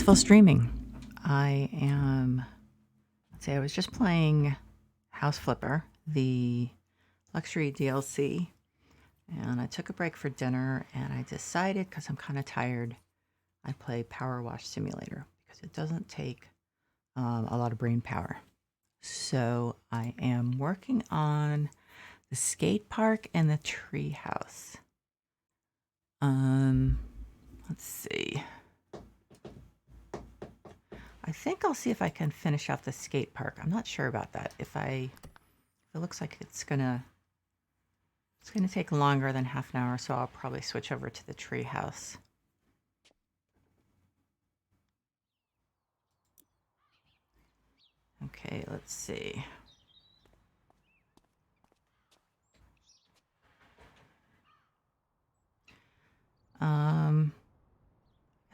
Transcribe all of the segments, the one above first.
Peaceful streaming. I was just playing House Flipper, the luxury DLC, and I took a break for dinner and I decided, because I'm kind of tired, I'd play PowerWash Simulator because it doesn't take a lot of brain power. So I am working on the skate park and the tree house. Let's see. I think I'll see if I can finish off the skate park. I'm not sure about that. If it looks like it's gonna take longer than half an hour, so I'll probably switch over to the tree house. Okay, let's see. Guess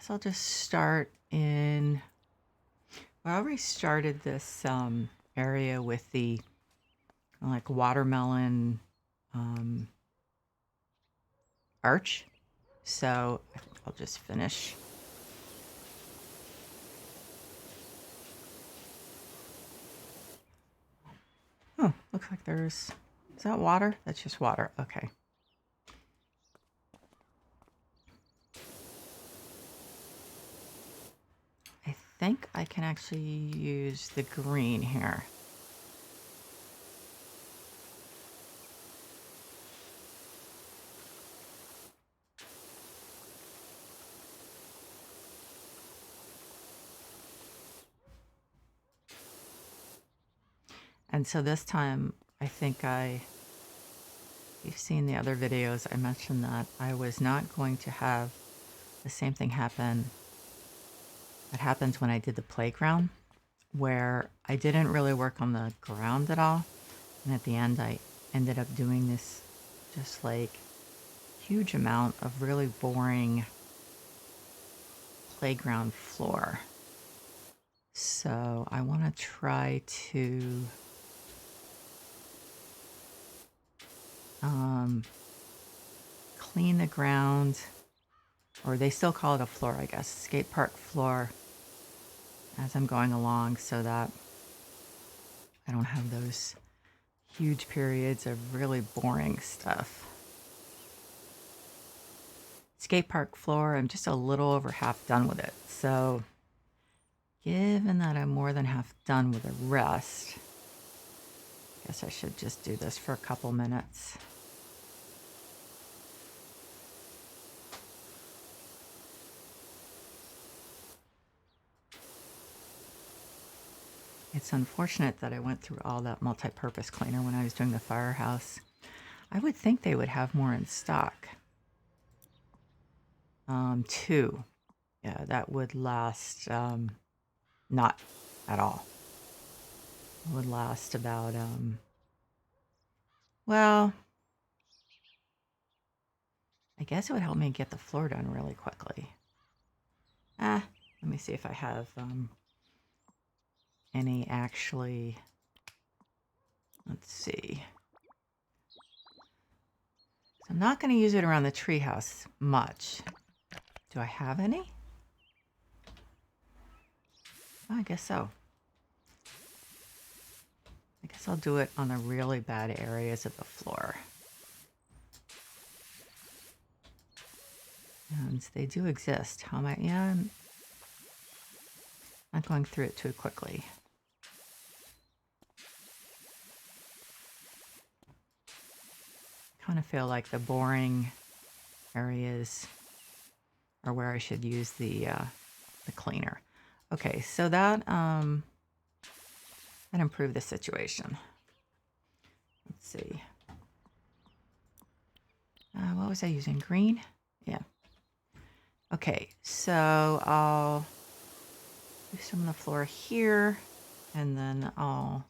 I'll just start in. I already started this area with the like watermelon arch, so I think I'll just finish. Oh, looks like is that water? That's just water. Okay. I think I can actually use the green here. And so this time, I think you've seen the other videos, I mentioned that I was not going to have the same thing happen that happens when I did the playground, where I didn't really work on the ground at all. And at the end, I ended up doing this just like huge amount of really boring playground floor. So I want to try to clean the ground, or they still call it a floor, I guess, skate park floor, as I'm going along, so that I don't have those huge periods of really boring stuff. Skate park floor, I'm just a little over half done with it. So given that I'm more than half done with the rest, I guess I should just do this for a couple minutes. It's unfortunate that I went through all that multi-purpose cleaner when I was doing the firehouse. I would think they would have more in stock. 2. Yeah, that would last not at all. It would last about well, I guess it would help me get the floor done really quickly. Let me see if I have any actually. Let's see. So I'm not going to use it around the treehouse much. Do I have any? Oh, I guess so. I guess I'll do it on the really bad areas of the floor. And they do exist. How am I? Yeah, I'm not going through it too quickly. Kind of feel like the boring areas are where I should use the cleaner. Okay, so that improved the situation. Let's see. What was I using? Green? Yeah. Okay, so I'll do some of the floor here, and then I'll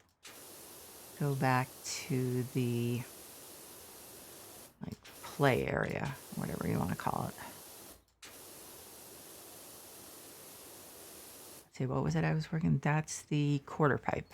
go back to the like play area, whatever you want to call it. Let's see, what was it I was working? That's the quarter pipe.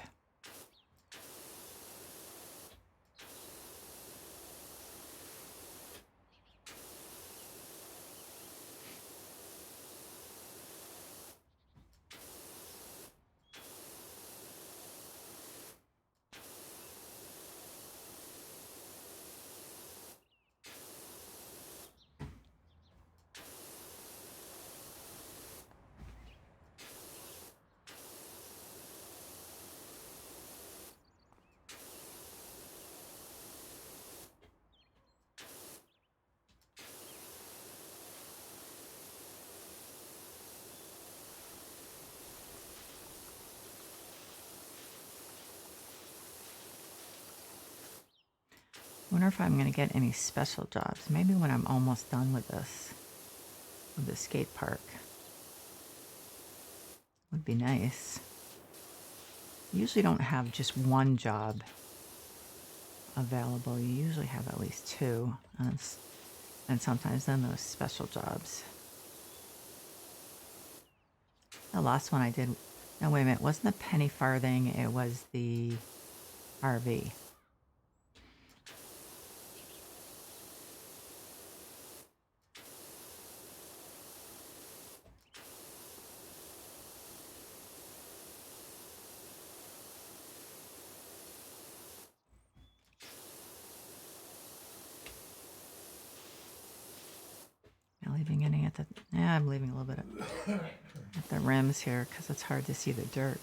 Wonder if I'm going to get any special jobs. Maybe when I'm almost done with this, with the skate park. Would be nice. Usually don't have just one job available. You usually have at least two, and sometimes then those special jobs. The last one I did, no, wait a minute, it wasn't the penny farthing, it was the RV. Am I leaving any at the, yeah, I'm leaving a little bit at the rims here because it's hard to see the dirt.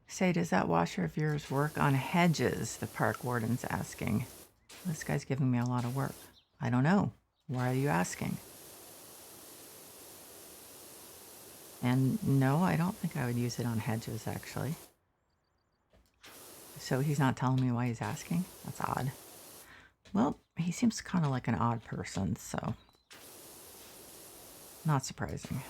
Say, does that washer of yours work on hedges? The park warden's asking. This guy's giving me a lot of work. I don't know. Why are you asking? And no, I don't think I would use it on hedges, actually. So he's not telling me why he's asking? That's odd. Well, he seems kind of like an odd person, so not surprising.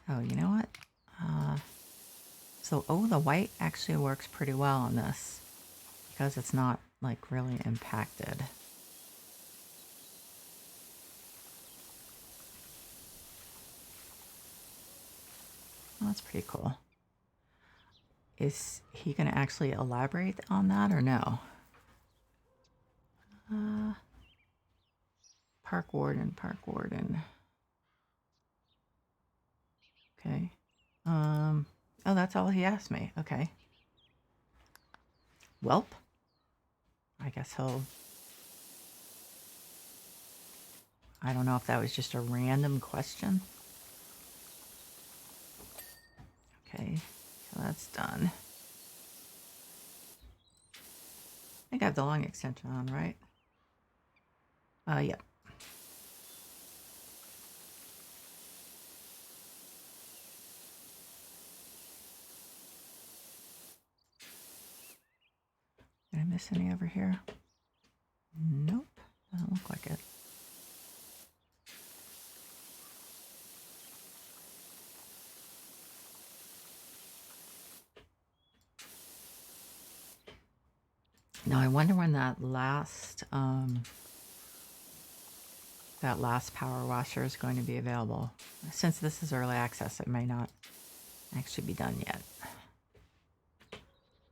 Oh, you know what? The white actually works pretty well on this because it's not like really impacted. Oh, that's pretty cool. Is he going to actually elaborate on that or no? Park warden. Okay. Oh, that's all he asked me. Okay. Welp. I guess I don't know if that was just a random question. Okay, so that's done. I think I have the long extension on, right? Yep. Did I miss any over here? Nope, doesn't look like it. Now I wonder when that last power washer is going to be available. Since this is early access, it may not actually be done yet.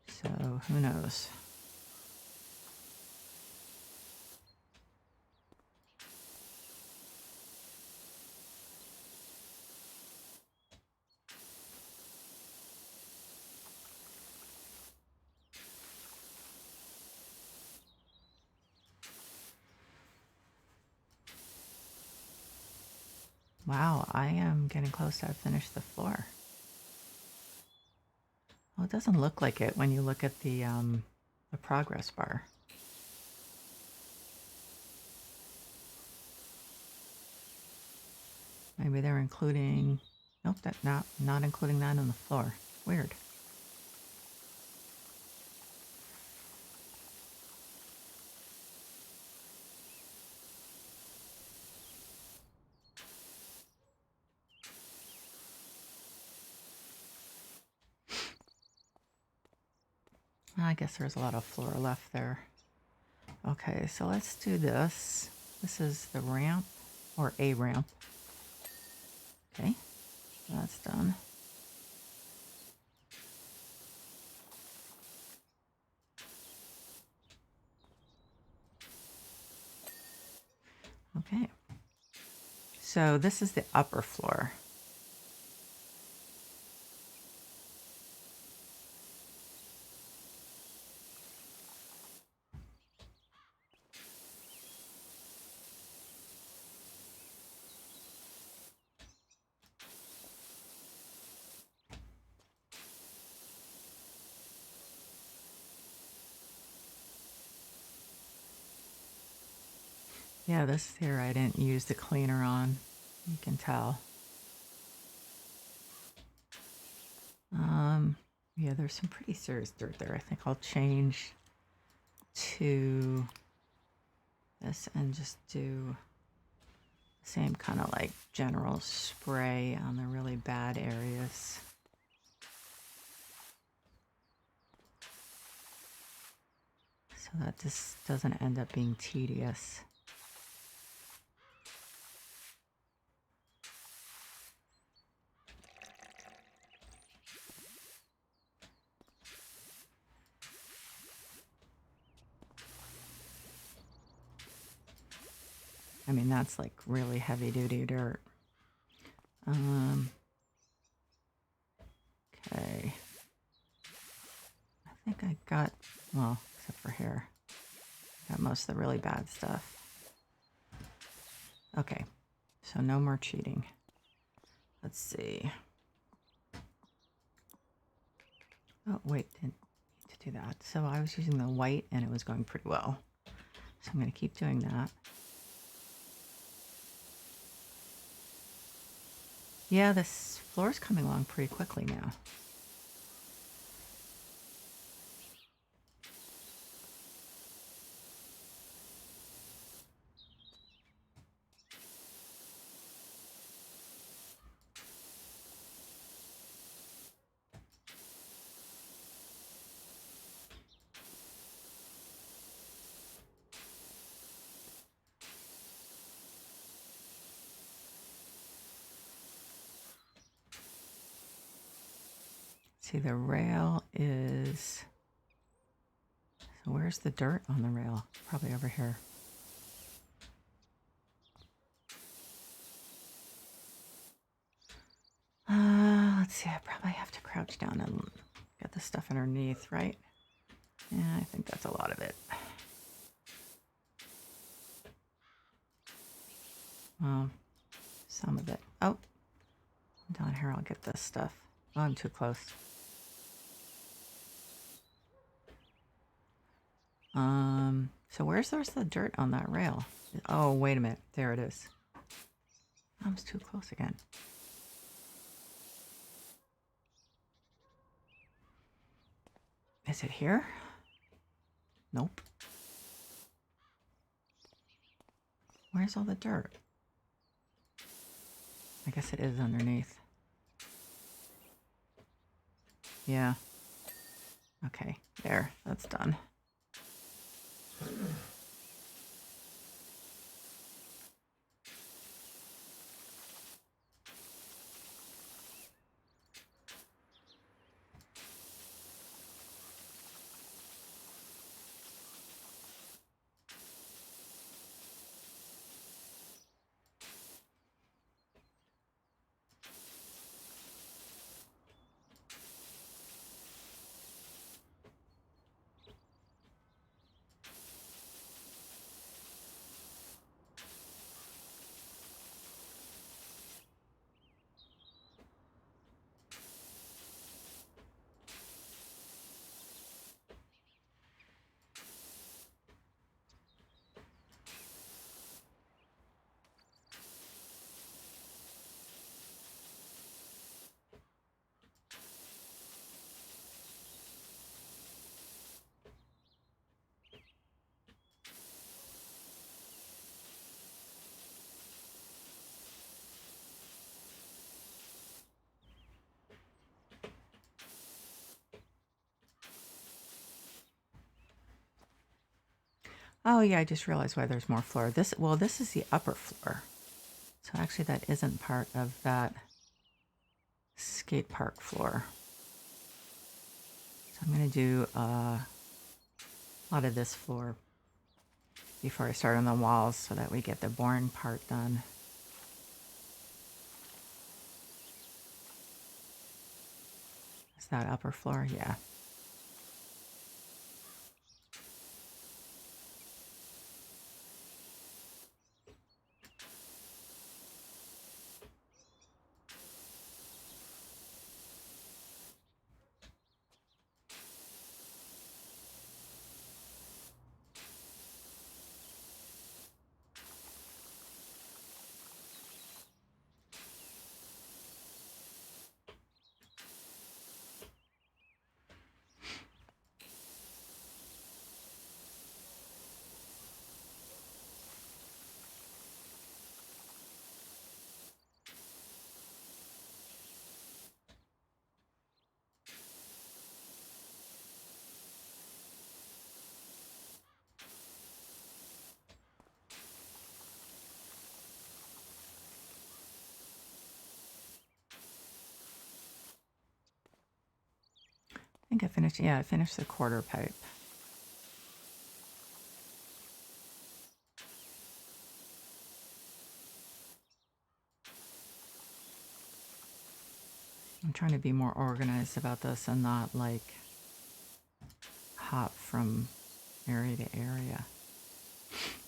So who knows? Wow, I am getting close to finish the floor. Well, it doesn't look like it when you look at the progress bar. Maybe they're including, nope, that not including that on the floor. Weird. I guess there's a lot of floor left there. Okay, so let's do this. This is the ramp, or a ramp. Okay, that's done. So this is the upper floor. Yeah, this here I didn't use the cleaner on. You can tell. Yeah, there's some pretty serious dirt there. I think I'll change to this and just do the same kind of like general spray on the really bad areas. So that this doesn't end up being tedious. I mean, that's like really heavy duty dirt. Okay. I think I got, well, except for here, got most of the really bad stuff. Okay, so no more cheating. Let's see. Oh, wait, didn't need to do that. So I was using the white and it was going pretty well. So I'm going to keep doing that. Yeah, this floor's coming along pretty quickly now. See, the rail is, so where's the dirt on the rail? Probably over here. Let's see, I probably have to crouch down and get the stuff underneath, right? Yeah, I think that's a lot of it. Well, some of it. Oh, down here I'll get this stuff. Oh, I'm too close. So where's the rest of the dirt on that rail? Oh, wait a minute. There it is. I was too close again. Is it here? Nope. Where's all the dirt? I guess it is underneath. Yeah. Okay, there. That's done. Oh yeah, I just realized why there's more floor. This is the upper floor. So actually that isn't part of that skate park floor. So I'm going to do a lot of this floor before I start on the walls so that we get the boring part done. Is that upper floor? Yeah. I think I finished, yeah, I finished the quarter pipe. I'm trying to be more organized about this and not like hop from area to area.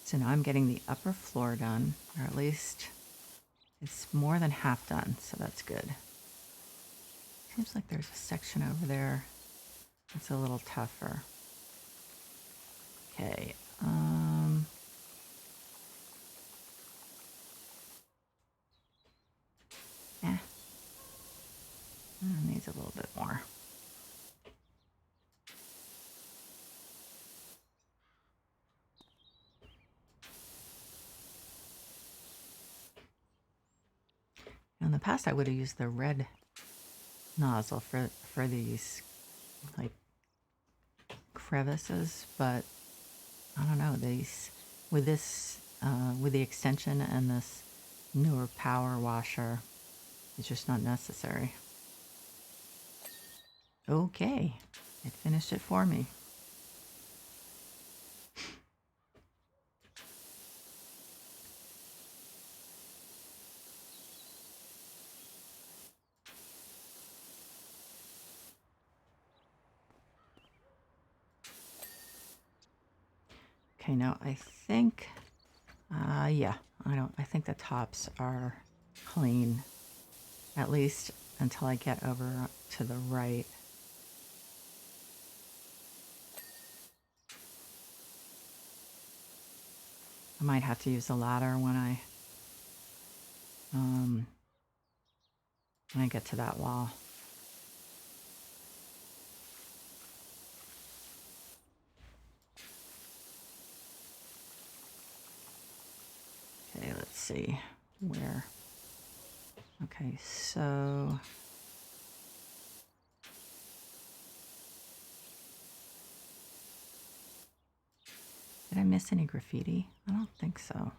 So now I'm getting the upper floor done, or at least it's more than half done, so that's good. Seems like there's a section over there that's a little tougher. Okay, needs a little bit more. In the past, I would have used the red nozzle for these like crevices, but I don't know, these with this with the extension and this newer power washer, it's just not necessary. Okay, it finished it for me. Okay, now I think, yeah, I think the tops are clean, at least until I get over to the right. I might have to use a ladder when I get to that wall. Okay, let's see where. Okay, so did I miss any graffiti? I don't think so.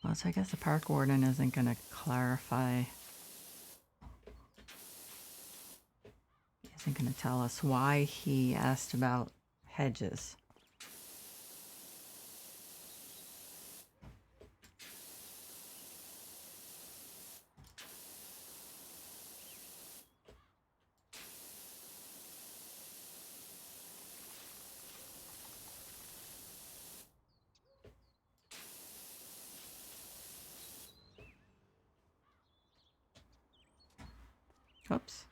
Well, so I guess the park warden isn't going to clarify, isn't going to tell us why he asked about hedges. Oops.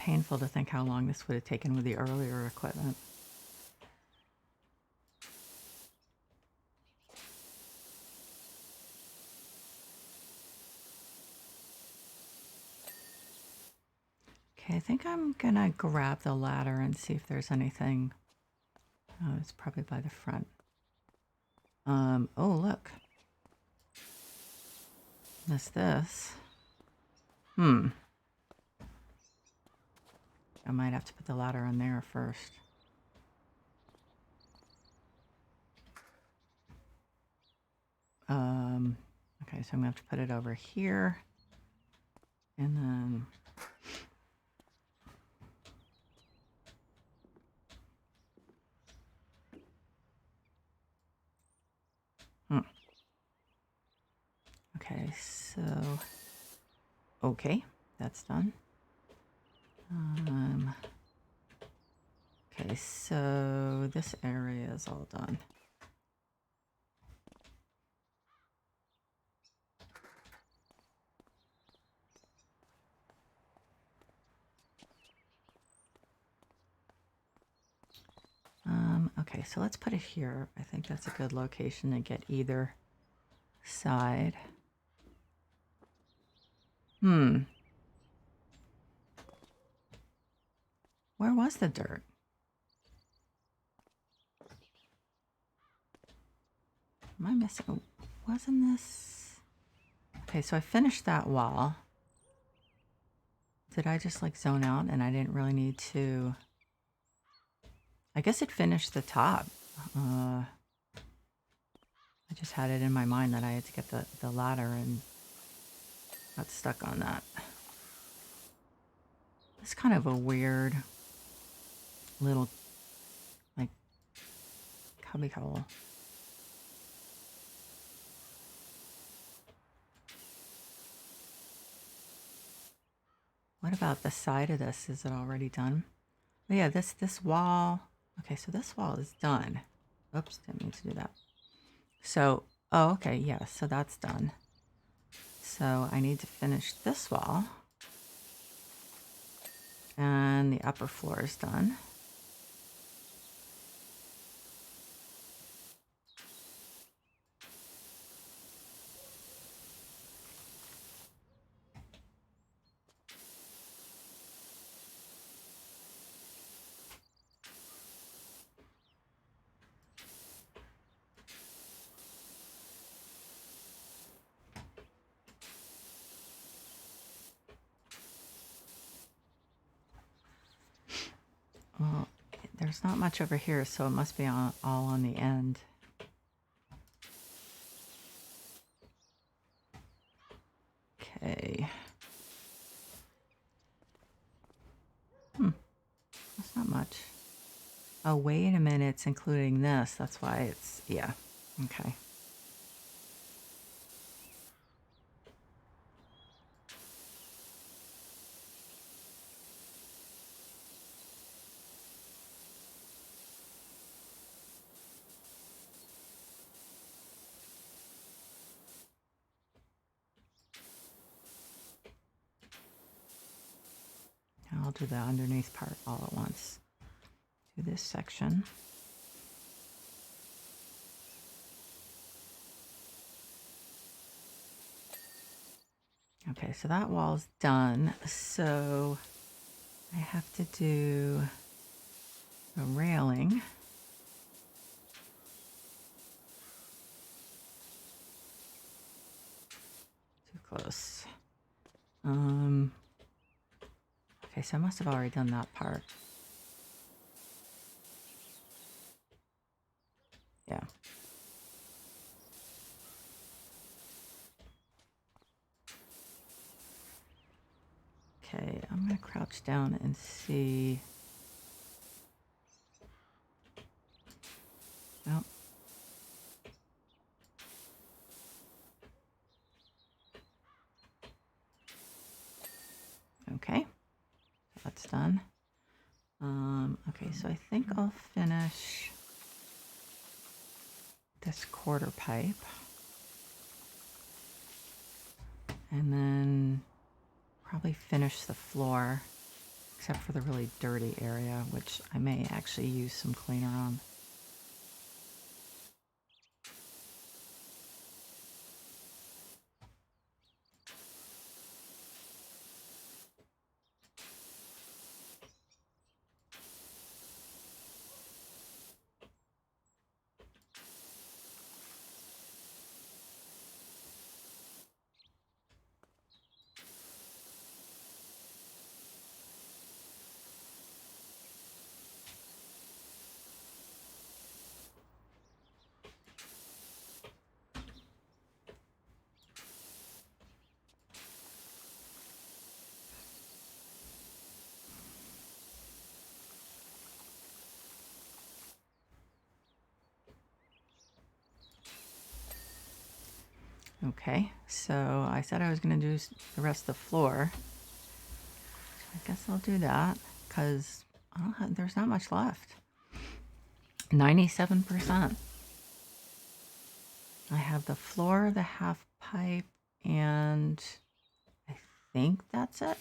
painful to think how long this would have taken with the earlier equipment. Okay, I think I'm gonna grab the ladder and see if there's anything. Oh, it's probably by the front. Oh, look. Missed this. I might have to put the ladder on there first. Okay, so I'm gonna have to put it over here. And then okay, so okay, that's done. Okay, so this area is all done. Okay, so let's put it here. I think that's a good location to get either side. Where was the dirt? Am I missing? Oh, wasn't this? Okay, so I finished that wall. Did I just like zone out and I didn't really need to? I guess it finished the top. I just had it in my mind that I had to get the ladder and got stuck on that. It's kind of a weird little like cubbyhole. What about the side of this? Is it already done? Oh, yeah, this wall. Okay, so this wall is done. Oops, didn't mean to do that. So, oh, okay, yeah, so that's done. So I need to finish this wall. And the upper floor is done. Well, there's not much over here, so it must be all on the end. Okay. That's not much. Oh, wait a minute, it's including this. That's why it's, yeah. Okay. I'll do the underneath part all at once. Do this section. Okay, so that wall's done. So I have to do a railing. Too close. Okay, so I must have already done that part. Yeah. Okay, I'm gonna crouch down and see. Oh. Okay, that's done. Okay, so I think I'll finish this quarter pipe. And then probably finish the floor. Because except for the really dirty area, which I may actually use some cleaner on. Okay, so I said I was going to do the rest of the floor. I guess I'll do that because there's not much left. 97%. I have the floor, the half pipe, and I think that's it.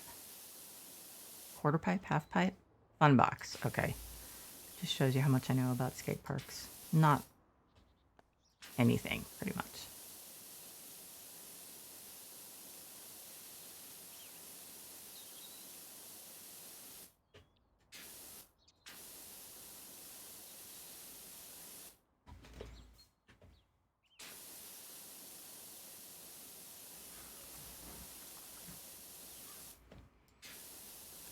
Quarter pipe, half pipe, fun box. Okay, just shows you how much I know about skate parks. Not anything, pretty much.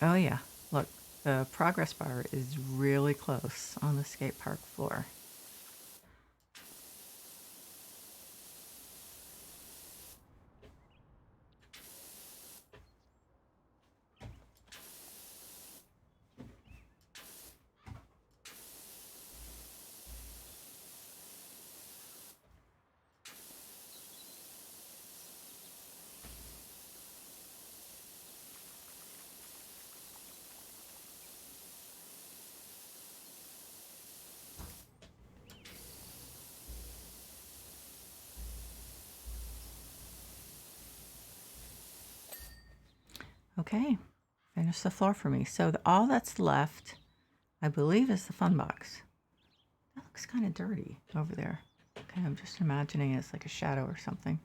Oh yeah, look, the progress bar is really close on the skate park floor. Okay, finish the floor for me. So all that's left, I believe, is the fun box. That looks kind of dirty over there. Okay, I'm just imagining it's like a shadow or something.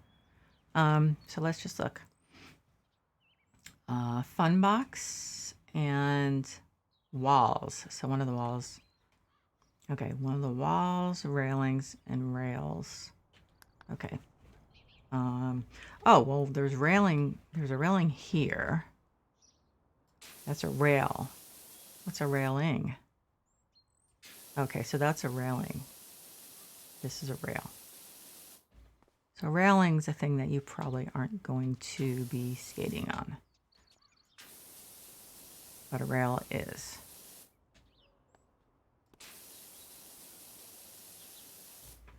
So let's just look. Fun box and walls. So one of the walls. Okay, one of the walls, railings, and rails. Okay. Oh, well, there's a railing here. That's a rail. What's a railing? Okay, so that's a railing. This is a rail. So railing's a thing that you probably aren't going to be skating on. But a rail is.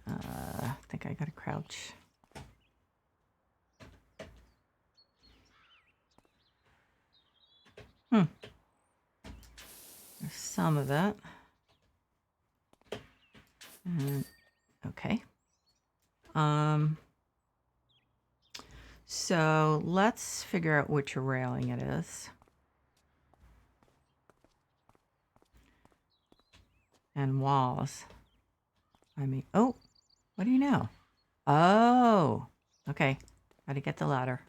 I think I gotta crouch. There's some of that. And, okay. So let's figure out which railing it is. And walls. I mean, oh, what do you know? Oh, okay. Gotta get the ladder.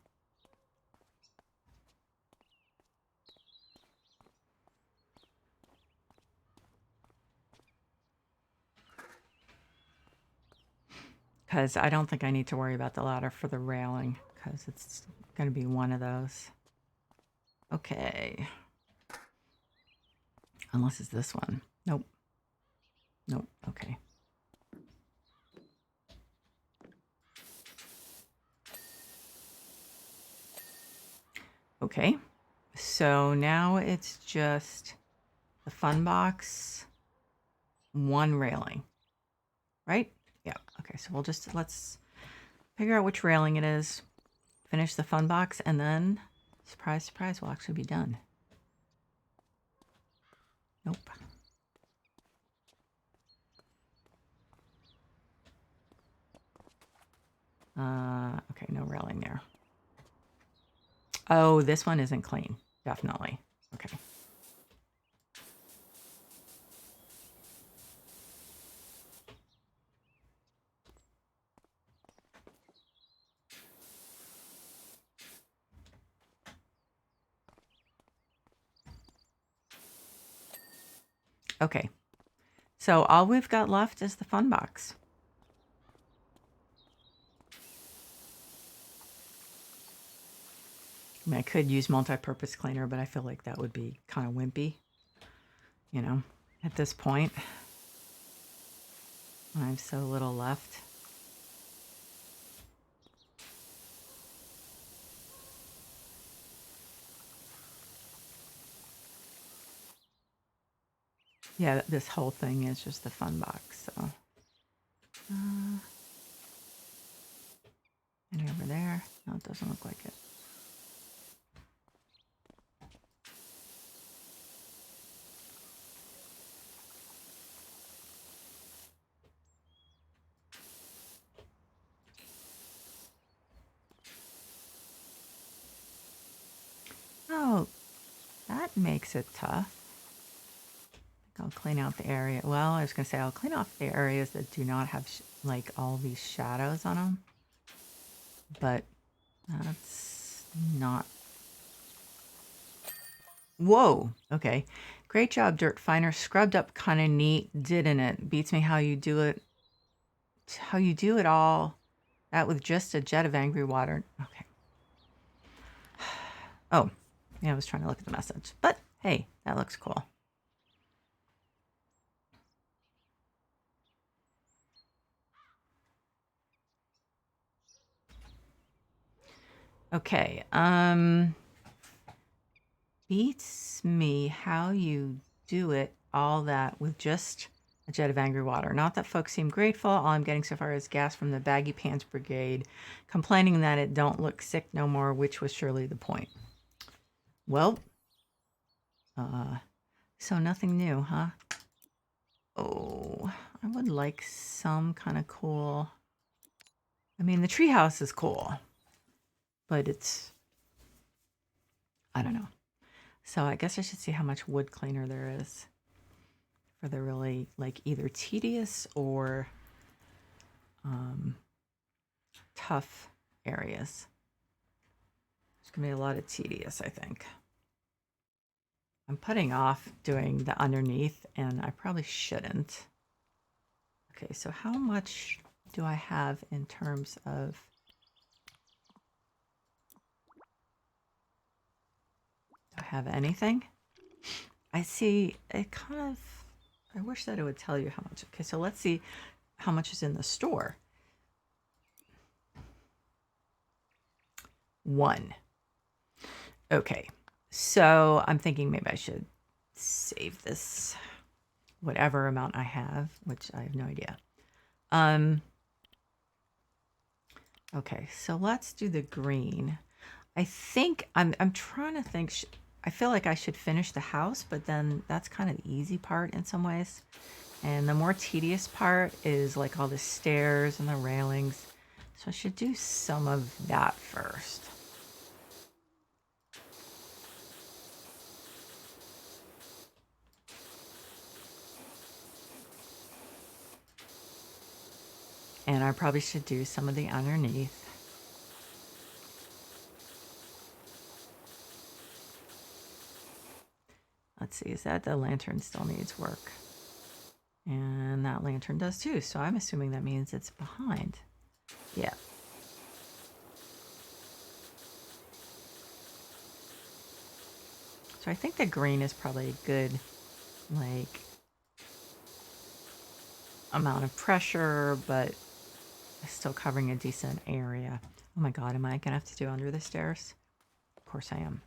Because I don't think I need to worry about the ladder for the railing, because it's going to be one of those. Okay. Unless it's this one. Nope. Nope. Okay. Okay. So now it's just the fun box, one railing, right? Yeah. Okay. So let's figure out which railing it is, finish the fun box, and then, surprise, surprise, we'll actually be done. Nope. Okay, no railing there. Oh, this one isn't clean. Definitely. Okay. Okay. So all we've got left is the fun box. I mean, I could use multi-purpose cleaner, but I feel like that would be kind of wimpy, you know, at this point. I have so little left. Yeah, this whole thing is just the fun box, so. Any over there? No, it doesn't look like it. Oh, that makes it tough. I'll clean out the area. Well, I was going to say I'll clean off the areas that do not have like all these shadows on them. But that's not. Whoa. Okay. Great job, Dirt Finer. Scrubbed up kind of neat, didn't it? Beats me how you do it. How you do it all. That with just a jet of angry water. Okay. Oh, yeah, I was trying to look at the message. But hey, that looks cool. Okay. Beats me how you do it all that with just a jet of angry water. Not that folks seem grateful. All I'm getting so far is gas from the baggy pants brigade, complaining that it don't look sick no more, which was surely the point. Well, so nothing new, huh? Oh, I would like some kind of cool. I mean, the treehouse is cool, but it's, I don't know. So I guess I should see how much wood cleaner there is for the really like either tedious or tough areas. There's gonna be a lot of tedious, I think. I'm putting off doing the underneath and I probably shouldn't. Okay, so how much do I have in terms of do I have anything? I see it kind of, I wish that it would tell you how much. Okay, so let's see how much is in the store. 1. Okay, so I'm thinking maybe I should save this whatever amount I have, which I have no idea. Okay, so let's do the green. I think I'm trying to think. I feel like I should finish the house, but then that's kind of the easy part in some ways. And the more tedious part is like all the stairs and the railings. So I should do some of that first. And I probably should do some of the underneath. Let's see, is that the lantern still needs work? And that lantern does too, so I'm assuming that means it's behind. Yeah. So I think the green is probably a good, like, amount of pressure, but still covering a decent area. Oh my god, am I gonna have to do under the stairs? Of course I am.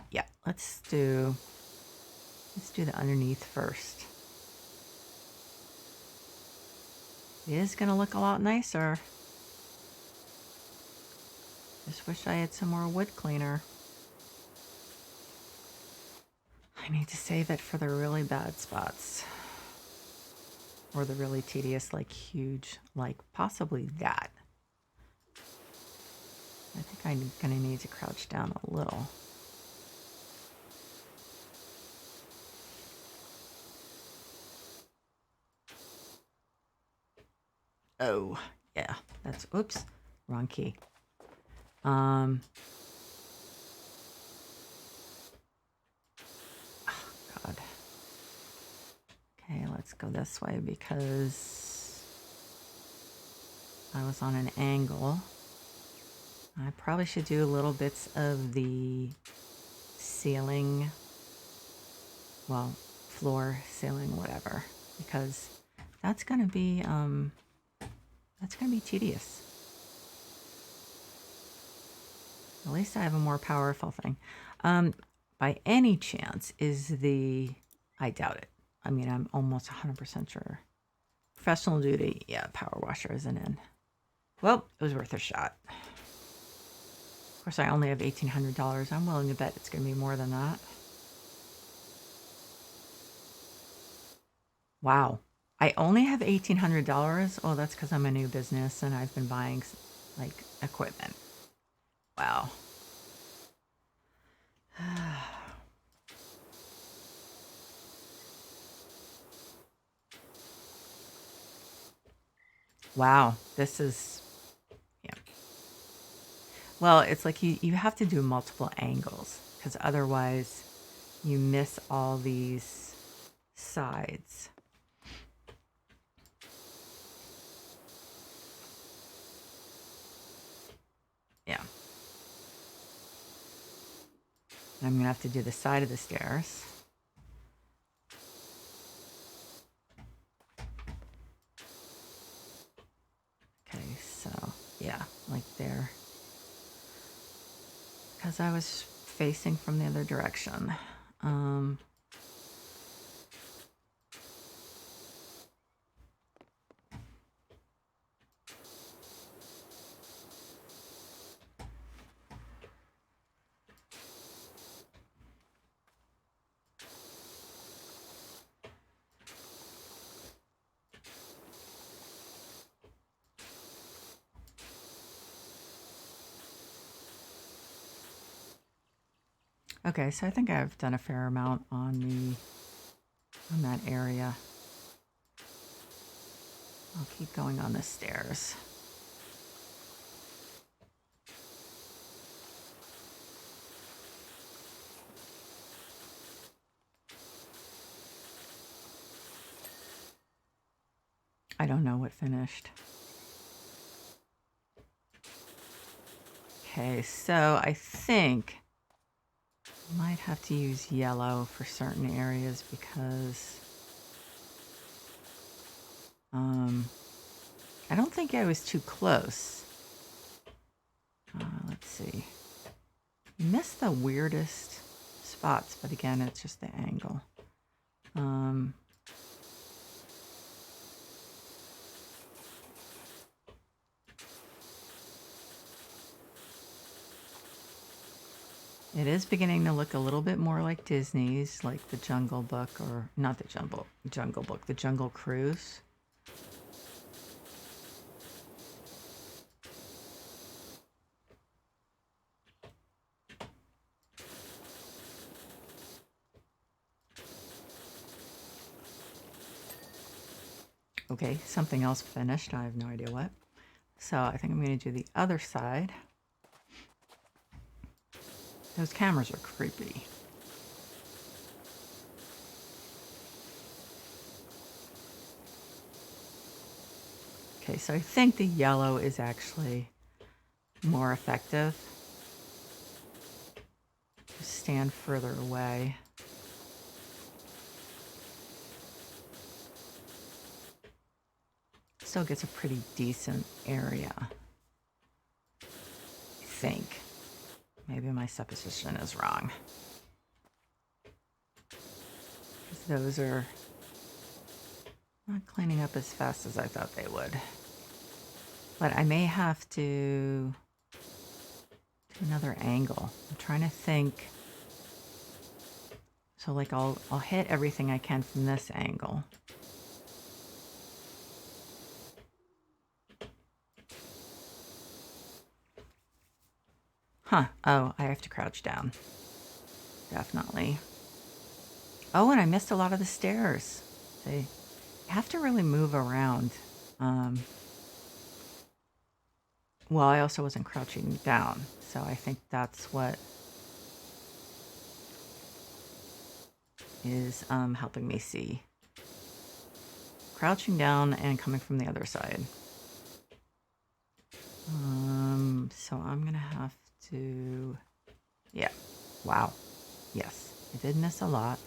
Yeah, let's do the underneath first. It is gonna look a lot nicer. Just wish I had some more wood cleaner. I need to save it for the really bad spots. Or the really tedious, like huge, like possibly that. I think I'm gonna need to crouch down a little. Oh, yeah, that's, oops, wrong key. Oh, God. let's go this way because I was on an angle. I probably should do little bits of the ceiling, well, floor, ceiling, whatever, because that's gonna be tedious. At least I have a more powerful thing. By any chance, I doubt it. I mean, I'm almost 100% sure. Professional duty, yeah, power washer isn't in. Well, it was worth a shot. Of course, I only have $1,800. I'm willing to bet it's going to be more than that. Wow. I only have $1,800. Oh, that's because I'm a new business and I've been buying, like, equipment. Wow. Wow. This is, yeah. Well, it's like you have to do multiple angles because otherwise you miss all these sides. Yeah. I'm going to have to do the side of the stairs. Okay, so yeah, like there. Because I was facing from the other direction. Okay, so I think I've done a fair amount on that area. I'll keep going on the stairs. I don't know what finished. Okay, so I think I might have to use yellow for certain areas because I don't think I was too close. Let's see. Missed the weirdest spots, but again, it's just the angle. It is beginning to look a little bit more like Disney's, like the Jungle Book, or not the Jungle Book, the Jungle Cruise. Okay, something else finished. I have no idea what. So I think I'm going to do the other side. Those cameras are creepy. Okay, so I think the yellow is actually more effective. Just stand further away. Still gets a pretty decent area, I think. Maybe my supposition is wrong. Those are not cleaning up as fast as I thought they would. But I may have to do another angle. I'm trying to think. So like I'll hit everything I can from this angle. Huh. Oh, I have to crouch down. Definitely. Oh, and I missed a lot of the stairs. You have to really move around. Well, I also wasn't crouching down, so I think that's what is helping me see. crouching down and coming from the other side. So I'm gonna have to, yeah, wow, yes, I did miss a lot.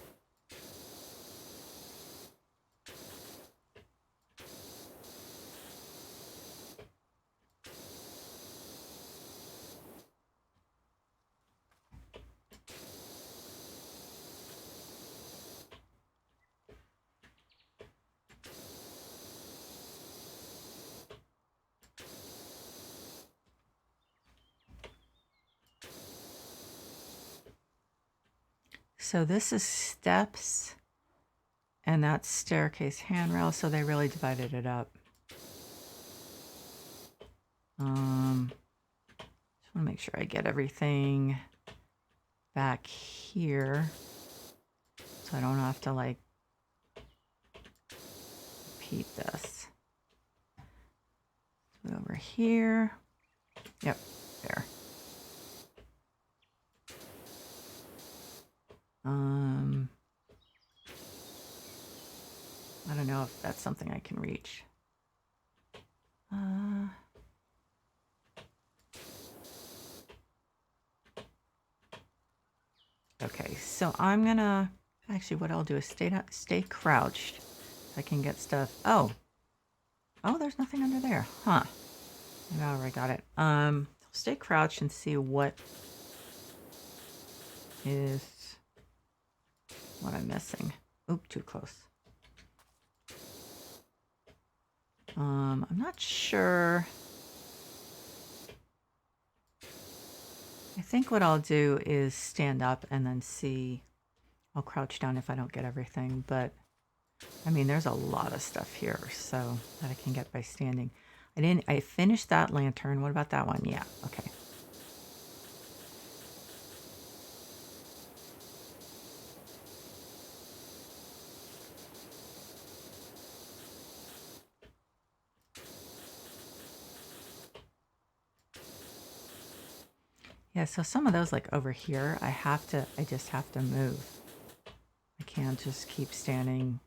So this is steps, and that's staircase handrail, so they really divided it up. Just want to make sure I get everything back here, so I don't have to like repeat this. Put it over here. Yep, there. I don't know if that's something I can reach. Okay, so I'm gonna, actually what I'll do is stay crouched. I can get stuff. Oh, there's nothing under there, huh? Maybe I already got it. Stay crouched and see what I'm missing. Oop, too close. I'm not sure. I think what I'll do is stand up and then see. I'll crouch down if I don't get everything, but I mean, there's a lot of stuff here, so that I can get by standing. I finished that lantern. What about that one? Yeah, okay. Yeah, so some of those, like over here, I just have to move. I can't just keep standing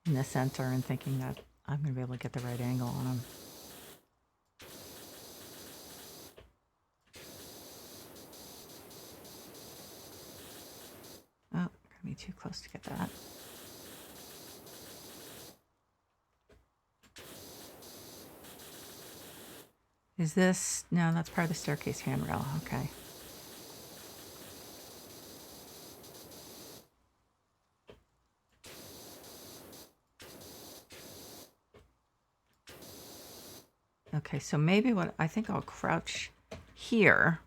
in the center and thinking that I'm going to be able to get the right angle on them. Oh, going to be too close to get that. Is this, no, that's part of the staircase handrail, okay. Okay, so maybe I think I'll crouch here.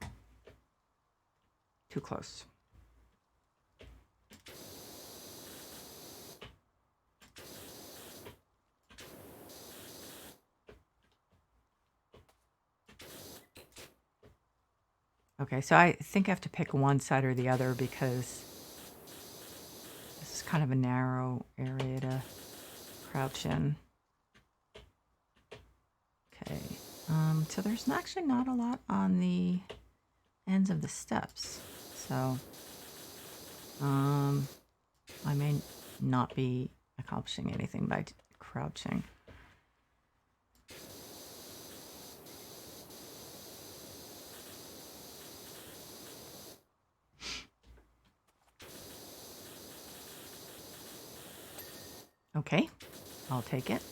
Too close. Okay, so I think I have to pick one side or the other because this is kind of a narrow area to crouch in. Okay, so there's actually not a lot on the ends of the steps, so I may not be accomplishing anything by crouching. Okay, I'll take it.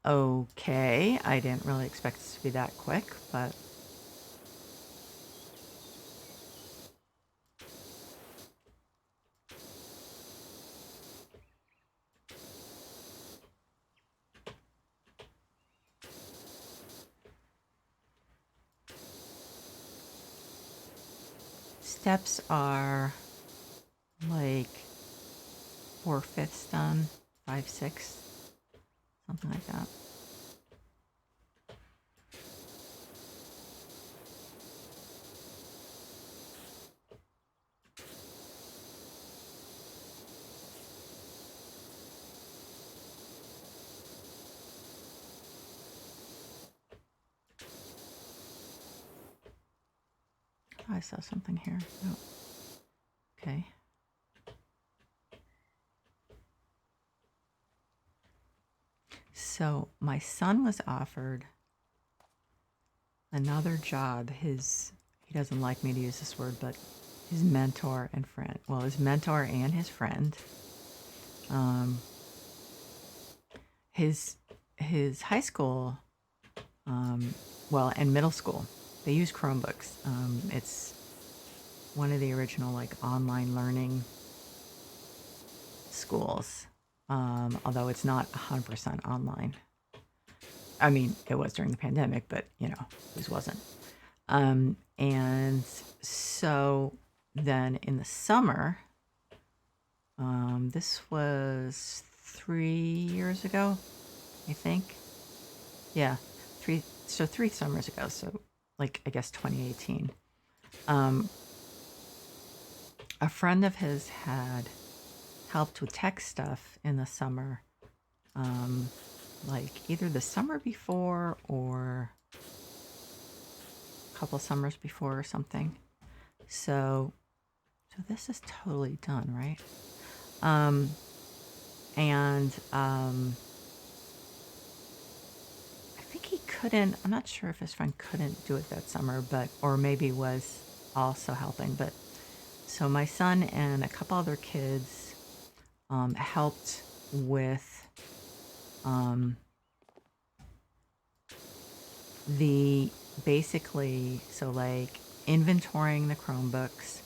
Okay, I didn't really expect this to be that quick, but steps are like 4/5 done, 5/6, something like that. I saw something here. Oh. Okay. So my son was offered another job. He doesn't like me to use this word, but his mentor and friend. Well, his mentor and his friend. His high school, and middle school, they use Chromebooks. It's one of the original like online learning schools, although it's not 100% online. I mean, it was during the pandemic, but whose wasn't? And so then in the summer, this was 3 years ago, I think. Yeah, three summers ago. So like, I guess 2018. A friend of his had helped with tech stuff in the summer, like either the summer before or a couple summers before or something. So this is totally done, right? I think he couldn't, I'm not sure if his friend couldn't do it that summer, or maybe was also helping. But so my son and a couple other kids helped with so like inventorying the Chromebooks.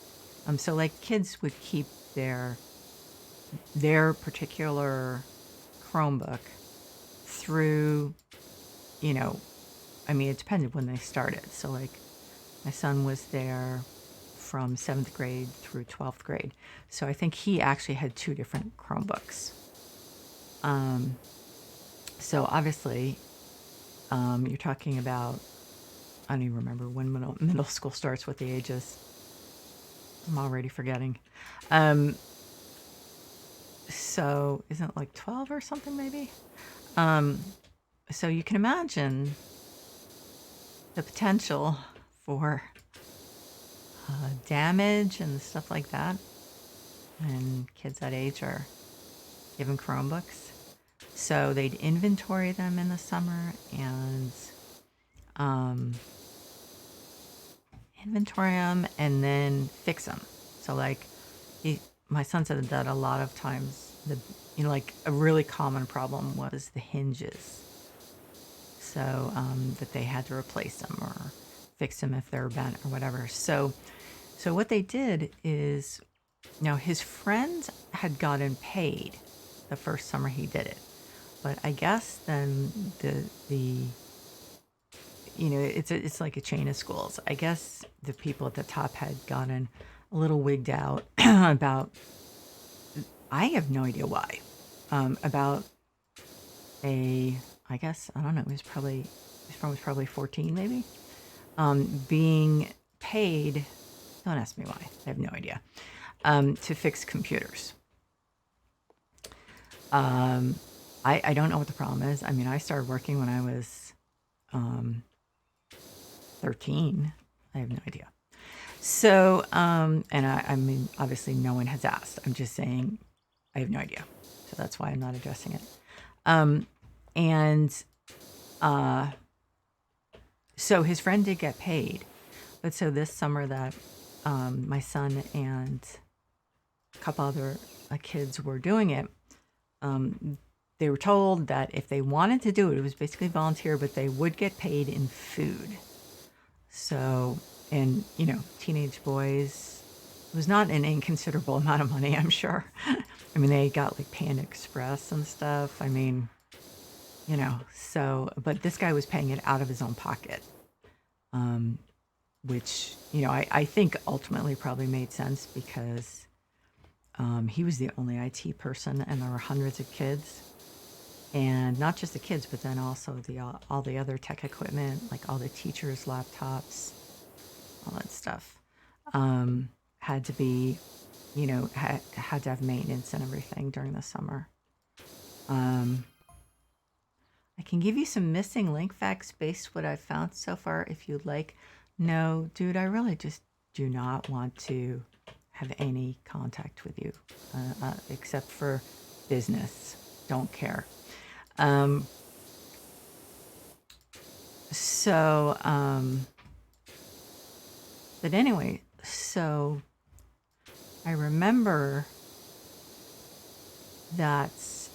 So like kids would keep their particular Chromebook through, it depended when they started. So like my son was there from 7th grade through 12th grade. So I think he actually had 2 different Chromebooks. So obviously, you're talking about, I don't even remember when middle school starts, what the age is. I'm already forgetting. So isn't it like 12 or something maybe? So you can imagine the potential for damage and stuff like that when kids that age are given Chromebooks. So they'd inventory them in the summer and inventory them and then fix them. So like my son said that a lot of times like a really common problem was the hinges. So that they had to replace them or fix them if they're bent or whatever. So what they did is, his friends had gotten paid the first summer he did it. But I guess then it's like a chain of schools. I guess the people at the top had gotten a little wigged out about, I have no idea why, about I don't know, his friend was probably 14 maybe, being paid, don't ask me why, I have no idea, to fix computers. I don't know what the problem is. I mean, I started working when I was 13. I have no idea. So, and I mean, obviously no one has asked. I'm just saying I have no idea. So that's why I'm not addressing it. So his friend did get paid. But so this summer that my son and a couple other kids were doing it, they were told that if they wanted to do it, it was basically volunteer, but they would get paid in food. So, and teenage boys, it was not an inconsiderable amount of money, I'm sure. I mean, they got like Panda Express and stuff. I mean, so, but this guy was paying it out of his own pocket, which, I think ultimately probably made sense because he was the only IT person and there were hundreds of kids. And not just the kids, but then also all the other tech equipment, like all the teachers' laptops, all that stuff, had to be, had to have maintenance and everything during the summer. I can give you some missing link facts based what I've found so far if you'd like. No, dude, I really just do not want to have any contact with you, except for business. Don't care. So, but anyway, so I remember that this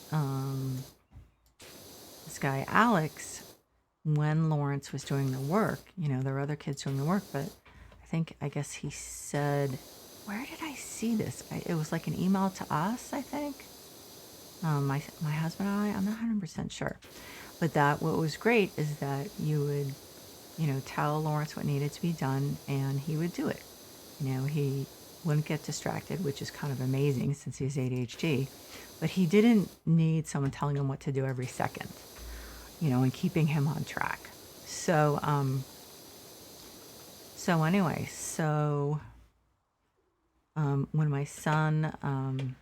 guy, Alex, when Lawrence was doing the work, there were other kids doing the work, but I guess he said, where did I see this? It was like an email to us, I think. My husband and I'm not 100% sure. But what was great is that you would, tell Lawrence what needed to be done and he would do it. He wouldn't get distracted, which is kind of amazing since he's ADHD. But he didn't need someone telling him what to do every second, and keeping him on track. So, anyway, when my son,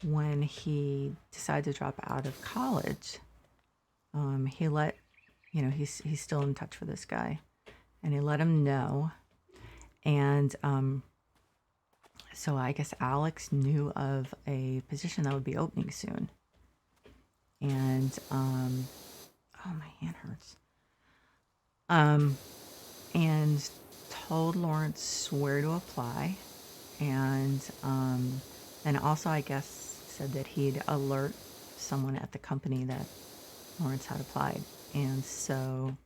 when he decided to drop out of college, he let, he's still in touch with this guy, and he let him know. And so I guess Alex knew of a position that would be opening soon. And oh, my hand hurts. And told Lawrence where to apply, and also I guess said that he'd alert someone at the company that Lawrence had applied. And so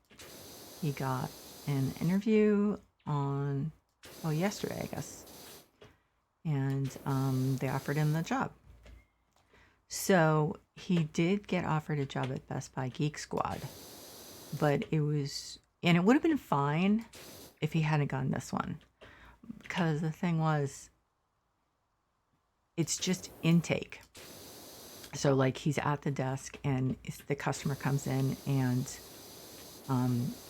he got an interview on yesterday, I guess, and they offered him the job. So he did get offered a job at Best Buy Geek Squad, but it would have been fine if he hadn't gotten this one, because the thing was, it's just intake. So like he's at the desk and the customer comes in and,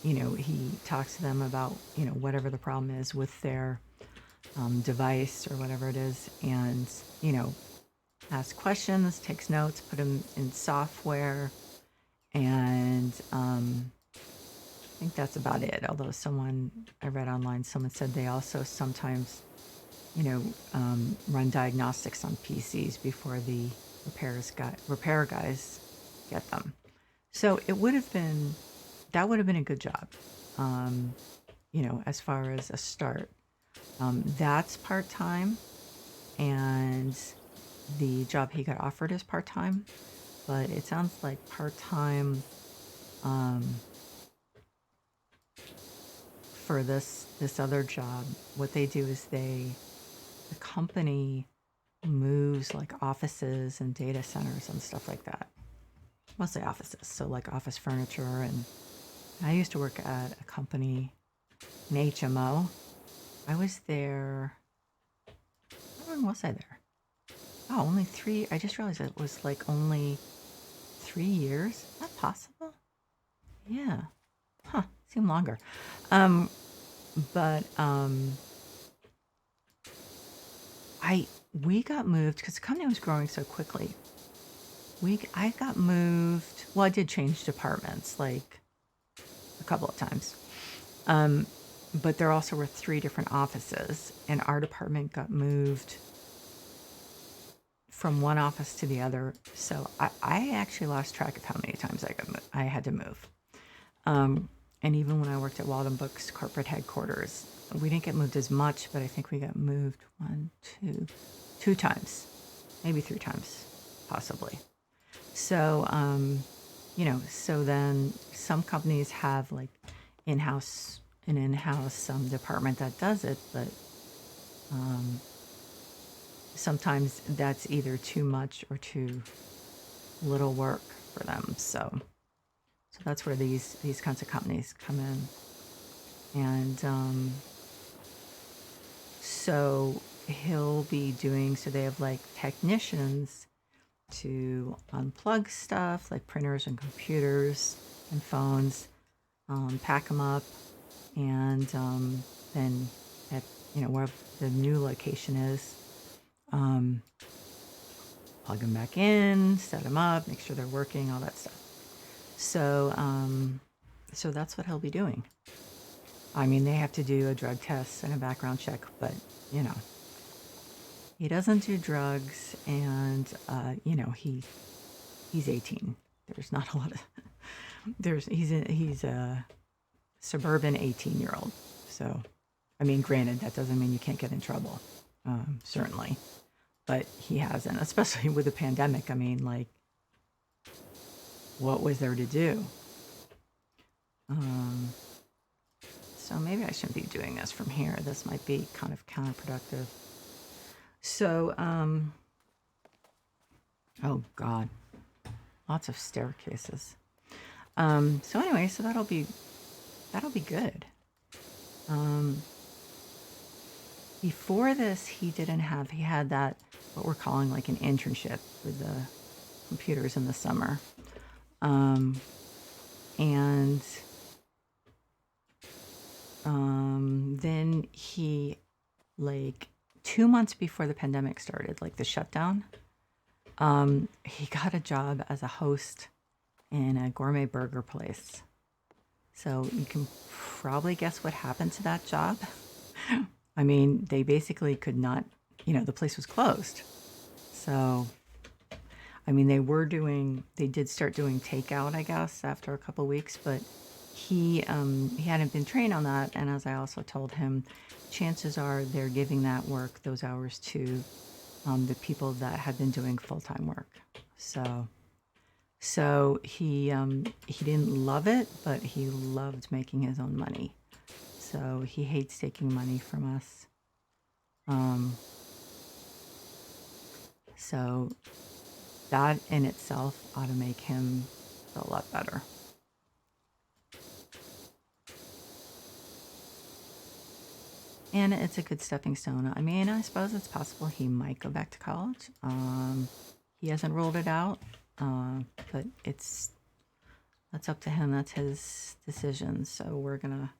he talks to them about, whatever the problem is with their device or whatever it is, and, asks questions, takes notes, put them in software, and I think that's about it. Although I read online, someone said they also sometimes, run diagnostics on PCs before the repair guys get them. So that would have been a good job, as far as a start. That's part-time, and the job he got offered is part-time, but it sounds like part-time for this other job. What they do is the company moves like offices and data centers and stuff like that. Mostly offices, so like office furniture. And I used to work at a company, an HMO. I was there, how long was I there? Oh, only 3. I just realized it was like only 3 years. Is that possible? Yeah. Huh, seemed longer. But we got moved because the company was growing so quickly. I got moved. Well, I did change departments like a couple of times. But there also were 3 different offices, and our department got moved from one office to the other. So I actually lost track of how many times I had to move. And even when I worked at Walden Books corporate headquarters, we didn't get moved as much, but I think we got moved 2 times, maybe 3 times, possibly. So, so then some companies have like an in-house department that does it, but sometimes that's either too much or too little work for them. So that's where these kinds of companies come in. And so he'll be doing, so they have like technicians to unplug stuff like printers and computers and phones, pack them up, and then at where the new location is, plug them back in, set them up, make sure they're working, all that stuff. So so that's what he'll be doing. I mean, they have to do a drug test and a background check, but he doesn't do drugs, and he's 18. There's not a lot of He's a suburban 18-year-old. So, I mean, granted, that doesn't mean you can't get in trouble, certainly. But he hasn't, especially with the pandemic. I mean, like, what was there to do? So maybe I shouldn't be doing this from here. This might be kind of counterproductive. So, oh God, lots of staircases. So anyway, so that'll be good. Before this, he had that, what we're calling like an internship with the computers in the summer. And then he, like 2 months before the pandemic started, like the shutdown, he got a job as a host in a gourmet burger place. So you can probably guess what happened to that job. I mean, they basically could not, the place was closed. So, I mean, they did start doing takeout, I guess, after a couple of weeks, but he hadn't been trained on that. And as I also told him, chances are they're giving that work, those hours, to the people that had been doing full-time work. So he didn't love it, but he loved making his own money. So he hates taking money from us. So that in itself ought to make him feel a lot better. And it's a good stepping stone. I mean, I suppose it's possible he might go back to college. He hasn't ruled it out, but that's up to him. That's his decision. So we're gonna,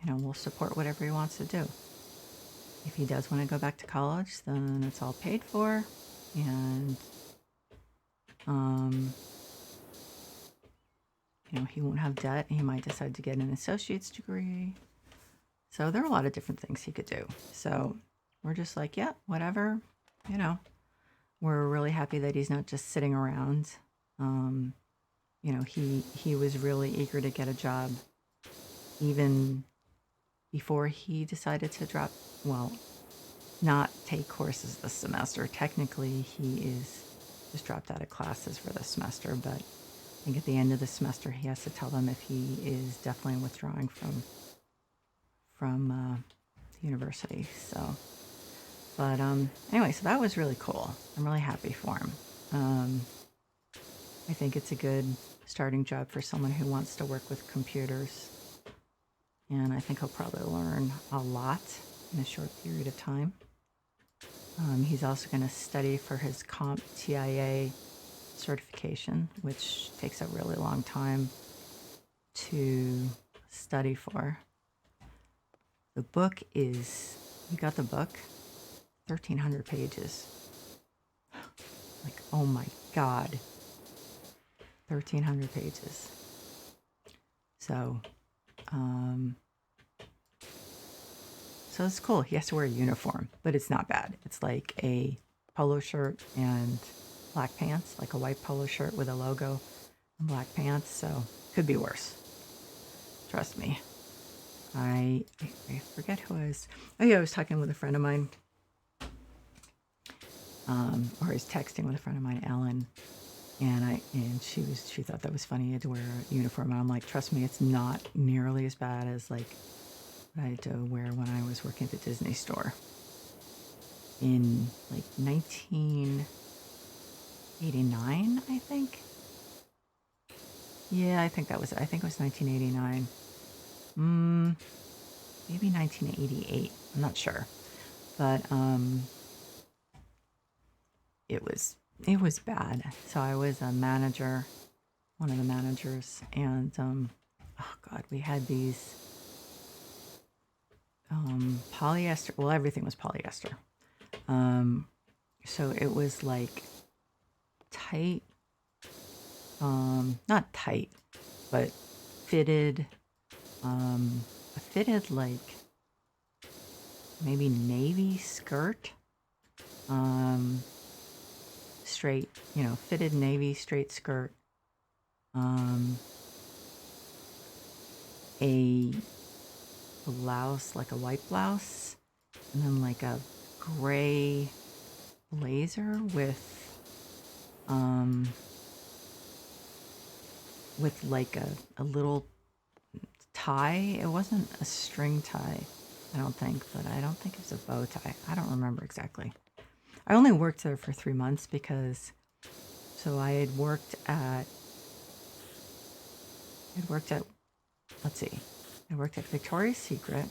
we'll support whatever he wants to do. If he does want to go back to college, then it's all paid for, and he won't have debt. He might decide to get an associate's degree. So there are a lot of different things he could do. So we're just like, yeah, whatever, We're really happy that he's not just sitting around. He was really eager to get a job even before he decided to not take courses this semester. Technically, he is just dropped out of classes for this semester, but I think at the end of the semester, he has to tell them if he is definitely withdrawing from the university. So, but anyway, so that was really cool. I'm really happy for him. I think it's a good starting job for someone who wants to work with computers, and I think he'll probably learn a lot in a short period of time. He's also going to study for his CompTIA certification, which takes a really long time to study for. The book we got the book, 1,300 pages. Like, oh my God, 1,300 pages. So, so it's cool. He has to wear a uniform, but it's not bad. It's like a polo shirt and black pants, like a white polo shirt with a logo and black pants. So could be worse. Trust me. I forget who I was. Oh yeah, I was talking with a friend of mine, or I was texting with a friend of mine, Ellen, and she thought that was funny. He had to wear a uniform, and I'm like, trust me, it's not nearly as bad as like what I had to wear when I was working at the Disney store in like 1989, I think. Yeah, I think it was 1989. Maybe 1988. I'm not sure, but it was bad. So I was a manager, one of the managers, and oh God, we had these polyester. Well, everything was polyester. So it was like tight, not tight, but fitted. A fitted like maybe navy skirt, straight, fitted navy straight skirt, a blouse, like a white blouse, and then like a gray blazer with like a little tie. It wasn't a string tie, I don't think, but I don't think it was a bow tie. I don't remember exactly. I only worked there for 3 months because, so I had worked at, let's see, I worked at Victoria's Secret,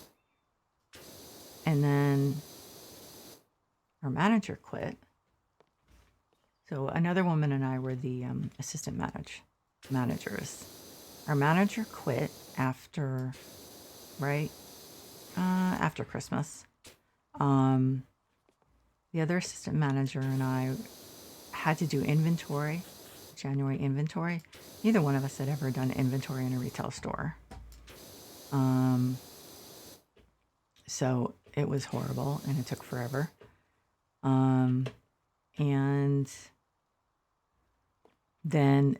and then our manager quit. So another woman and I were the assistant managers. Our manager quit after, after Christmas. The other assistant manager and I had to do inventory, January inventory. Neither one of us had ever done inventory in a retail store. So it was horrible and it took forever. And then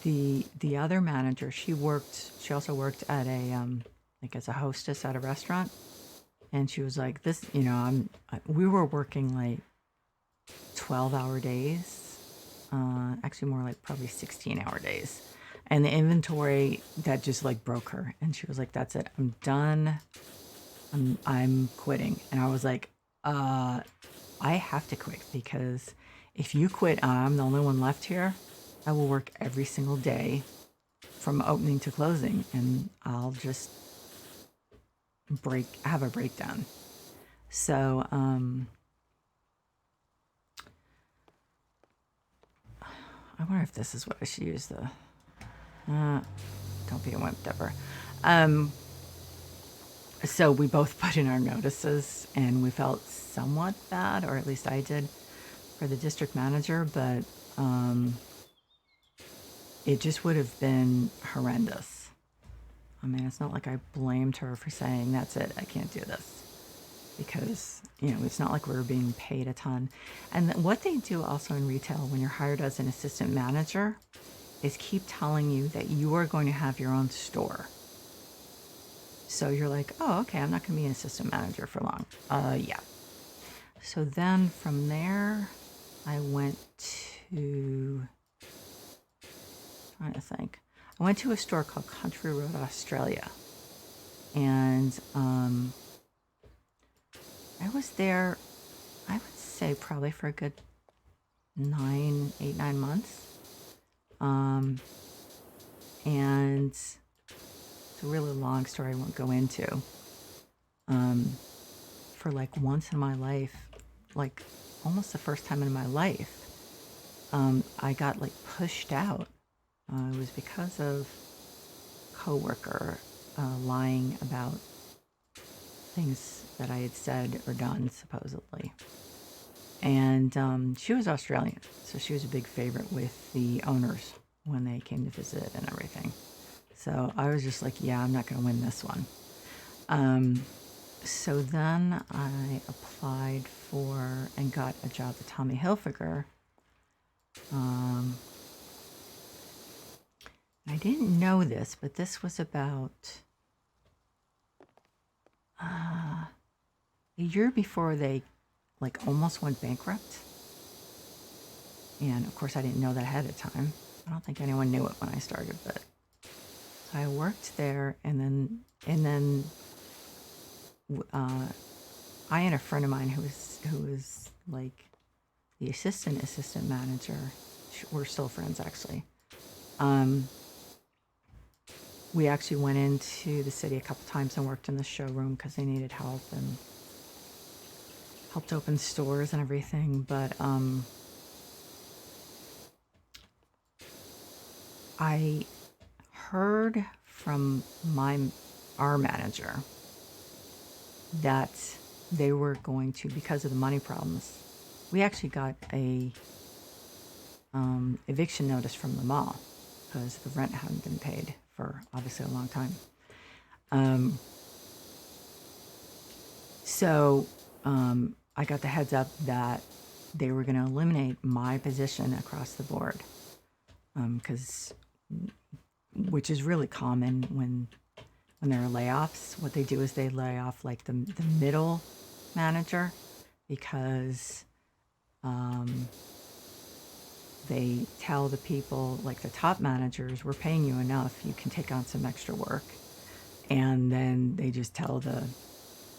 the other manager, she also worked at a like as a hostess at a restaurant, and she was like, this, we were working like 12-hour days, actually more like probably 16-hour days, and the inventory, that just like broke her, and she was like, that's it, I'm done, I'm quitting. And I was like, I have to quit, because if you quit, I'm the only one left here. I will work every single day from opening to closing, and I'll just have a breakdown. So, I wonder if this is what I should use, don't be a wimp, Deborah. So we both put in our notices, and we felt somewhat bad, or at least I did, for the district manager, but it just would have been horrendous. I mean, it's not like I blamed her for saying, that's it, I can't do this. Because, it's not like we were being paid a ton. And what they do also in retail when you're hired as an assistant manager is keep telling you that you are going to have your own store. So you're like, oh, okay, I'm not going to be an assistant manager for long. Yeah. So then from there, I went to, trying to think. I went to a store called Country Road Australia. And I was there, I would say probably for a good 8, 9 months. And it's a really long story I won't go into. For like once in my life, like almost the first time in my life, I got like pushed out. It was because of a coworker lying about things that I had said or done, supposedly. And she was Australian, so she was a big favorite with the owners when they came to visit and everything. So I was just like, yeah, I'm not going to win this one. So then I applied for and got a job at Tommy Hilfiger. I didn't know this, but this was about a year before they like almost went bankrupt. And of course I didn't know that ahead of time. I don't think anyone knew it when I started, but I worked there, and then I and a friend of mine who was like the assistant manager, we're still friends actually. We actually went into the city a couple times and worked in the showroom because they needed help and helped open stores and everything. But I heard from our manager that they were going to, because of the money problems, we actually got a eviction notice from the mall because the rent hadn't been paid for obviously a long time. So I got the heads up that they were going to eliminate my position across the board, which is really common when when there are layoffs, what they do is they lay off like the middle manager, because they tell the people, like the top managers, we're paying you enough, you can take on some extra work. And then they just tell the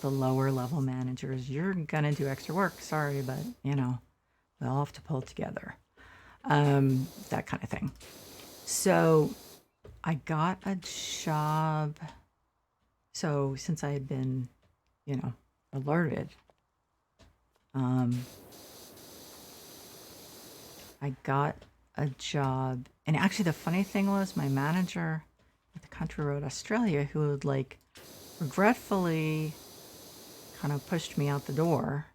lower level managers, you're gonna do extra work, sorry, but we'll have to pull together. That kind of thing. So I got a job. So since I had been, alerted, I got a job. And actually the funny thing was, my manager at the Country Road Australia, who had like regretfully kind of pushed me out the door,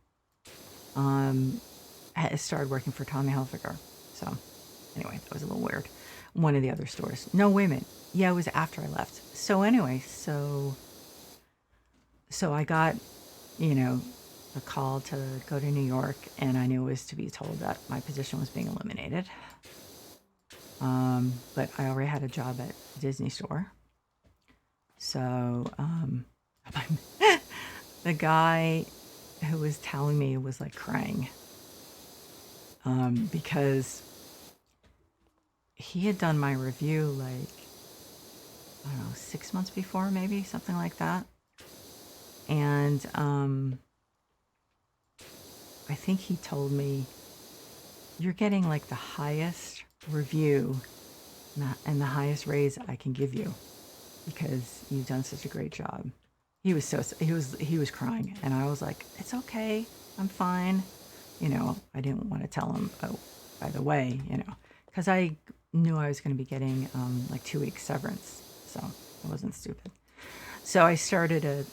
started working for Tommy Hilfiger. So anyway, that was a little weird. One of the other stores. No, wait a minute. Yeah, it was after I left. So anyway, so I got, a call to go to New York, and I knew it was to be told that my position was being eliminated. But I already had a job at a Disney store. So the guy who was telling me was like crying, because he had done my review like, I don't know, 6 months before, maybe something like that. And I think he told me, you're getting like the highest review and the highest raise I can give you because you've done such a great job. He was crying, and I was like, it's okay, I'm fine. I didn't want to tell him, oh, by the way, because I knew I was going to be getting like 2 weeks severance, so I wasn't stupid. So I started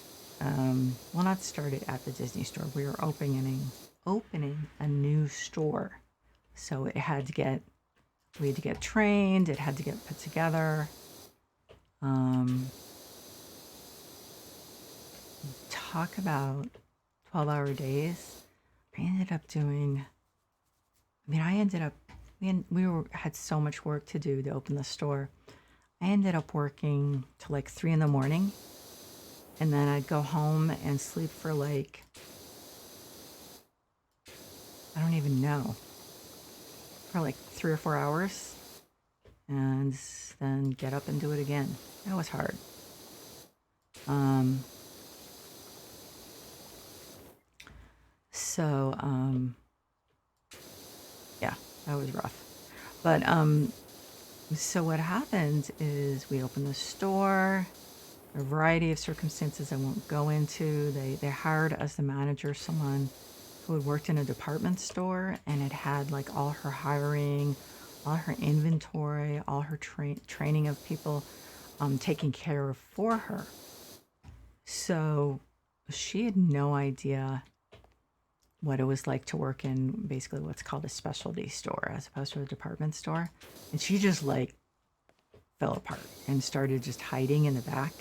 not started at the Disney store. We were opening a new store, so we had to get trained. It had to get put together. Talk about 12-hour days. We had so much work to do to open the store. I ended up working till like 3 a.m, and then I'd go home and sleep for like, I don't even know, for like 3 or 4 hours, and then get up and do it again. That was hard. Yeah, that was rough. But so what happened is we opened the store. A variety of circumstances I won't go into. They hired as the manager someone who had worked in a department store and had like all her hiring, all her inventory, all her training of people taken care of for her. So she had no idea what it was like to work in basically what's called a specialty store as opposed to a department store. And she just like fell apart and started just hiding in the back.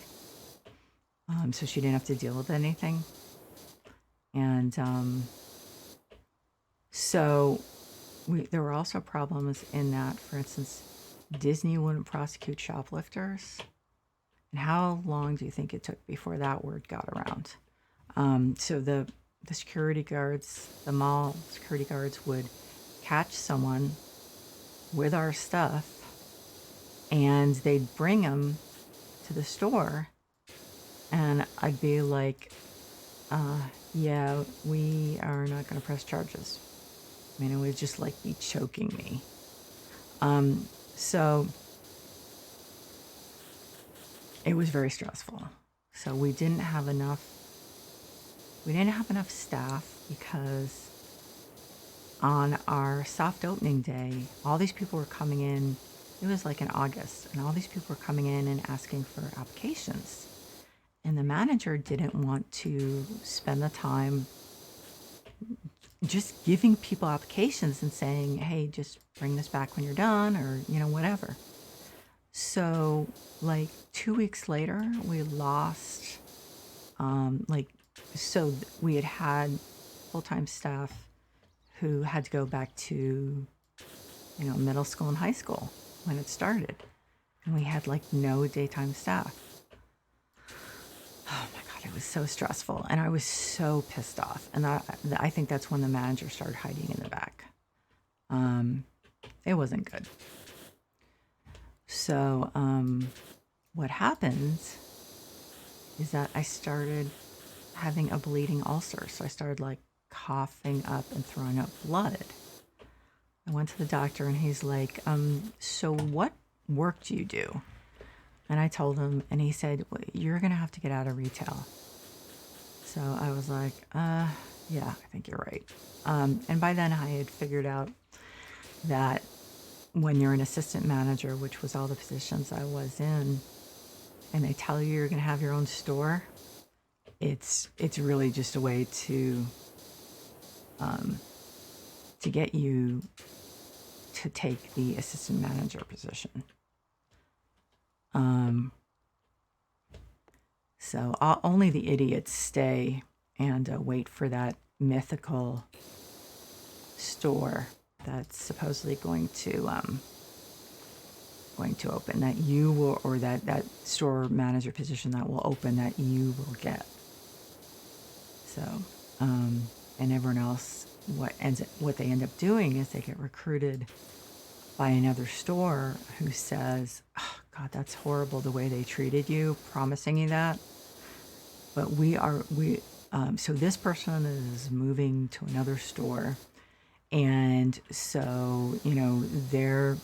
So she didn't have to deal with anything. And there were also problems in that, for instance, Disney wouldn't prosecute shoplifters. And how long do you think it took before that word got around? So the security guards, the mall security guards would catch someone with our stuff, and they'd bring them to the store, and I'd be like, yeah, we are not going to press charges. I mean, it would just like be choking me. So it was very stressful. So we didn't have enough staff, because on our soft opening day, all these people were coming in. It was like in August, and all these people were coming in and asking for applications. And the manager didn't want to spend the time just giving people applications and saying, hey, just bring this back when you're done, or, whatever. So like 2 weeks later, we lost, we had full-time staff who had to go back to, middle school and high school when it started. And we had like no daytime staff. God, it was so stressful. And I was so pissed off. And I think that's when the manager started hiding in the back. It wasn't good. So what happens is that I started having a bleeding ulcer. So I started like coughing up and throwing up blood. I went to the doctor and he's like, so what work do you do? And I told him, and he said, well, you're going to have to get out of retail. So I was like, yeah, I think you're right. And by then I had figured out that when you're an assistant manager, which was all the positions I was in, and they tell you you're going to have your own store, it's really just a way to get you to take the assistant manager position. So only the idiots stay and wait for that mythical store that's supposedly going to open, that you will, or that store manager position that will open, that you will get. So, and everyone else, what they end up doing is they get recruited by another store who says, oh, God, that's horrible the way they treated you, promising you that. But so this person is moving to another store. And so, we're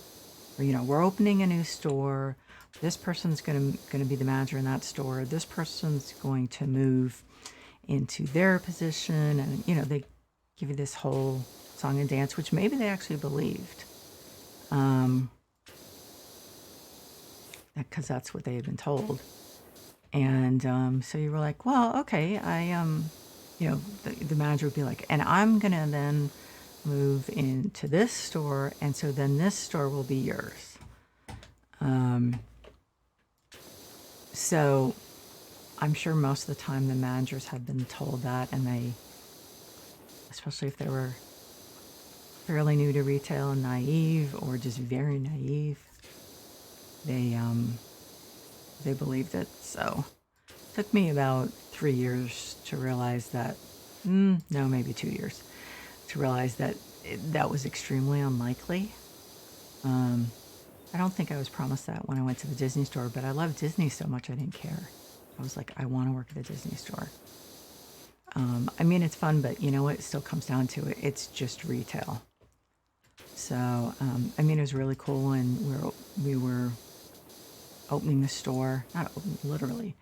opening a new store. This person's going to be the manager in that store. This person's going to move into their position. And, they give you this whole song and dance, which maybe they actually believed. Because that's what they had been told. And so you were like, well, okay, the manager would be like, and I'm going to then move into this store, and so then this store will be yours. So I'm sure most of the time the managers have been told that, and they, especially if they were fairly new to retail and naive, or just very naive, they believed it. So it took me about 3 years to realize that, no, maybe 2 years, to realize that that was extremely unlikely. I don't think I was promised that when I went to the Disney store, but I loved Disney so much I didn't care. I was like, I want to work at the Disney store. I mean, it's fun, but you know what? It still comes down to it. It's just retail. So, I mean, it was really cool when we were opening the store, not literally,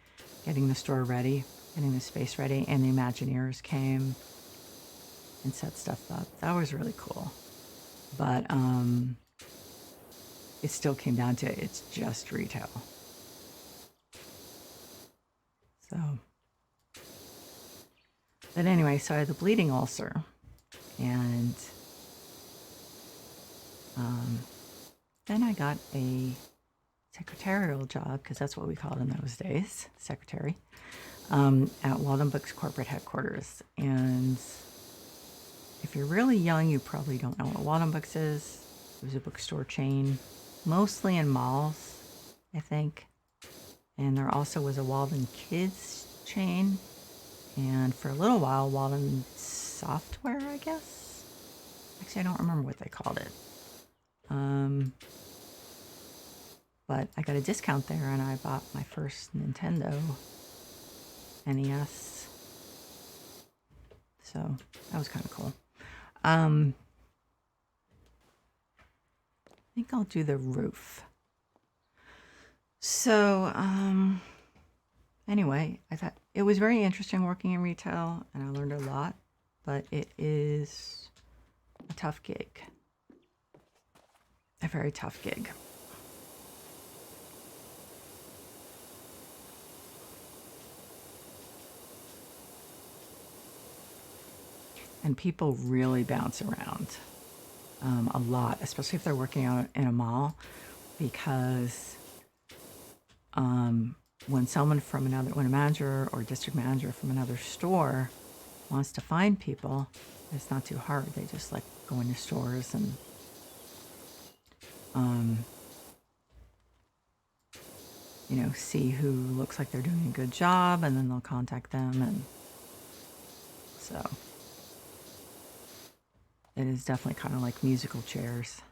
getting the store ready, getting the space ready, and the Imagineers came and set stuff up. That was really cool. But it still came down to it's just retail. So, but anyway, so I had the bleeding ulcer, and then I got a secretarial job, because that's what we called in those days, secretary, at Walden Books corporate headquarters. And if you're really young, you probably don't know what Walden Books is. It was a bookstore chain, mostly in malls, I think. And there also was a Walden Kids chain. And for a little while, Walden Software, I guess. Actually, I don't remember what they called it. But I got a discount there, and I bought my first Nintendo NES. So that was kind of cool. I think I'll do the roof. So anyway, I thought it was very interesting working in retail, and I learned a lot, but it is a tough gig. A very tough gig. And people really bounce around a lot, especially if they're working out in a mall, because when a manager or district manager from another store wants to find people, it's not too hard. They just like go into stores and see who looks like they're doing a good job, and then they'll contact them. And so it is definitely kind of like musical chairs.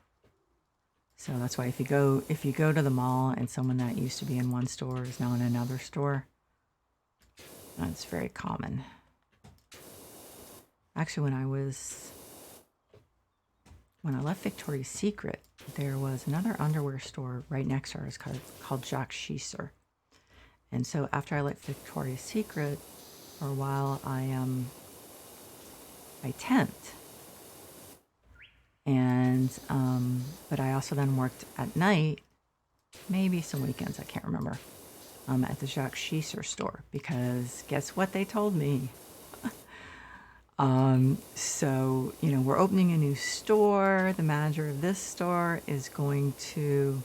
So that's why if you go to the mall and someone that used to be in one store is now in another store, that's very common. Actually, when I left Victoria's Secret, there was another underwear store right next to ours called Jacques Schisser. And so after I left Victoria's Secret, for a while, I temped. And, but I also then worked at night, maybe some weekends, I can't remember, at the Jacques Schisser store, because guess what they told me? So, we're opening a new store. The manager of this store is going to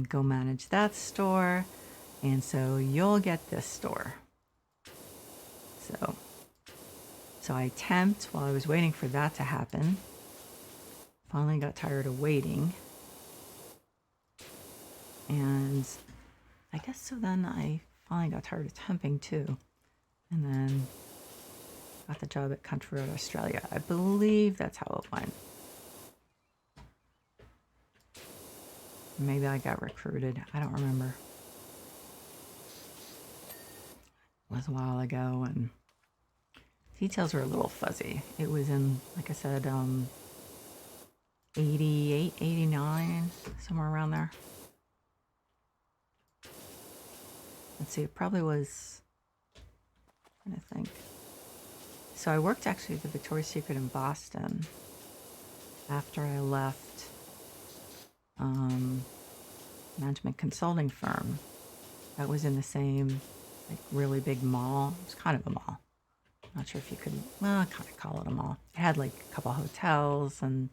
go manage that store. And so you'll get this store. So I temped while I was waiting for that to happen. Finally got tired of waiting. And I guess so then I finally got tired of temping too. And then got the job at Country Road Australia. I believe that's how it went. Maybe I got recruited. I don't remember. It was a while ago, and details were a little fuzzy. It was in, like I said, 88, 89, somewhere around there. Let's see, it probably was, I'm trying to think. So I worked actually at the Victoria's Secret in Boston after I left management consulting firm that was in the same really big mall. It was kind of a mall. I'm not sure if you could, kind of call it a mall. It had a couple hotels and,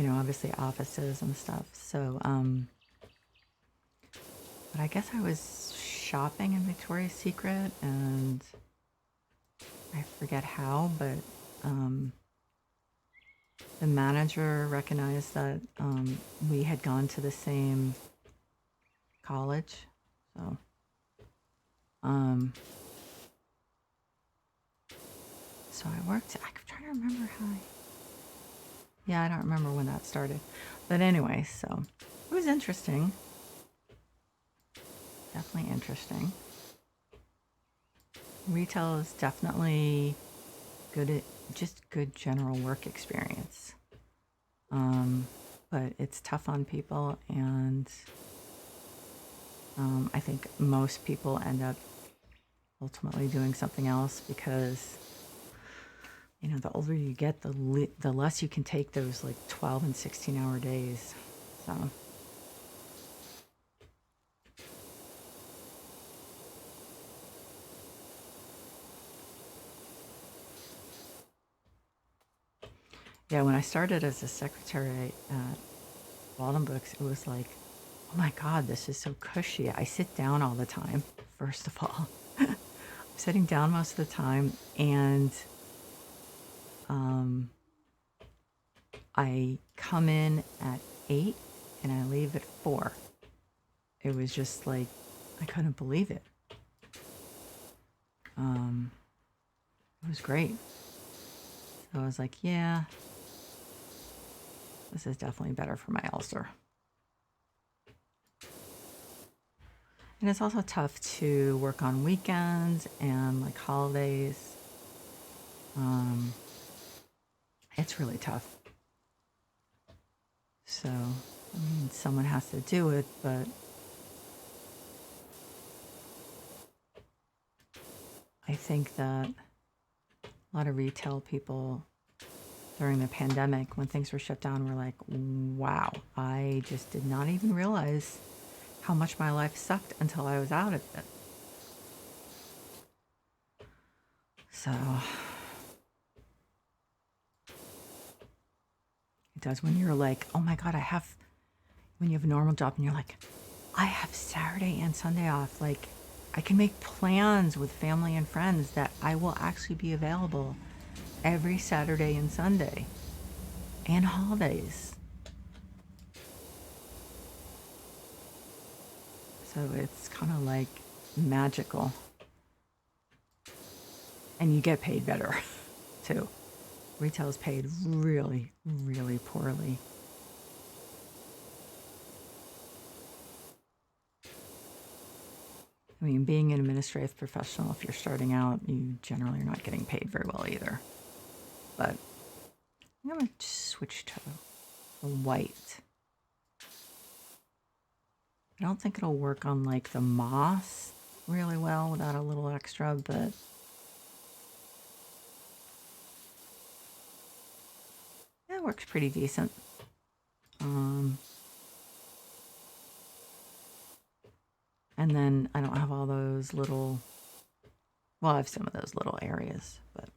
obviously offices and stuff. So, but I guess I was shopping in Victoria's Secret, and I forget how, but the manager recognized that we had gone to the same college. So, so I worked, I'm trying to remember I don't remember when that started. But anyway, so it was interesting. Definitely interesting. Retail is definitely just good general work experience. But it's tough on people, and I think most people end up ultimately doing something else because, the older you get, the less you can take those 12 and 16-hour days. So. Yeah, when I started as a secretary at Walden Books, it was like, oh my God, this is so cushy. I sit down all the time, first of all. I'm sitting down most of the time, and I come in at 8 and I leave at 4. It was just I couldn't believe it. It was great. So I was like, yeah, this is definitely better for my ulcer. And it's also tough to work on weekends and holidays. It's really tough. So, someone has to do it, but I think that a lot of retail people during the pandemic, when things were shut down, were like, wow, I just did not even realize how much my life sucked until I was out of it. So it does when you're like, oh my God, when you have a normal job and you're like, I have Saturday and Sunday off. I can make plans with family and friends that I will actually be available every Saturday and Sunday and holidays. So it's kind of like magical. And you get paid better, too. Retail is paid really, really poorly. I mean, being an administrative professional, if you're starting out, you generally are not getting paid very well either. But I'm going to switch to the white. I don't think it'll work on like the moss really well without a little extra, but yeah, it works pretty decent. And then I don't have all those little, well, I have some of those little areas, but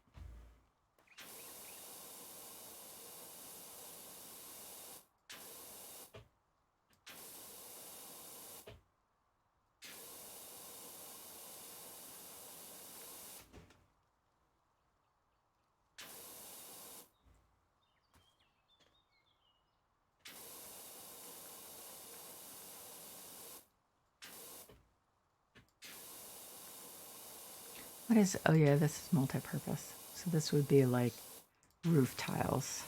what is, oh yeah, this is multi-purpose. So this would be like roof tiles.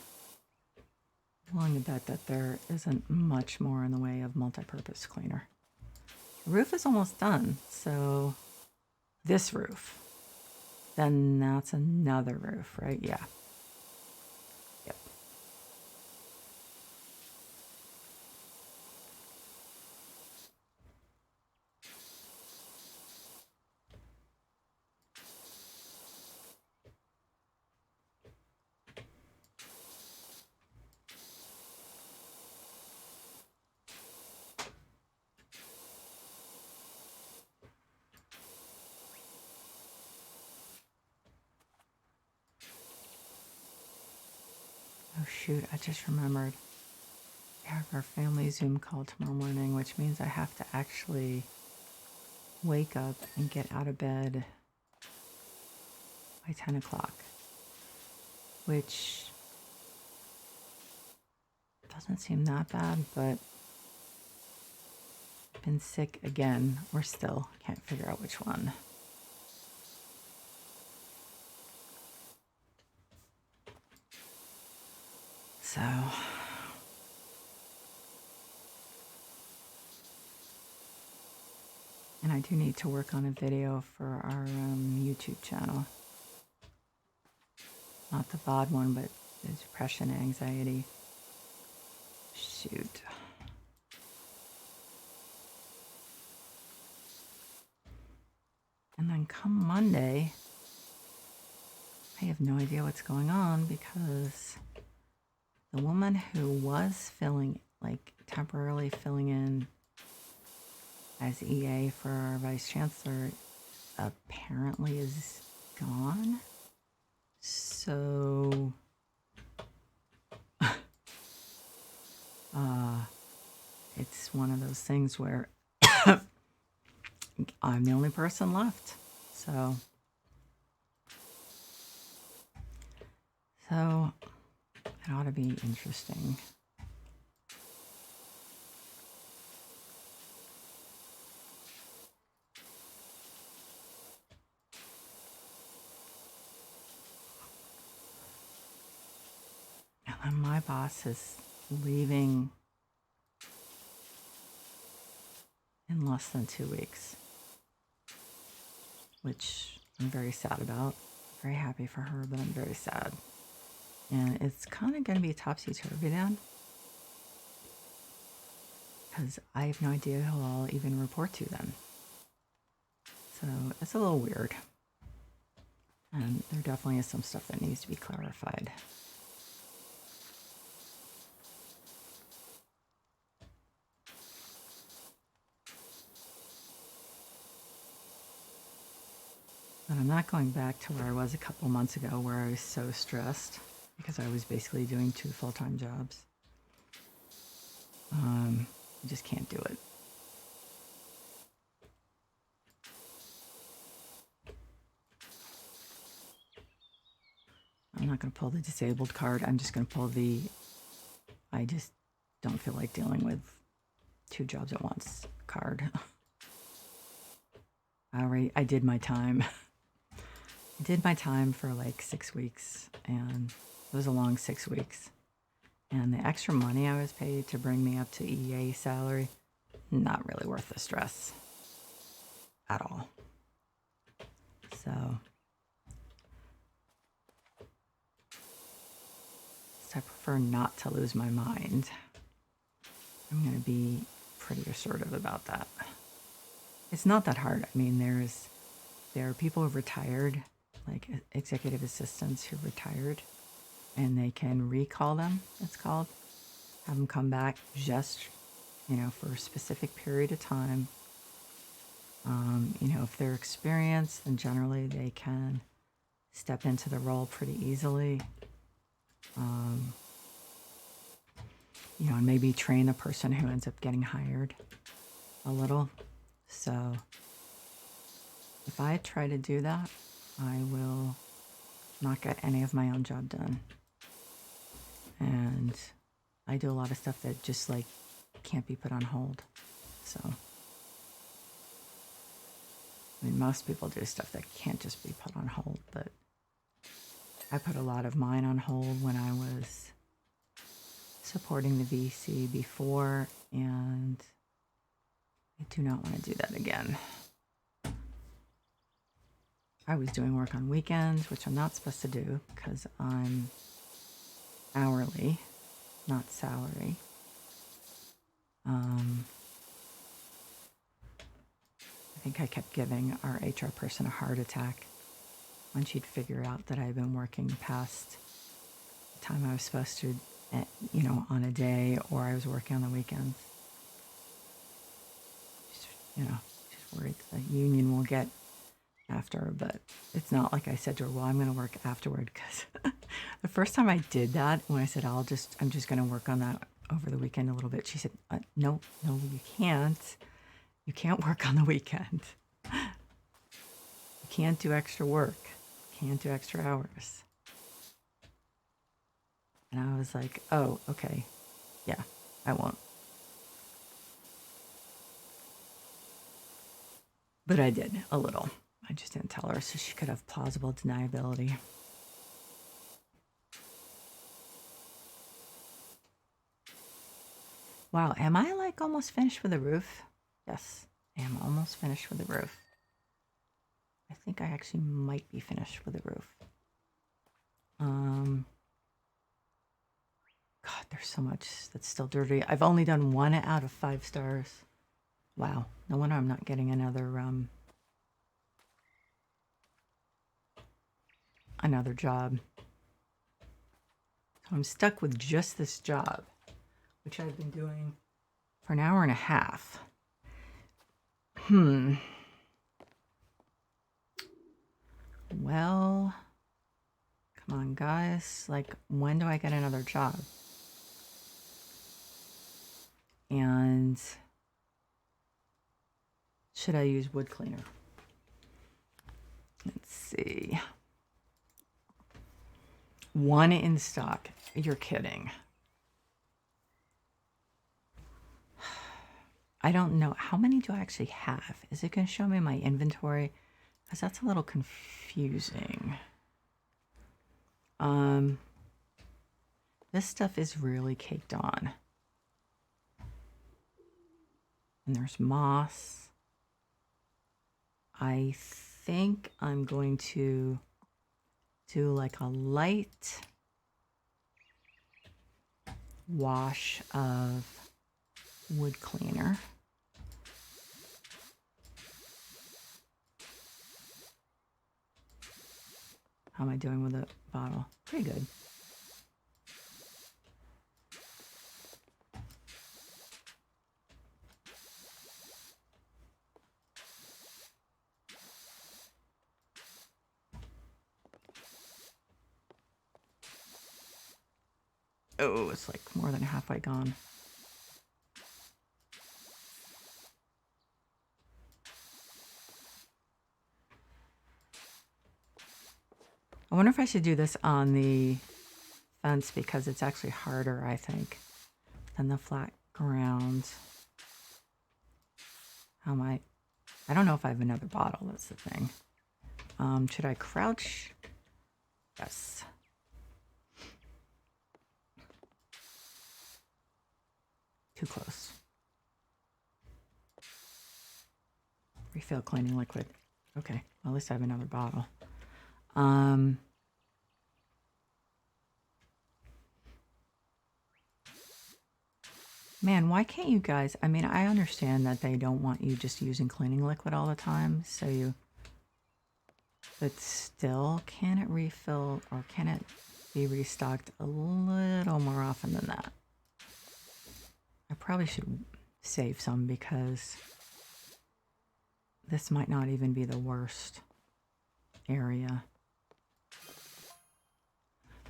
I'm willing to bet that there isn't much more in the way of multi-purpose cleaner. The roof is almost done, so this roof, then that's another roof, right? Yeah. Yep. Oh shoot, I just remembered. We have our family Zoom call tomorrow morning, which means I have to actually wake up and get out of bed by 10 o'clock, which doesn't seem that bad, but I've been sick again, or still can't figure out which one. So and I do need to work on a video for our YouTube channel. Not the VOD one, but the depression, anxiety. Shoot. And then come Monday, I have no idea what's going on because the woman who was temporarily filling in as EA for our vice chancellor apparently is gone. So it's one of those things where I'm the only person left. So it ought to be interesting. And my boss is leaving in less than 2 weeks, which I'm very sad about. Very happy for her, but I'm very sad. And it's kind of going to be topsy-turvy then, because I have no idea who I'll even report to then. So it's a little weird. And there definitely is some stuff that needs to be clarified. But I'm not going back to where I was a couple months ago where I was so stressed because I was basically doing 2 full-time jobs. I just can't do it. I'm not going to pull the disabled card. I'm just going to pull the, I just don't feel like dealing with 2 jobs at once card. I did my time. I did my time for like 6 weeks, and it was a long 6 weeks. And the extra money I was paid to bring me up to EA salary, not really worth the stress at all. So I prefer not to lose my mind. I'm going to be pretty assertive about that. It's not that hard. I mean, there are people who've retired, like executive assistants who retired, and they can recall them, it's called. Have them come back just, for a specific period of time. If they're experienced, then generally they can step into the role pretty easily. And maybe train the person who ends up getting hired a little. So if I try to do that, I will not get any of my own job done. And I do a lot of stuff that just like can't be put on hold. So, I mean, most people do stuff that can't just be put on hold, but I put a lot of mine on hold when I was supporting the VC before, and I do not want to do that again. I was doing work on weekends, which I'm not supposed to do because I'm hourly, not salary. I think I kept giving our HR person a heart attack when she'd figure out that I'd been working past the time I was supposed to, on a day, or I was working on the weekends. She's worried the union will get after her, but it's not like I said to her, well, I'm going to work afterward, because the first time I did that, when I said, I'm just going to work on that over the weekend a little bit, she said, no, you can't. You can't work on the weekend. You can't do extra work. You can't do extra hours. And I was like, oh, okay. Yeah, I won't. But I did, a little. I just didn't tell her so she could have plausible deniability. Wow, am I like almost finished with the roof? Yes, I am almost finished with the roof. I think I actually might be finished with the roof. God, there's so much that's still dirty. I've only done 1 out of 5 stars. Wow, no wonder I'm not getting another job. So I'm stuck with just this job, which I've been doing for an hour and a half. Well, come on, guys. Like, when do I get another job? And should I use wood cleaner? Let's see. 1 in stock. You're kidding. I don't know. How many do I actually have? Is it going to show me my inventory? Because that's a little confusing. This stuff is really caked on. And there's moss. I think I'm going to do like a light wash of wood cleaner. How am I doing with the bottle? Pretty good. Oh, it's like more than halfway gone. I wonder if I should do this on the fence because it's actually harder, I think, than the flat ground. How am I? I don't know if I have another bottle. That's the thing. Should I crouch? Yes. Too close. Refill cleaning liquid. Okay, well, at least I have another bottle. Man, why can't you guys, I mean, I understand that they don't want you just using cleaning liquid all the time, so you, but still, can it refill or can it be restocked a little more often than that? I probably should save some because this might not even be the worst area.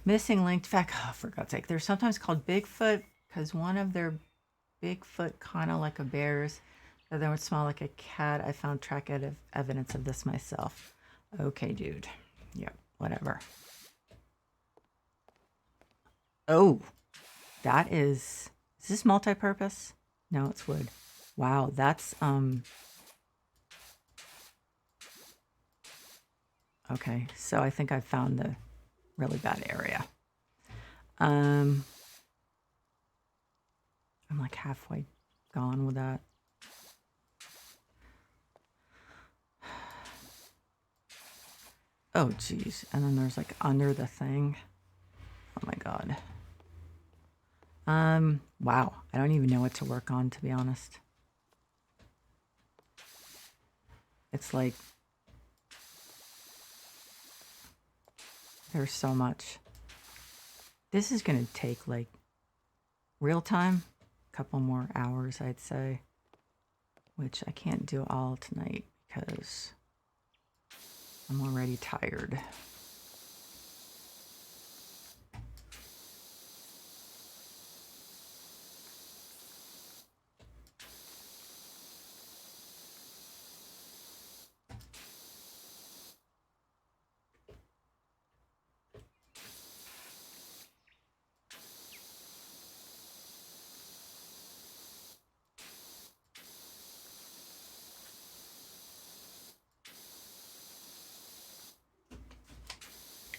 Missing linked fact, oh, for God's sake. They're sometimes called Bigfoot because one of their Bigfoot, kind of like a bear's, the other would smell like a cat. I found track evidence of this myself. Okay, dude. Yep, whatever. Oh, that is this multi-purpose? No, it's wood. Wow, that's, okay, so I think I found the really bad area. I'm like halfway gone with that. Oh, geez. And then there's like under the thing. Oh my God. Wow. I don't even know what to work on, to be honest. It's like there's so much. This is going to take like real time, a couple more hours, I'd say, which I can't do all tonight because I'm already tired.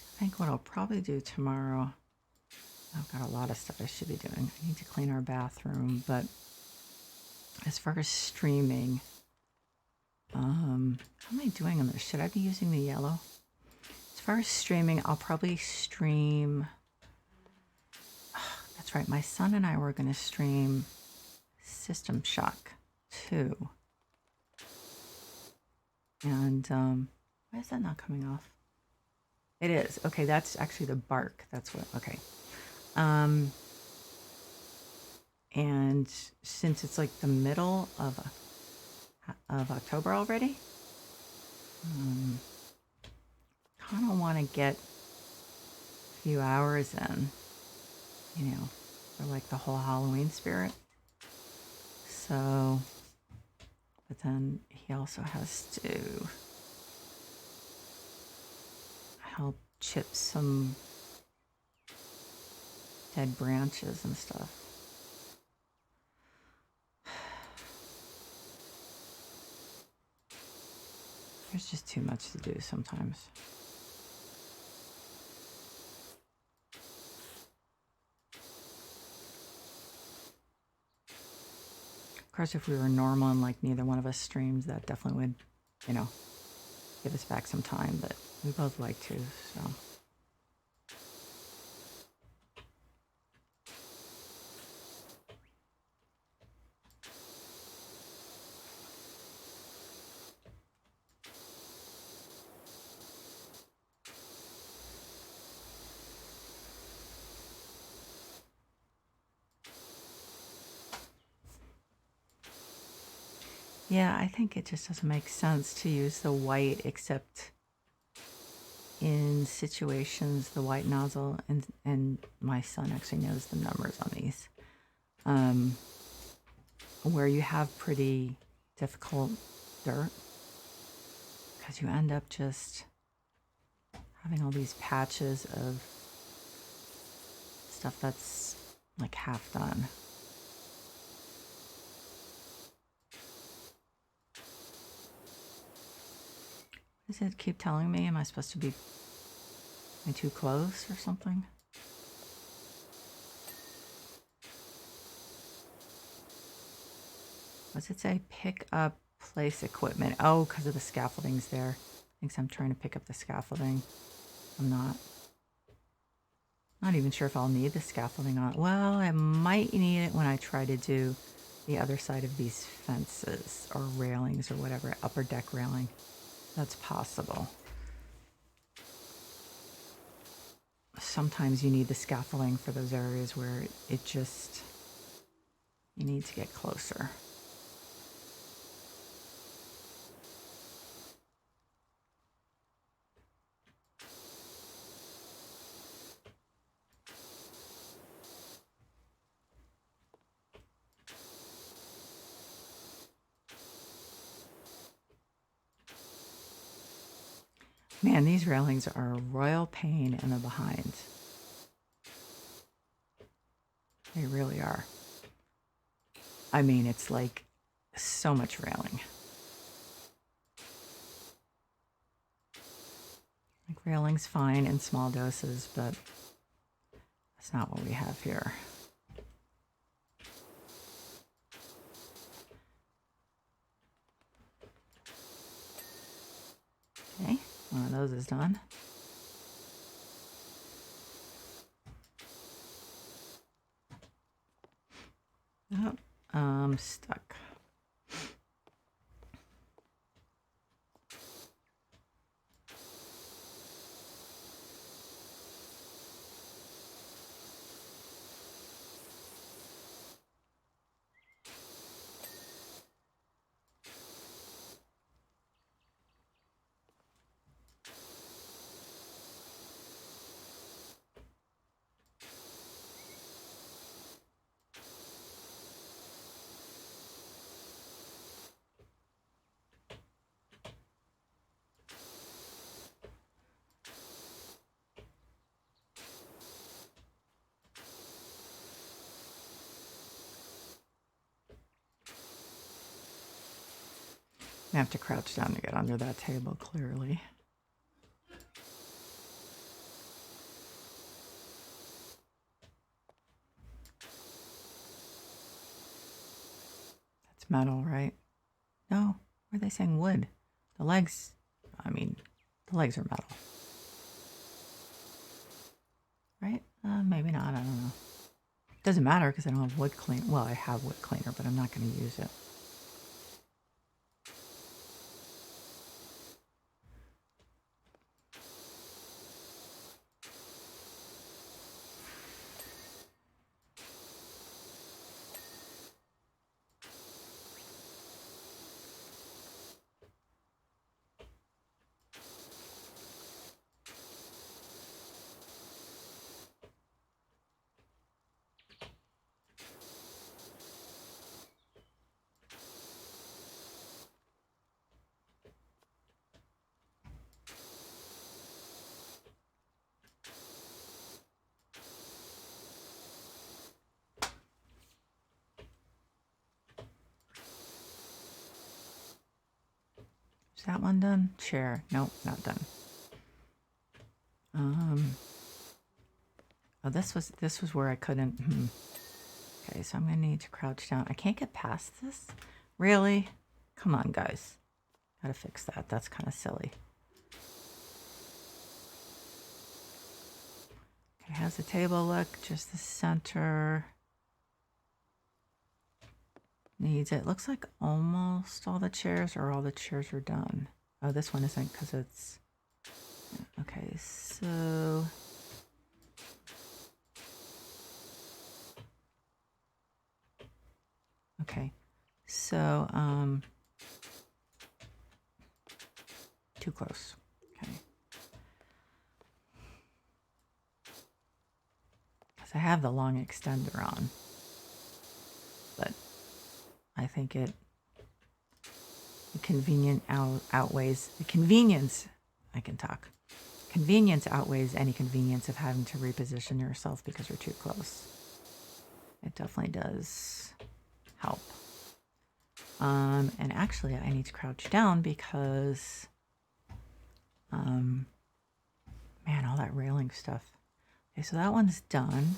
I think what I'll probably do tomorrow, I've got a lot of stuff I should be doing. I need to clean our bathroom, but as far as streaming, how am I doing on this? Should I be using the yellow? As far as streaming, I'll probably stream, that's right, my son and I were going to stream System Shock 2. And why is that not coming off? It is. Okay, that's actually the bark. That's what, okay. And since it's like the middle of October already, kind of want to get a few hours in, you know, for like the whole Halloween spirit. So, but then he also has to help chip some dead branches and stuff. There's just too much to do sometimes. Of course, if we were normal and like neither one of us streams, that definitely would, you know, give us back some time, but we both like to, so. Yeah, I think it just doesn't make sense to use the white except in situations, the white nozzle, and my son actually knows the numbers on these, where you have pretty difficult dirt, because you end up just having all these patches of stuff that's like half done. Does it keep telling me? Am I supposed to be too close or something? What's it say? Pick up, place equipment. Oh, because of the scaffolding's there. Thinks I'm trying to pick up the scaffolding. I'm not. Not even sure if I'll need the scaffolding on. Well, I might need it when I try to do the other side of these fences or railings or whatever, upper deck railing. That's possible. Sometimes you need the scaffolding for those areas where it just, you need to get closer. Man, these railings are a royal pain in the behind. They really are. I mean, it's like so much railing. Like railing's fine in small doses, but that's not what we have here. Okay, one of those is done. Oh, I'm stuck. I have to crouch down to get under that table, clearly. That's metal, right? No, were they saying wood? The legs, I mean, the legs are metal. Right? Maybe not, I don't know. Doesn't matter because I don't have wood cleaner. Well, I have wood cleaner, but I'm not going to use it. Is that one done? Chair. Nope, not done. Oh, this was where I couldn't. Okay, so I'm gonna need to crouch down. I can't get past this? Really? Come on, guys. Gotta fix that. That's kind of silly. Okay, how's the table look? Just the center. Needs it. Looks like almost all the chairs or all the chairs are done. Oh, this one isn't because it's... Okay, so... Okay, so, too close. Okay. Because I have the long extender on. But I think the convenience outweighs the convenience. I can talk. Convenience outweighs any convenience of having to reposition yourself because you're too close. It definitely does help. And actually I need to crouch down because Man, all that railing stuff. Okay, so that one's done.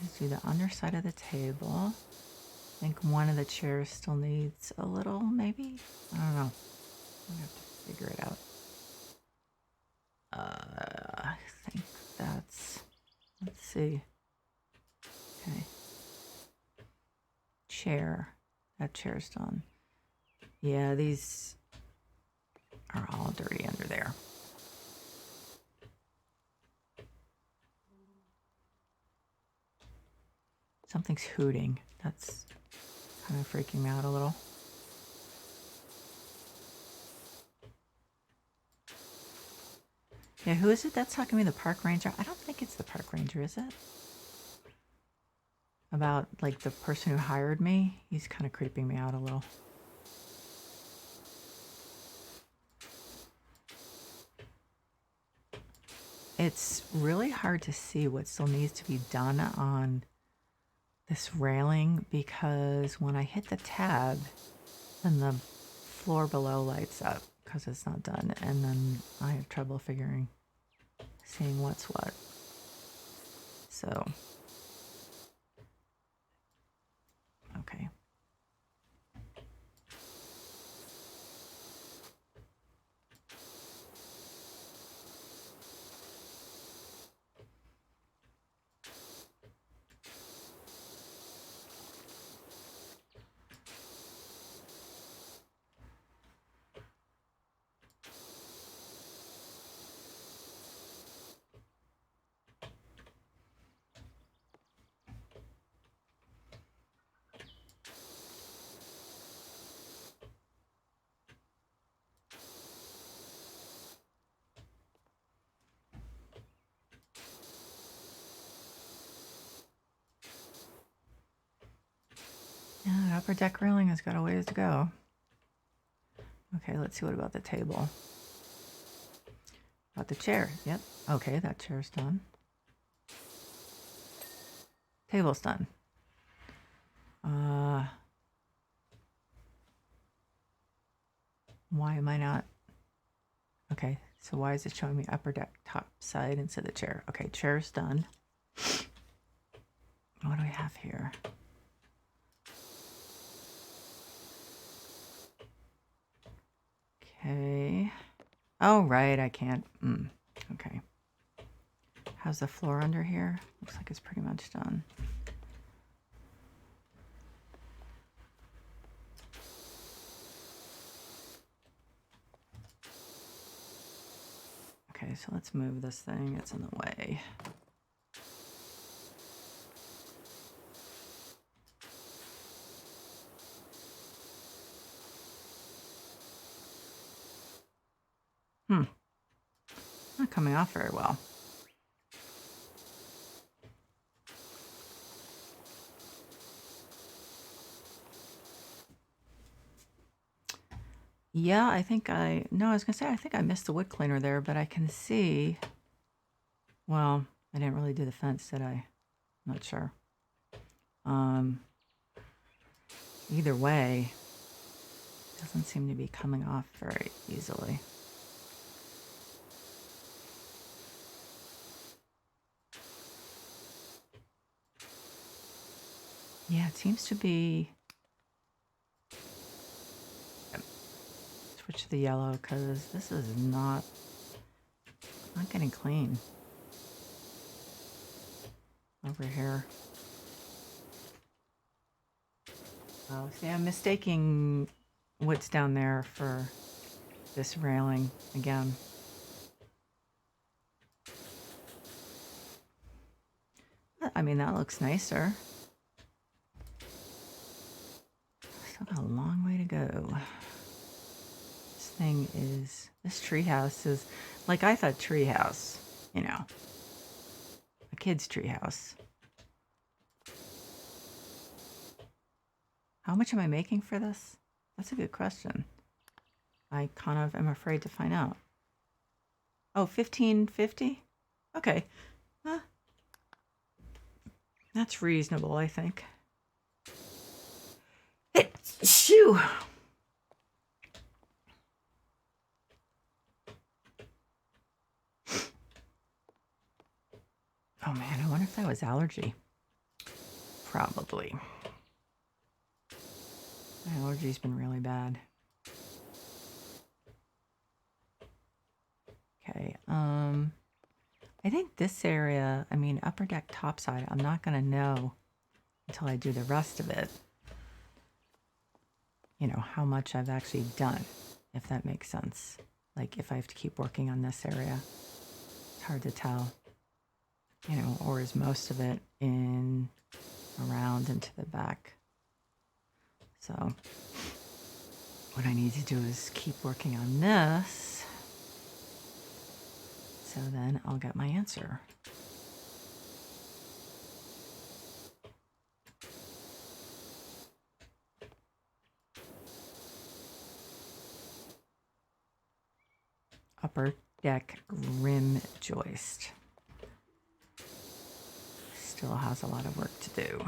Let's do the underside of the table. I think one of the chairs still needs a little, maybe? I don't know. I'm gonna have to figure it out. I think that's, let's see. Okay. Chair. That chair's done. Yeah, these are all dirty under there. Something's hooting. That's kind of freaking me out a little. Yeah, who is it that's talking to me? The park ranger? I don't think it's the park ranger, is it? About, like, the person who hired me? He's kind of creeping me out a little. It's really hard to see what still needs to be done on this railing because when I hit the tab, then the floor below lights up because it's not done, and then I have trouble seeing what's what. So, okay. Yeah, the upper deck railing has got a ways to go. Okay, let's see what about the table. About the chair. Yep. Okay, that chair's done. Table's done. Why am I not? Okay, so why is it showing me upper deck top side instead of the chair? Okay, chair's done. What do we have here? Okay. Oh, right, I can't. Okay. How's the floor under here? Looks like it's pretty much done. Okay, so let's move this thing. It's in the way. Not coming off very well. Yeah, I think I was gonna say, I think I missed the wood cleaner there, but I can see, well, I didn't really do the fence, did I? I'm not sure. Either way, it doesn't seem to be coming off very easily. Yeah, it seems to be. Switch to the yellow because this is not getting clean over here. Oh, see, I'm mistaking what's down there for this railing again. I mean, that looks nicer. Still got a long way to go. This treehouse is, like, I thought treehouse, you know, a kid's treehouse. How much am I making for this? That's a good question. I kind of am afraid to find out. Oh, $15.50? Okay. That's reasonable, I think. Shoo! if that was allergy. Probably. My allergy's been really bad. Okay, I think this area, I mean, upper deck topside, I'm not going to know until I do the rest of it, you know, how much I've actually done, if that makes sense. Like, if I have to keep working on this area, it's hard to tell, you know, or is most of it in, around, into the back. So, what I need to do is keep working on this. So then I'll get my answer. Upper deck rim joist. Still has a lot of work to do.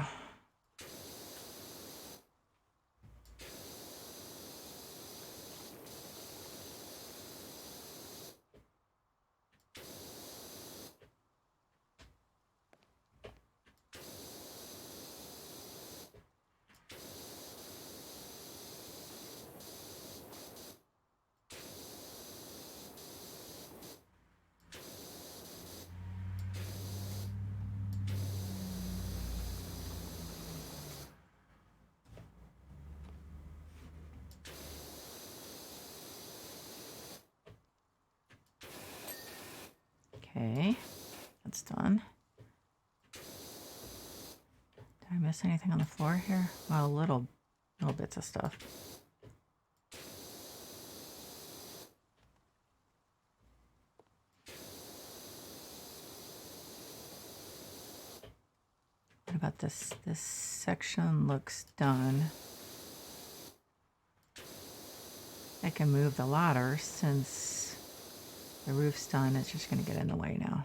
Okay, that's done. Did I miss anything on the floor here? Well, little bits of stuff. What about this? This section looks done. I can move the ladder since the roof's done. It's just going to get in the way now.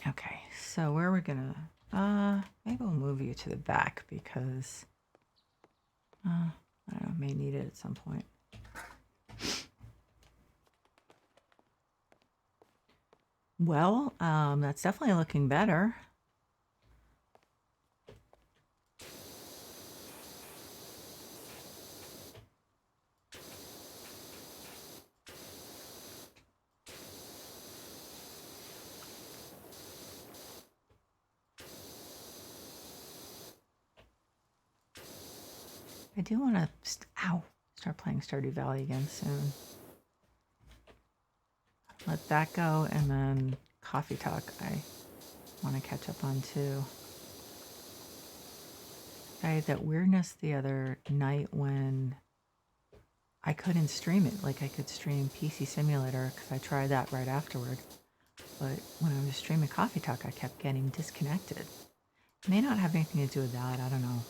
Okay, so where are we gonna, maybe we'll move you to the back because, I don't know, may need it at some point. Well, that's definitely looking better. I do want to, start playing Stardew Valley again soon. Let that go, and then Coffee Talk I want to catch up on too. I had that weirdness the other night when I couldn't stream it. Like, I could stream PC Simulator because I tried that right afterward. But when I was streaming Coffee Talk, I kept getting disconnected. It may not have anything to do with that. I don't know.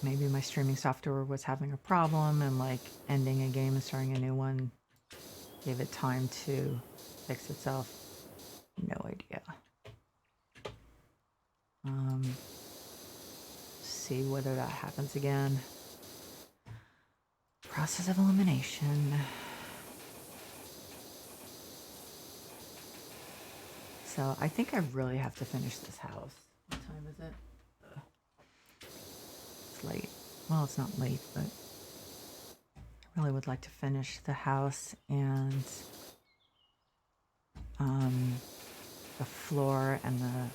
Maybe my streaming software was having a problem and like ending a game and starting a new one gave it time to fix itself. No idea. See whether that happens again. Process of elimination. So I think I really have to finish this house. What time is it? It's late. Well, it's not late, but I really would like to finish the house and the floor and the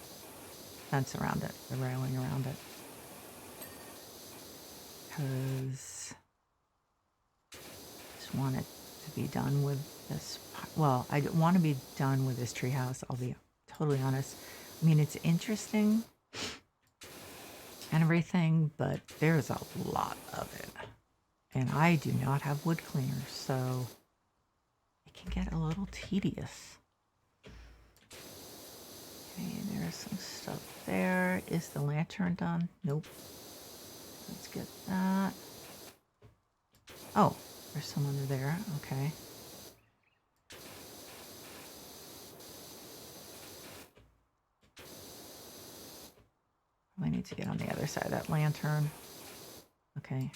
fence around it, the railing around it. Because I just want it to be done with this. Well, I want to be done with this treehouse. I'll be totally honest. I mean, it's interesting and everything, but there's a lot of it. And I do not have wood cleaners, so it can get a little tedious. Okay, there's some stuff there. Is the lantern done? Nope. Let's get that. Oh, There's some under there. Okay. I need to get on the other side of that lantern. Okay.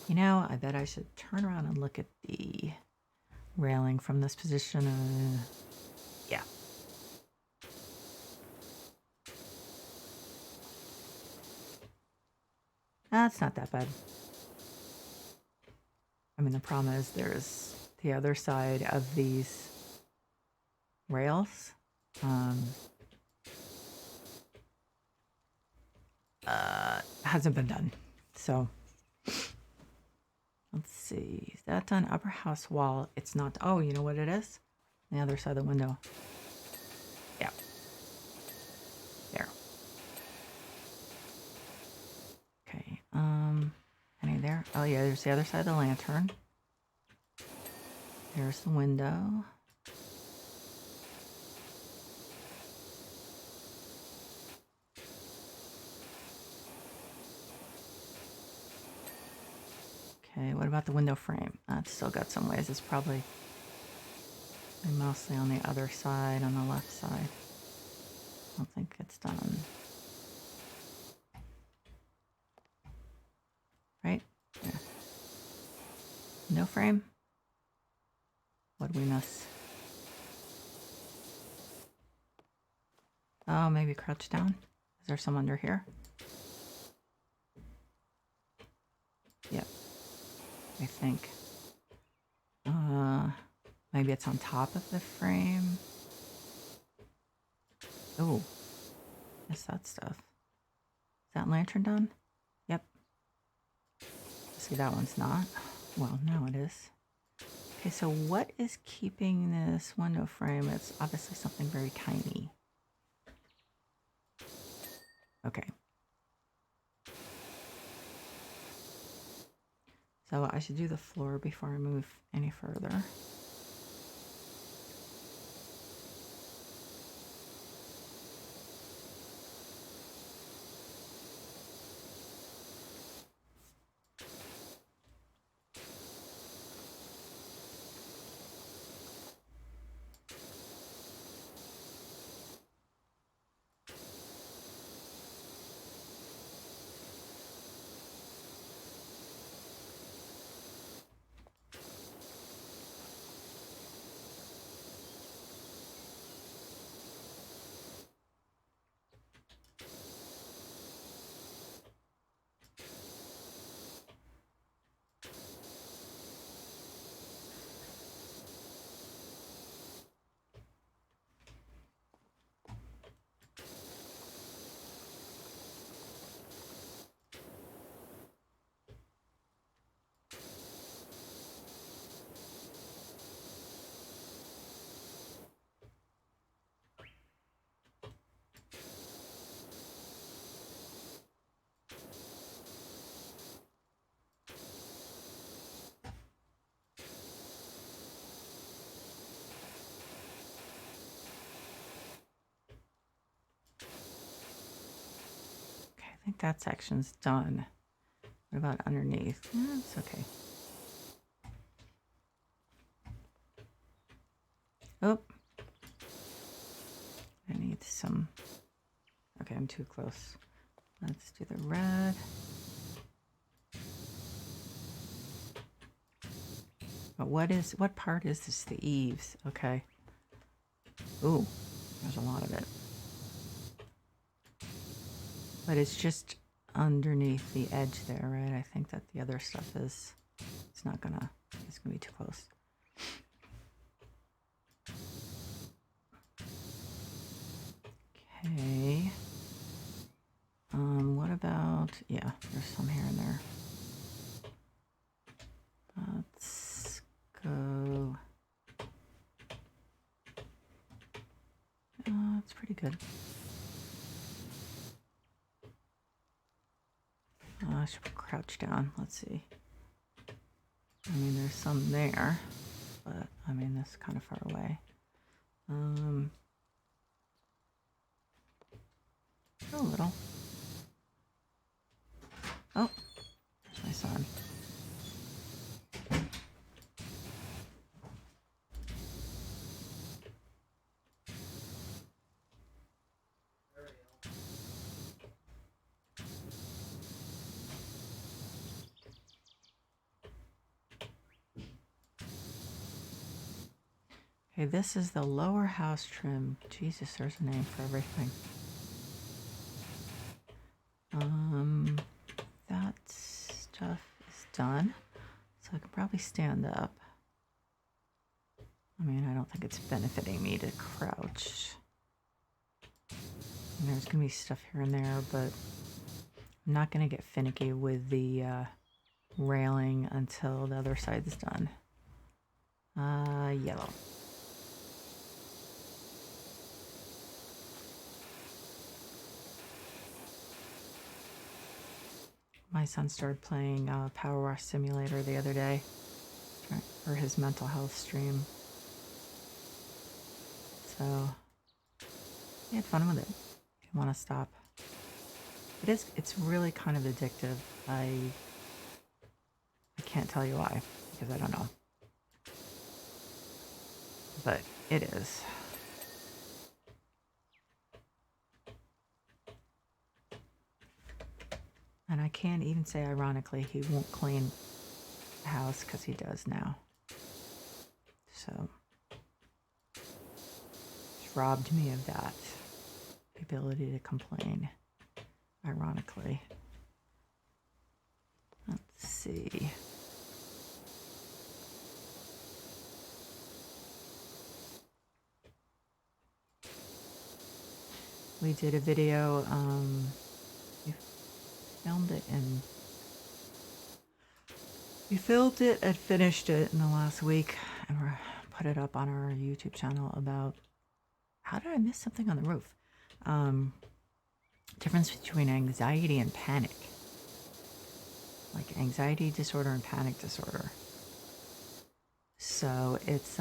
You know, I bet I should turn around and look at the railing from this position. Yeah. That's not that bad. I mean, the problem is there's the other side of these rails. Hasn't been done. So let's see. Is that done? Upper house wall. It's not. Oh, you know what it is? The other side of the window. Yeah. There. Okay. Any there? Oh yeah, there's the other side of the lantern. There's the window. Okay, what about the window frame? That's still got some ways. It's probably mostly on the other side, on the left side. I don't think it's done. Right? Yeah. No frame? What did we miss? Oh, maybe crouch down? Is there some under here? Yep. I think. Maybe it's on top of the frame. Oh, what's that stuff? Is that lantern done? Yep. See, that one's not. Well, now it is. Okay, so what is keeping this window frame? It's obviously something very tiny. Okay. So I should do the floor before I move any further. I think that section's done. What about underneath? It's okay. Oh. I need some. Okay, I'm too close. Let's do the red. But what part is this? The eaves. Okay. Ooh, there's a lot of it. But it's just underneath the edge there, right? I think that the other stuff is, it's gonna be too close. Okay. What about, yeah, there's some here and there. Let's go. It's pretty good. I should crouch down. Let's see. I mean, there's some there, but I mean, that's kind of far away. A little. Oh, there's my son. Okay, this is the lower house trim. Jesus, there's a name for everything. That stuff is done. So I can probably stand up. I mean, I don't think it's benefiting me to crouch. And there's gonna be stuff here and there, but I'm not gonna get finicky with the railing until the other side is done. Yellow. My son started playing PowerWash Simulator the other day for his mental health stream. So he had fun with it. Didn't want to stop. It's really kind of addictive. I can't tell you why, because I don't know. But it is. And I can't even say, ironically, he won't clean the house because he does now. So it's robbed me of that, the ability to complain, ironically. Let's see. We did a video, we filmed it and finished it in the last week, and we put it up on our YouTube channel about, how did I miss something on the roof? Difference between anxiety and panic. Like anxiety disorder and panic disorder. So it's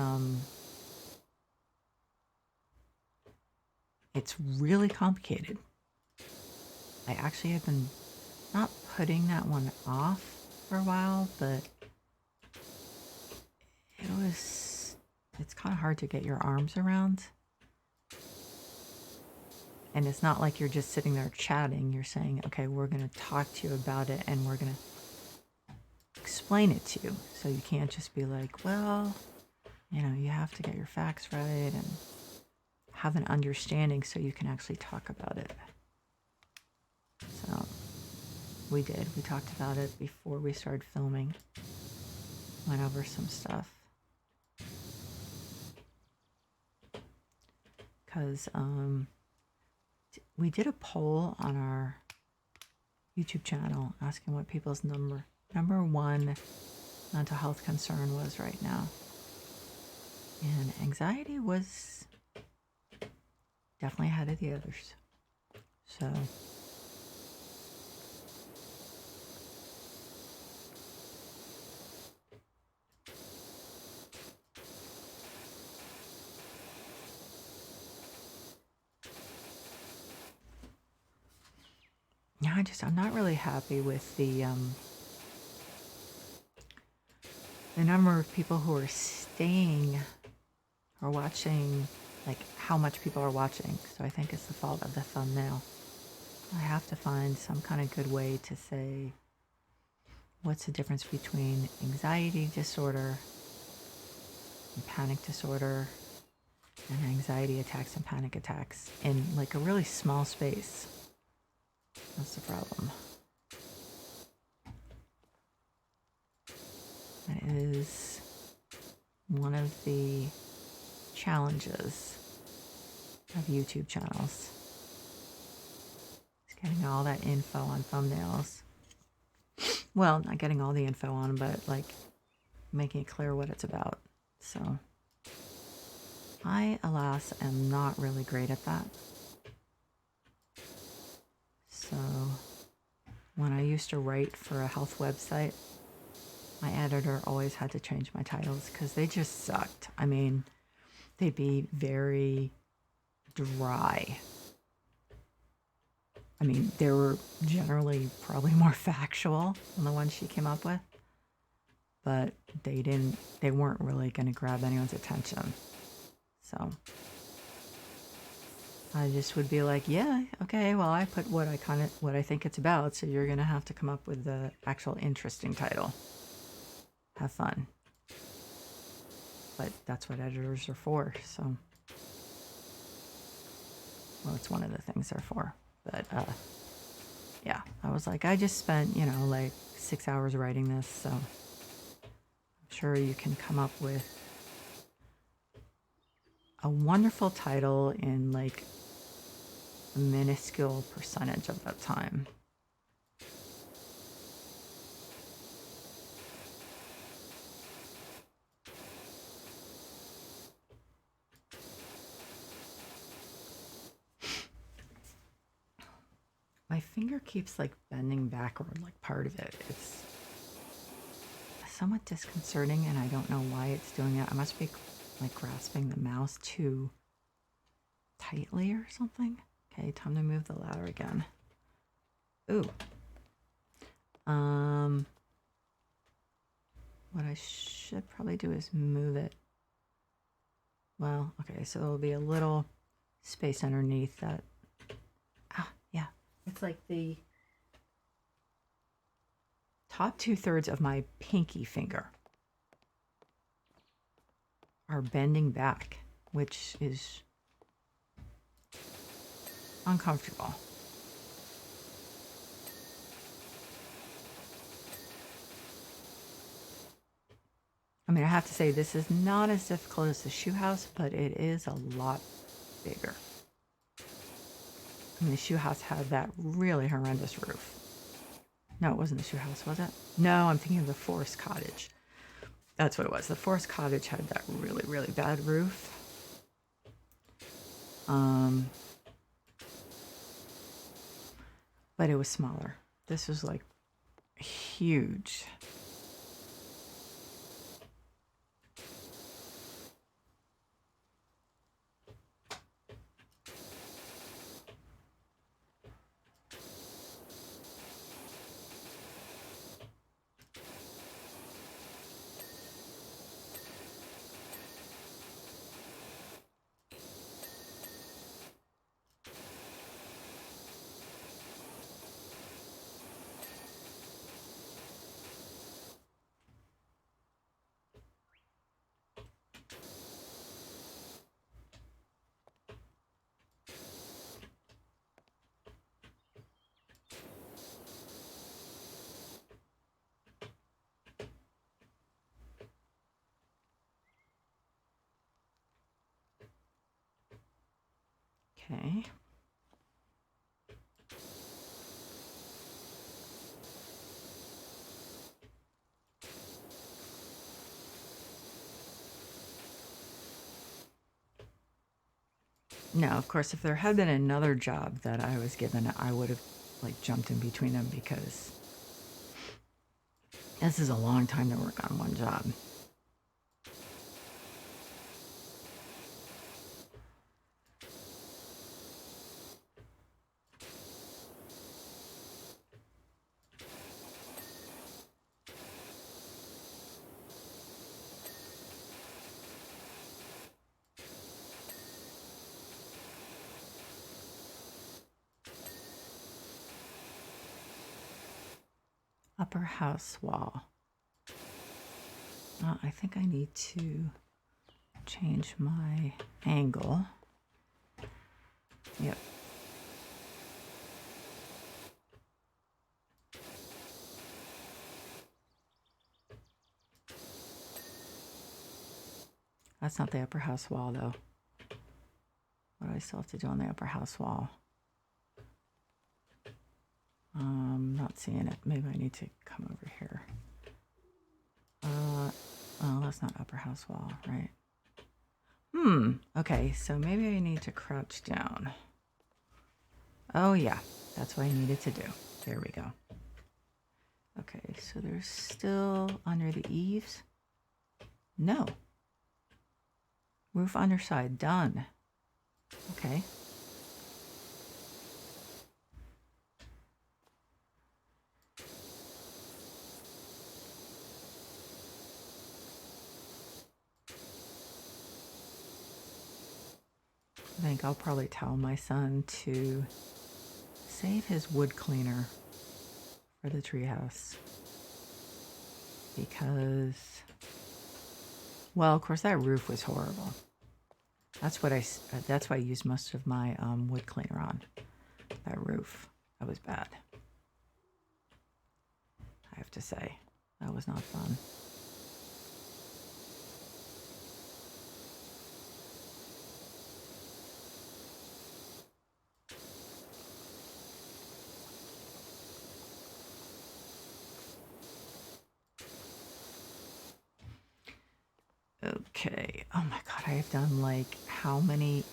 really complicated. I actually have been not putting that one off for a while, but it's kind of hard to get your arms around. And it's not like you're just sitting there chatting. You're saying, okay, we're going to talk to you about it and we're going to explain it to you. So you can't just be like, well, you have to get your facts right and have an understanding so you can actually talk about it. So we did. We talked about it before we started filming. Went over some stuff. Because we did a poll on our YouTube channel asking what people's number one mental health concern was right now. And anxiety was definitely ahead of the others. So yeah, I'm not really happy with the number of people who are staying or watching, like how much people are watching. So I think it's the fault of the thumbnail. I have to find some kind of good way to say what's the difference between anxiety disorder and panic disorder and anxiety attacks and panic attacks in like a really small space. That's the problem. That is one of the challenges of YouTube channels. It's getting all that info on thumbnails. Well, not getting all the info on, but like making it clear what it's about. So I, alas, am not really great at that. So when I used to write for a health website, my editor always had to change my titles because they just sucked. I mean, they'd be very dry. I mean, they were generally probably more factual than the ones she came up with, but they weren't really going to grab anyone's attention. So I just would be like, yeah, okay, well, I put what I think it's about, so you're going to have to come up with the actual interesting title. Have fun. but that's what editors are for. So, well, it's one of the things they're for. But yeah, I was like, I just spent, you know, like 6 hours writing this, so I'm sure you can come up with a wonderful title in like a minuscule percentage of that time. My finger keeps like bending backward, like part of it. It's somewhat disconcerting, and I don't know why it's doing it. I must be like grasping the mouse too tightly or something. Okay, time to move the ladder again. Ooh. What I should probably do is move it. Well, okay, so there'll be a little space underneath that. Ah, yeah. It's like the top 2/3 of my pinky finger are bending back, which is uncomfortable. I mean, I have to say, this is not as difficult as the shoe house, but it is a lot bigger. I mean, the shoe house had that really horrendous roof. No, it wasn't the shoe house, was it? No, I'm thinking of the forest cottage. That's what it was. The forest cottage had that really, really bad roof. But it was smaller. This was like huge. Okay. No, of course, if there had been another job that I was given, I would have like jumped in between them, because this is a long time to work on one job. Upper house wall. I think I need to change my angle. Yep. That's not the upper house wall, though. What do I still have to do on the upper house wall? Not seeing it. Maybe I need to come over here. Oh, that's not upper house wall, right? Okay, so maybe I need to crouch down. Oh yeah, that's what I needed to do. There we go. Okay, so there's still under the eaves. No. Roof underside, done. Okay. I think I'll probably tell my son to save his wood cleaner for the treehouse, because Well, of course, that roof was horrible. That's why I used most of my wood cleaner on. That roof. That was bad. I have to say. That was not fun. Okay. Oh my god, I have done like how many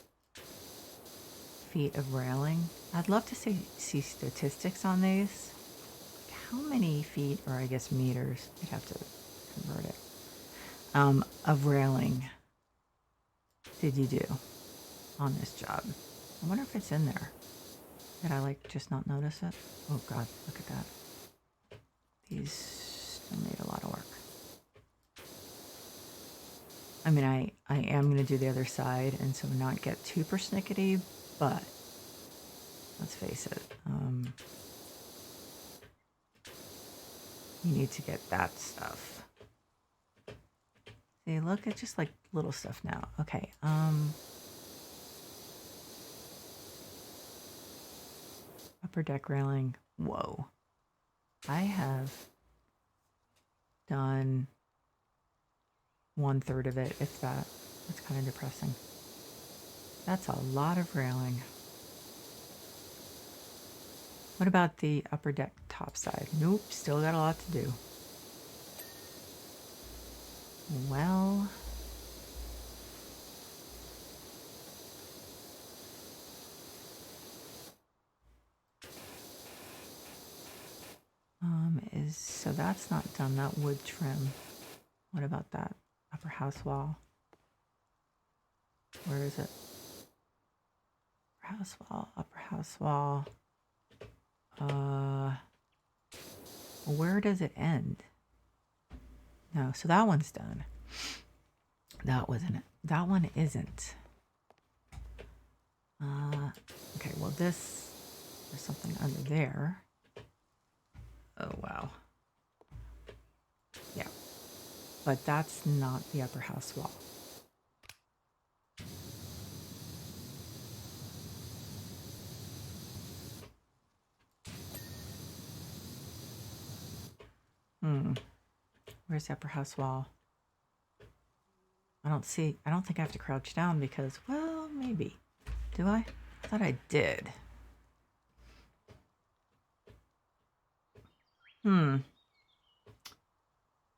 feet of railing? I'd love to see statistics on these. Like how many feet, or I guess meters, you'd have to convert it, of railing did you do on this job? I wonder if it's in there. Did I like just not notice it? Oh god, look at that. These still need a lot of work. I mean, I am going to do the other side and so not get too persnickety, but let's face it, you need to get that stuff. See, look, it's just like little stuff now. Okay, upper deck railing. Whoa. I have done 1/3 of it, if that. That's kind of depressing. That's a lot of railing. What about the upper deck top side? Nope, still got a lot to do. Well, so that's not done, that wood trim. What about that upper house wall? Where is it? Upper house wall, upper house wall. Where does it end? No, so that one's done. That wasn't it. That one isn't. Okay, well there's something under there. Oh wow. Yeah. But that's not the upper house wall. Where's the upper house wall? I don't think I have to crouch down because, well, maybe. Do I? I thought I did.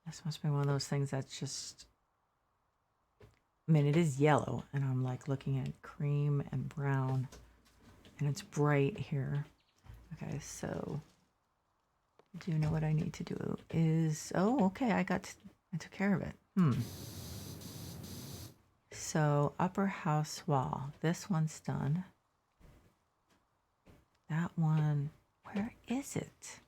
This must be one of those things that's just, I mean, it is yellow, and I'm like looking at cream and brown, and it's bright here. Okay, so I do know what I need to do is, oh, okay, I took care of it. So upper house wall, this one's done. That one, where is it?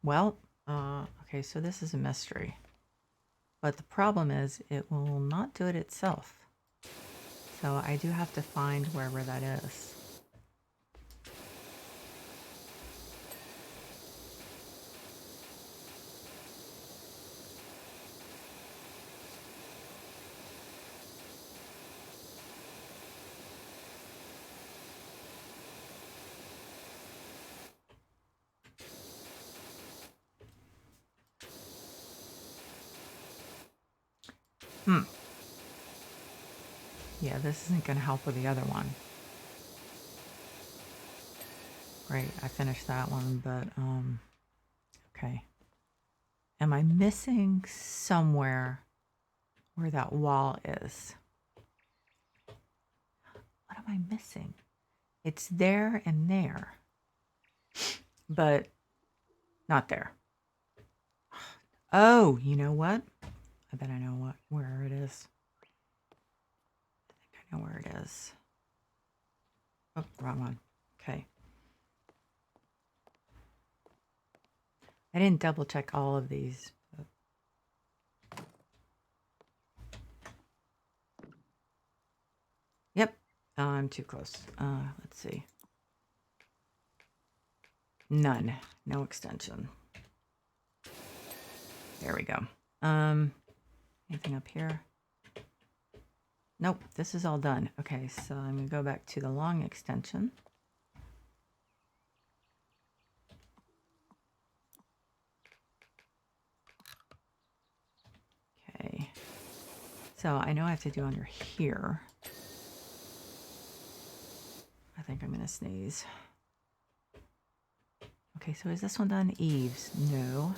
Well, okay, so this is a mystery. But the problem is it will not do it itself. So I do have to find wherever that is. Yeah, this isn't going to help with the other one. Great, I finished that one, but, okay. Am I missing somewhere where that wall is? What am I missing? It's there and there, but not there. Oh, you know what? I bet I know where it is. I think I know where it is. Oh, wrong one. Okay. I didn't double check all of these. Yep, I'm too close. Let's see. None. No extension. There we go. Anything up here? Nope, this is all done. Okay, so I'm going to go back to the long extension. Okay. So I know I have to do under here. I think I'm going to sneeze. Okay, so is this one done? Eaves? No.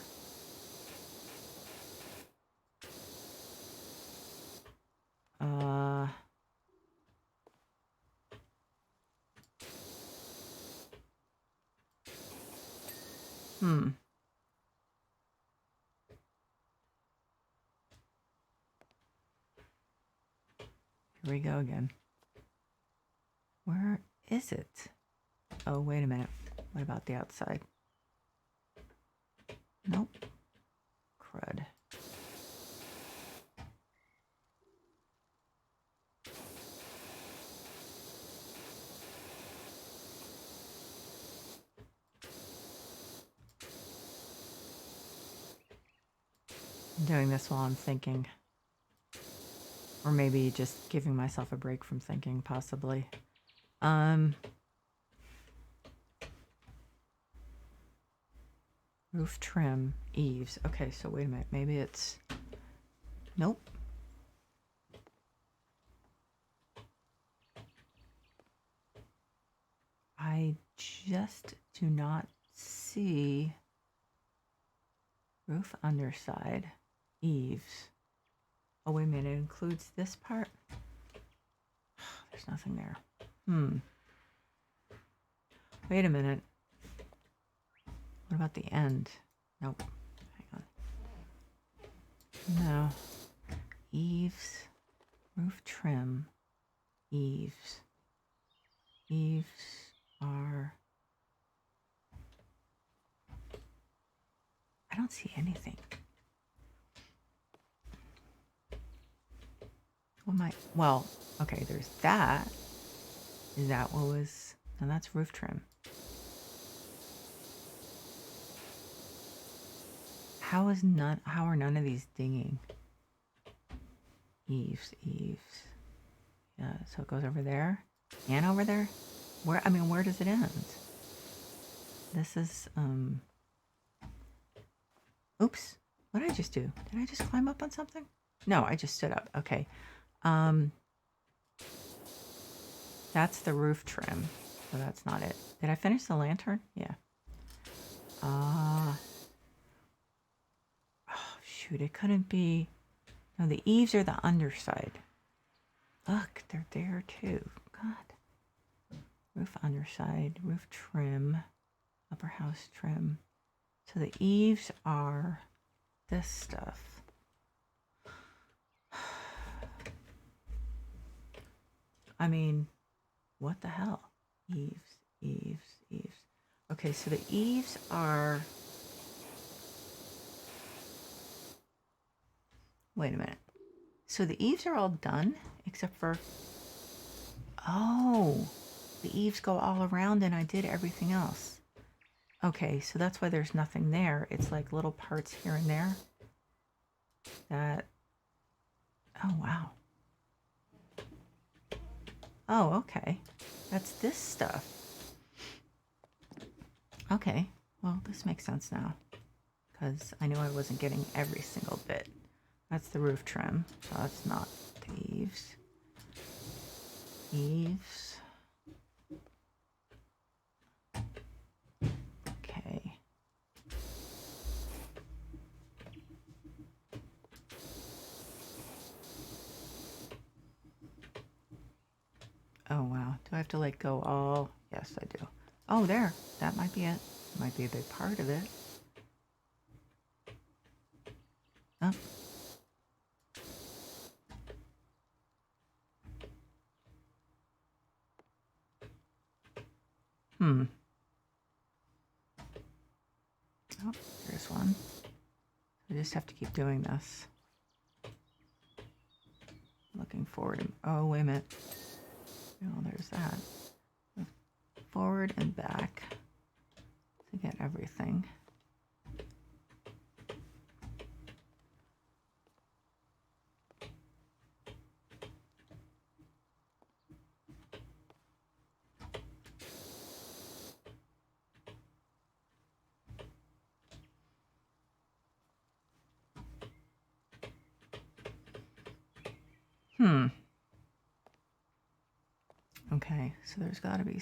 Here we go again. Where is it? Oh, wait a minute. What about the outside? Nope. Crud. I'm doing this while I'm thinking. Or maybe just giving myself a break from thinking, possibly. Roof trim, eaves. Okay, so wait a minute. Maybe it's... Nope. I just do not see roof underside, eaves. Oh, wait a minute. It includes this part? There's nothing there. Wait a minute. What about the end? Nope. Hang on. No. Eaves. Roof trim. Eaves. Eaves are... I don't see anything. What am I... Well, okay, there's that. Is that what was... No, that's roof trim. How are none of these dinging? Eaves. Yeah, so it goes over there and over there. Where does it end? This is oops. What did I just do? Did I just climb up on something? No, I just stood up. Okay. That's the roof trim. So that's not it. Did I finish the lantern? Yeah. Oh, shoot, it couldn't be. No, the eaves are the underside. Look, they're there too. God. Roof underside, roof trim, upper house trim. So the eaves are this stuff. I mean, what the hell? Eaves. Okay, so the eaves are... Wait a minute. So the eaves are all done except for... Oh, the eaves go all around and I did everything else. Okay, so that's why there's nothing there. It's like little parts here and there. That... Oh, wow. Oh, okay. That's this stuff. Okay, well, this makes sense now. Because I knew I wasn't getting every single bit. That's the roof trim, so that's not the eaves. Eaves. Okay. Oh, wow. Do I have to like go all? Yes, I do. Oh, there. That might be it. Might be a big part of it. Oh. Oh, here's one. I just have to keep doing this. Looking forward. Oh, wait a minute. Oh, there's that. Forward and back to get everything. Okay, so there's got to be...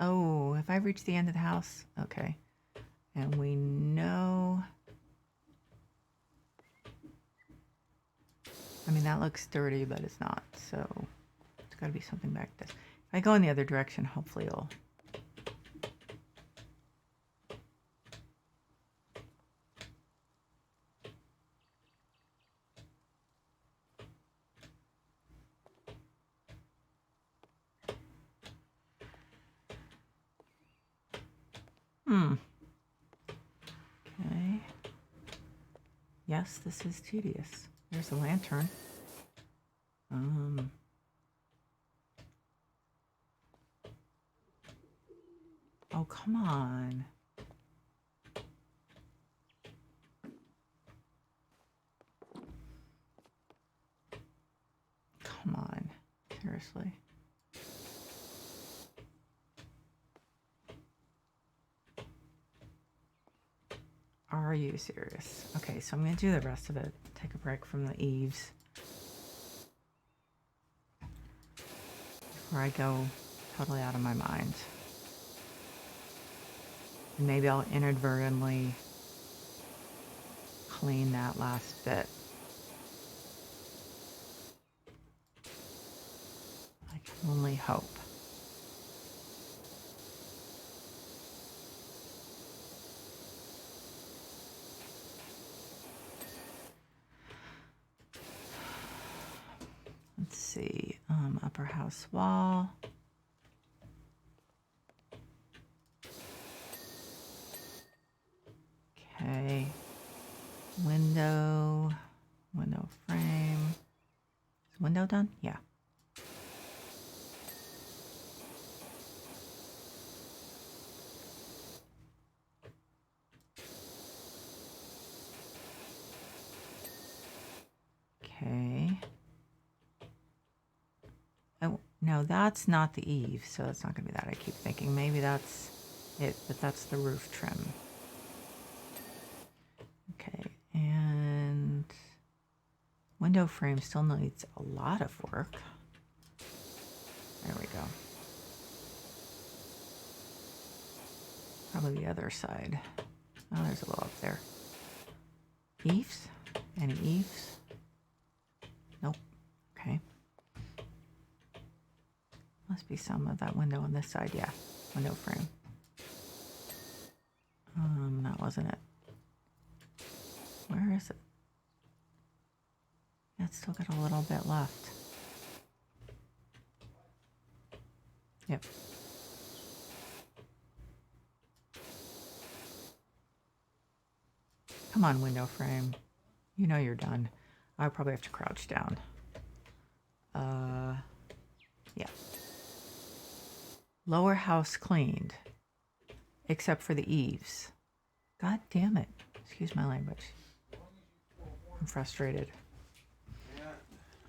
Oh, have I reached the end of the house? Okay. And we know... I mean, that looks dirty, but it's not. So it's got to be something back this. If I go in the other direction, hopefully it'll... Okay. Yes, this is tedious. There's a lantern. Oh, come on. Come on. Seriously. Are you serious? Okay, so I'm going to do the rest of it. Take a break from the eaves. Before I go totally out of my mind. And maybe I'll inadvertently clean that last bit. I can only hope. Let's see, upper house wall. Okay, window frame. Is window done? Yeah. Okay. Oh, no, that's not the eave, so it's not going to be that. I keep thinking maybe that's it, but that's the roof trim. Okay, and window frame still needs a lot of work. There we go. Probably the other side. Oh, there's a little up there. Eaves? Any eaves? Nope. Okay. Must be some of that window on this side. Yeah, window frame. That wasn't it. Where is it? Yeah, it's still got a little bit left. Yep. Come on, window frame. You know you're done. I probably have to crouch down. Yeah. Lower house cleaned, except for the eaves. God damn it. Excuse my language. I'm frustrated.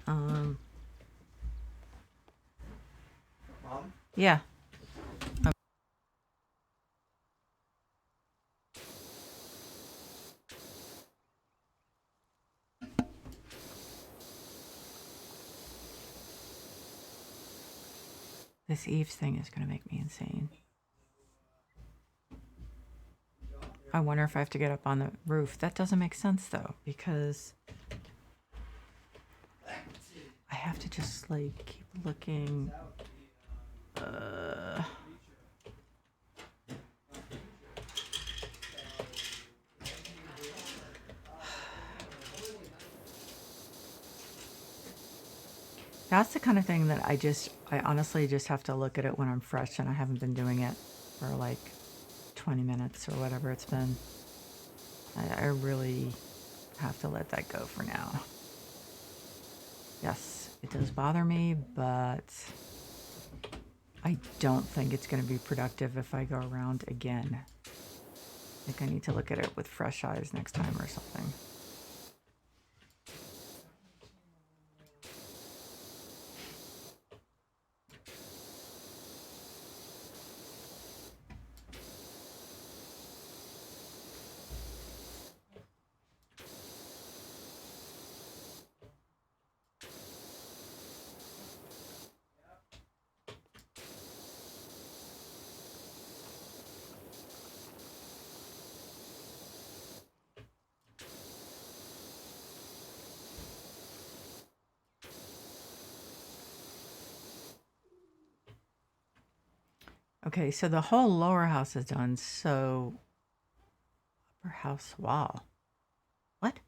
Mom? Yeah. This eaves thing is going to make me insane. I wonder if I have to get up on the roof. That doesn't make sense, though, because I have to just, like, keep looking. That's the kind of thing that I honestly just have to look at it when I'm fresh, and I haven't been doing it for like 20 minutes or whatever it's been. I really have to let that go for now. Yes, it does bother me, but I don't think it's going to be productive if I go around again. I think I need to look at it with fresh eyes next time or something. Okay, so the whole lower house is done, so upper house wall. What?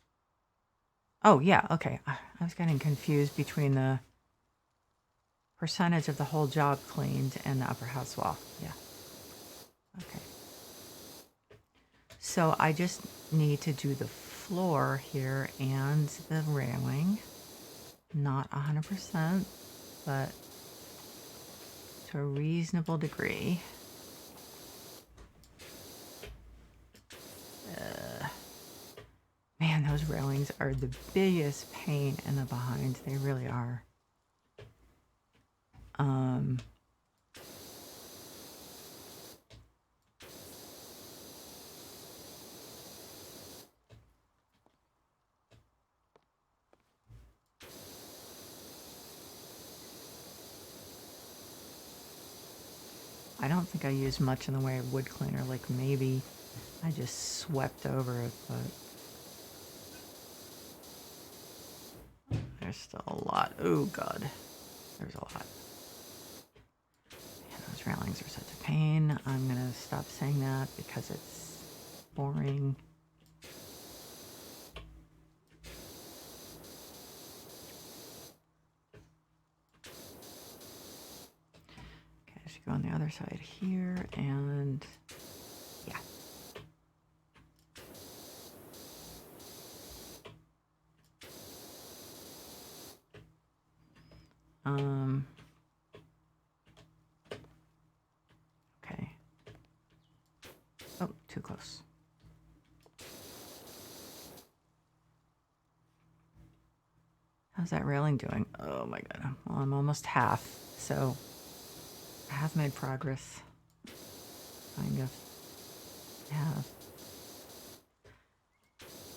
Oh, yeah, okay. I was getting confused between the percentage of the whole job cleaned and the upper house wall. Yeah. Okay. So I just need to do the floor here and the railing. Not 100%, but to a reasonable degree. Man, those railings are the biggest pain in the behind. They really are. I don't think I used much in the way of wood cleaner. Like maybe I just swept over it, but there's still a lot. Oh God, there's a lot. Man, those railings are such a pain. I'm gonna stop saying that because it's boring. Okay, I should go on the other side here and yeah. Okay. Oh, too close. How's that railing doing? Oh my God. Well, I'm almost half, so I have made progress. Kind of. I have.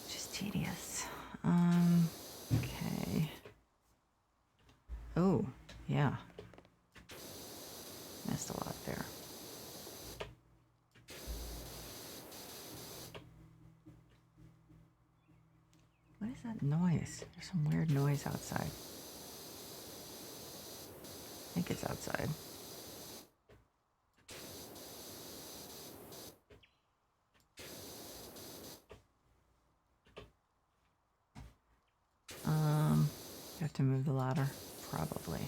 Just tedious. Okay. Oh, yeah. Missed a lot there. What is that noise? There's some weird noise outside. I think it's outside. You have to move the ladder, probably.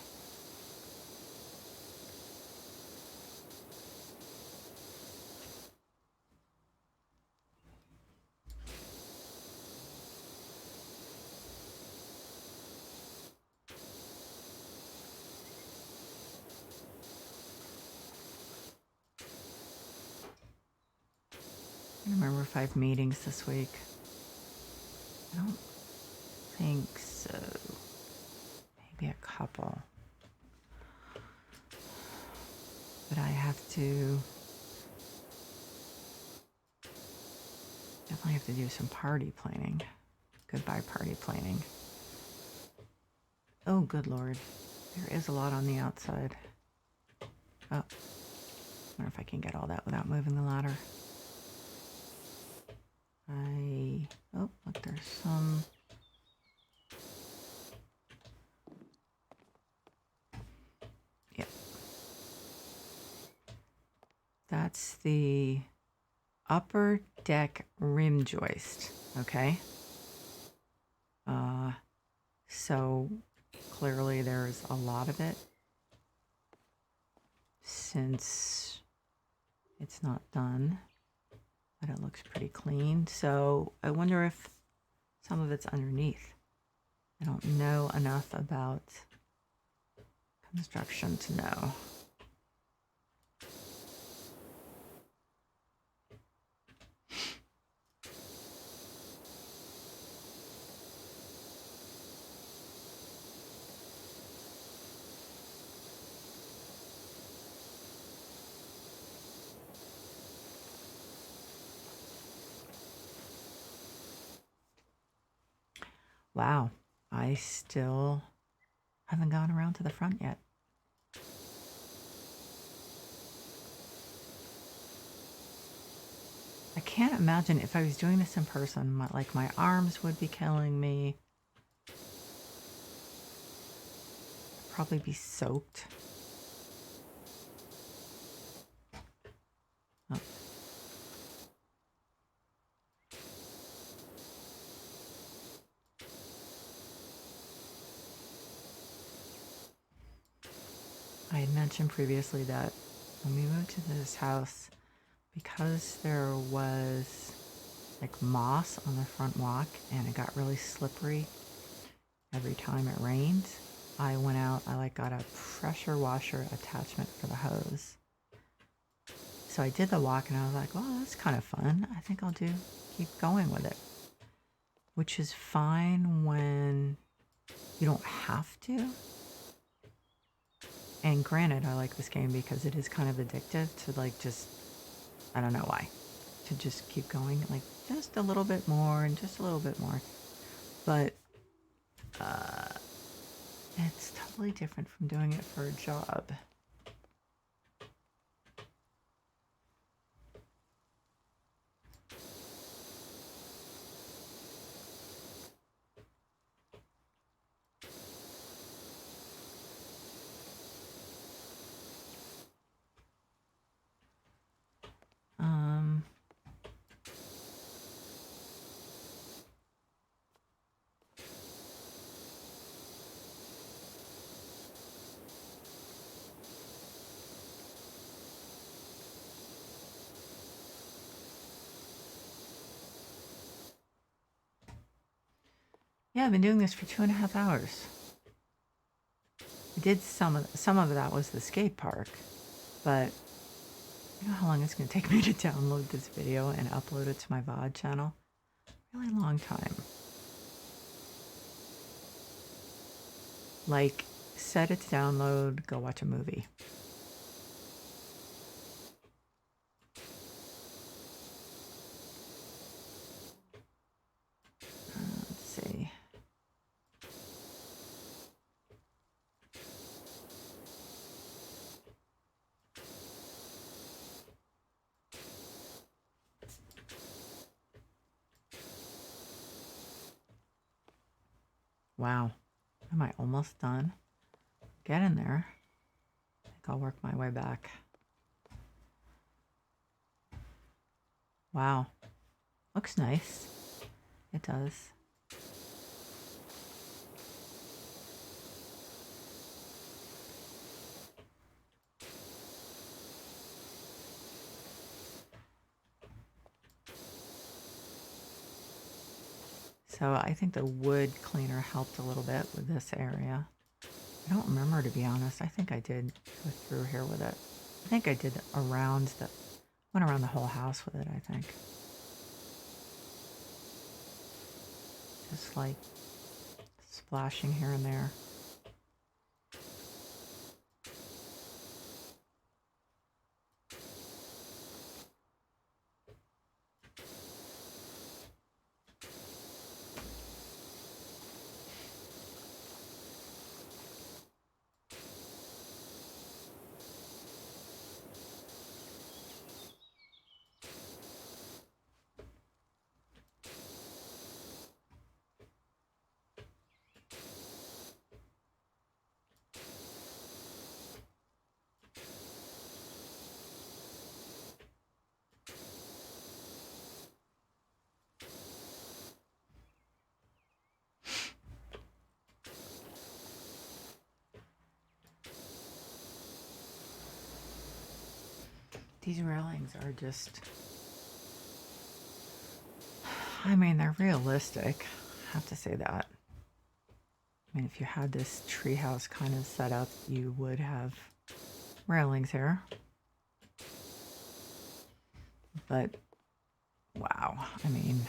I don't remember if I have meetings this week. I don't think so. Maybe a couple. But I have to definitely have to do some party planning. Goodbye party planning. Oh, good Lord. There is a lot on the outside. Oh. I wonder if I can get all that without moving the ladder. Oh, look, there's some. Yep. That's the upper deck rim joist, okay? So clearly there's a lot of it since it's not done, but it looks pretty clean. So I wonder if some of it's underneath. I don't know enough about construction to know. Wow, I still haven't gone around to the front yet. I can't imagine if I was doing this in person, my arms would be killing me. I'd probably be soaked. Oh. I had mentioned previously that when we moved to this house, because there was like moss on the front walk and it got really slippery every time it rained, I went out, I got a pressure washer attachment for the hose. So I did the walk and I was like, well, that's kind of fun. I think I'll keep going with it. Which is fine when you don't have to. And granted, I like this game because it is kind of addictive to just, I don't know why, to just keep going, just a little bit more and just a little bit more. But it's totally different from doing it for a job. Yeah, I've been doing this for 2.5 hours. I did some of that was the skate park, but you know how long it's going to take me to download this video and upload it to my VOD channel? Really long time. Set it to download, go watch a movie. Let's see. Wow. Am I almost done? Get in there. I think I'll work my way back. Wow. Looks nice. It does. So I think the wood cleaner helped a little bit with this area. I don't remember, to be honest. I think I did go through here with it. I think I did went around the whole house with it, I think. Just splashing here and there. These railings are just, I mean, they're realistic. have to say that. I mean, if you had this treehouse kind of set up, you would have railings here. But, wow, I mean...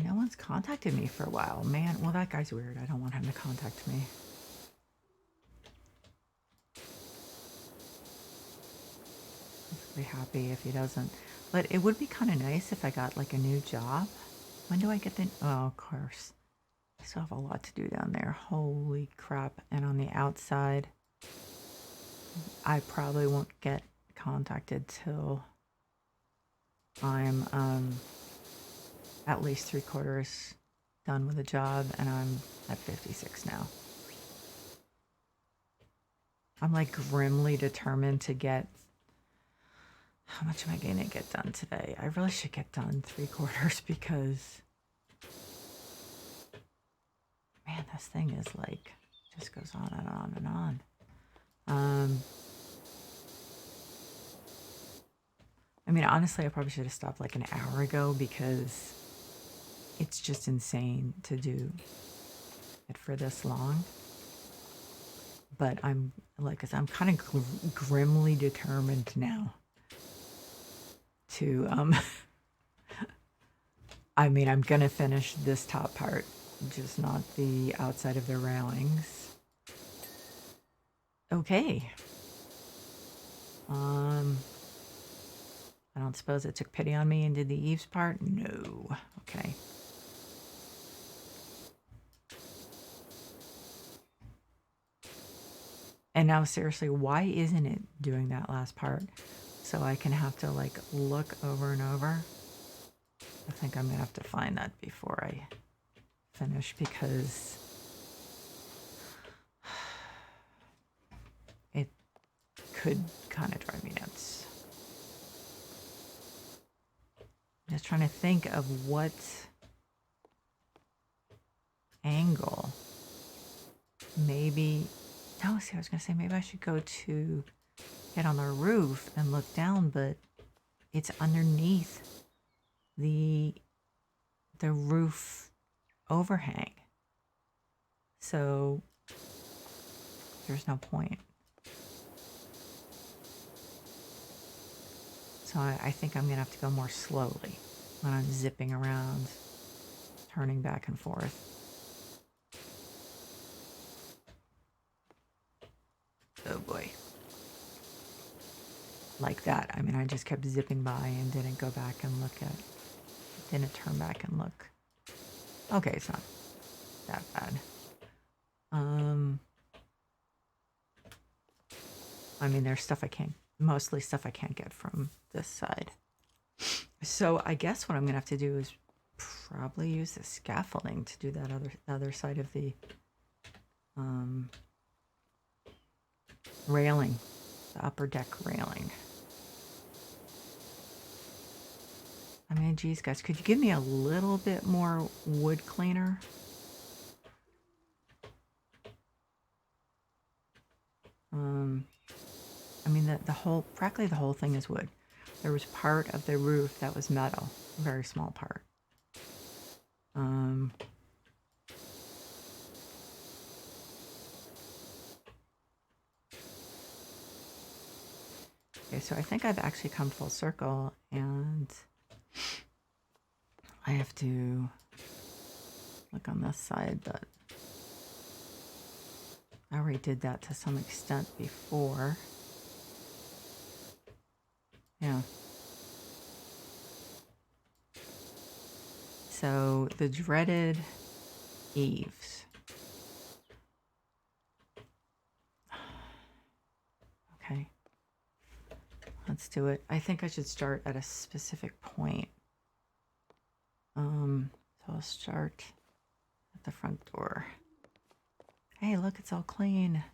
No one's contacted me for a while. Man, well, that guy's weird. I don't want him to contact me. I'll be happy if he doesn't. But it would be kind of nice if I got like a new job. When do I get the... Oh, of course. I still have a lot to do down there. Holy crap. And on the outside, I probably won't get contacted till I'm at least 3/4 done with the job, and I'm at 56 now. I'm like grimly determined to get... How much am I going to get done today? I really should get done 3/4 because... Man, this thing is like... Just goes on and on and on. I mean, honestly, I probably should have stopped like an hour ago because it's just insane to do it for this long. But I'm kind of grimly determined now to, I mean, I'm going to finish this top part, just not the outside of the railings. Okay. I don't suppose it took pity on me and did the eaves part? No. Okay. And now seriously, why isn't it doing that last part? So I can have to like look over and over. I think I'm gonna have to find that before I finish because it could kind of drive me nuts. I'm just trying to think of what angle. Maybe... No, see, I was going to say maybe I should go to get on the roof and look down, but it's underneath the roof overhang. So there's no point. So I think I'm going to have to go more slowly when I'm zipping around, turning back and forth. Oh boy. Like that. I mean, I just kept zipping by and didn't go back and look at... Didn't turn back and look. Okay, it's not that bad. I mean, there's stuff I can't... Mostly stuff I can't get from this side. So I guess what I'm going to have to do is probably use the scaffolding to do that other side of the... railing, the upper deck railing. I mean, geez, guys, could you give me a little bit more wood cleaner? I mean, practically the whole thing is wood. There was part of the roof that was metal, a very small part. Okay, so I think I've actually come full circle, and I have to look on this side, but I already did that to some extent before. Yeah. So the dreaded eaves. Okay. Let's do it. I think I should start at a specific point. So I'll start at the front door. Hey, look, it's all clean.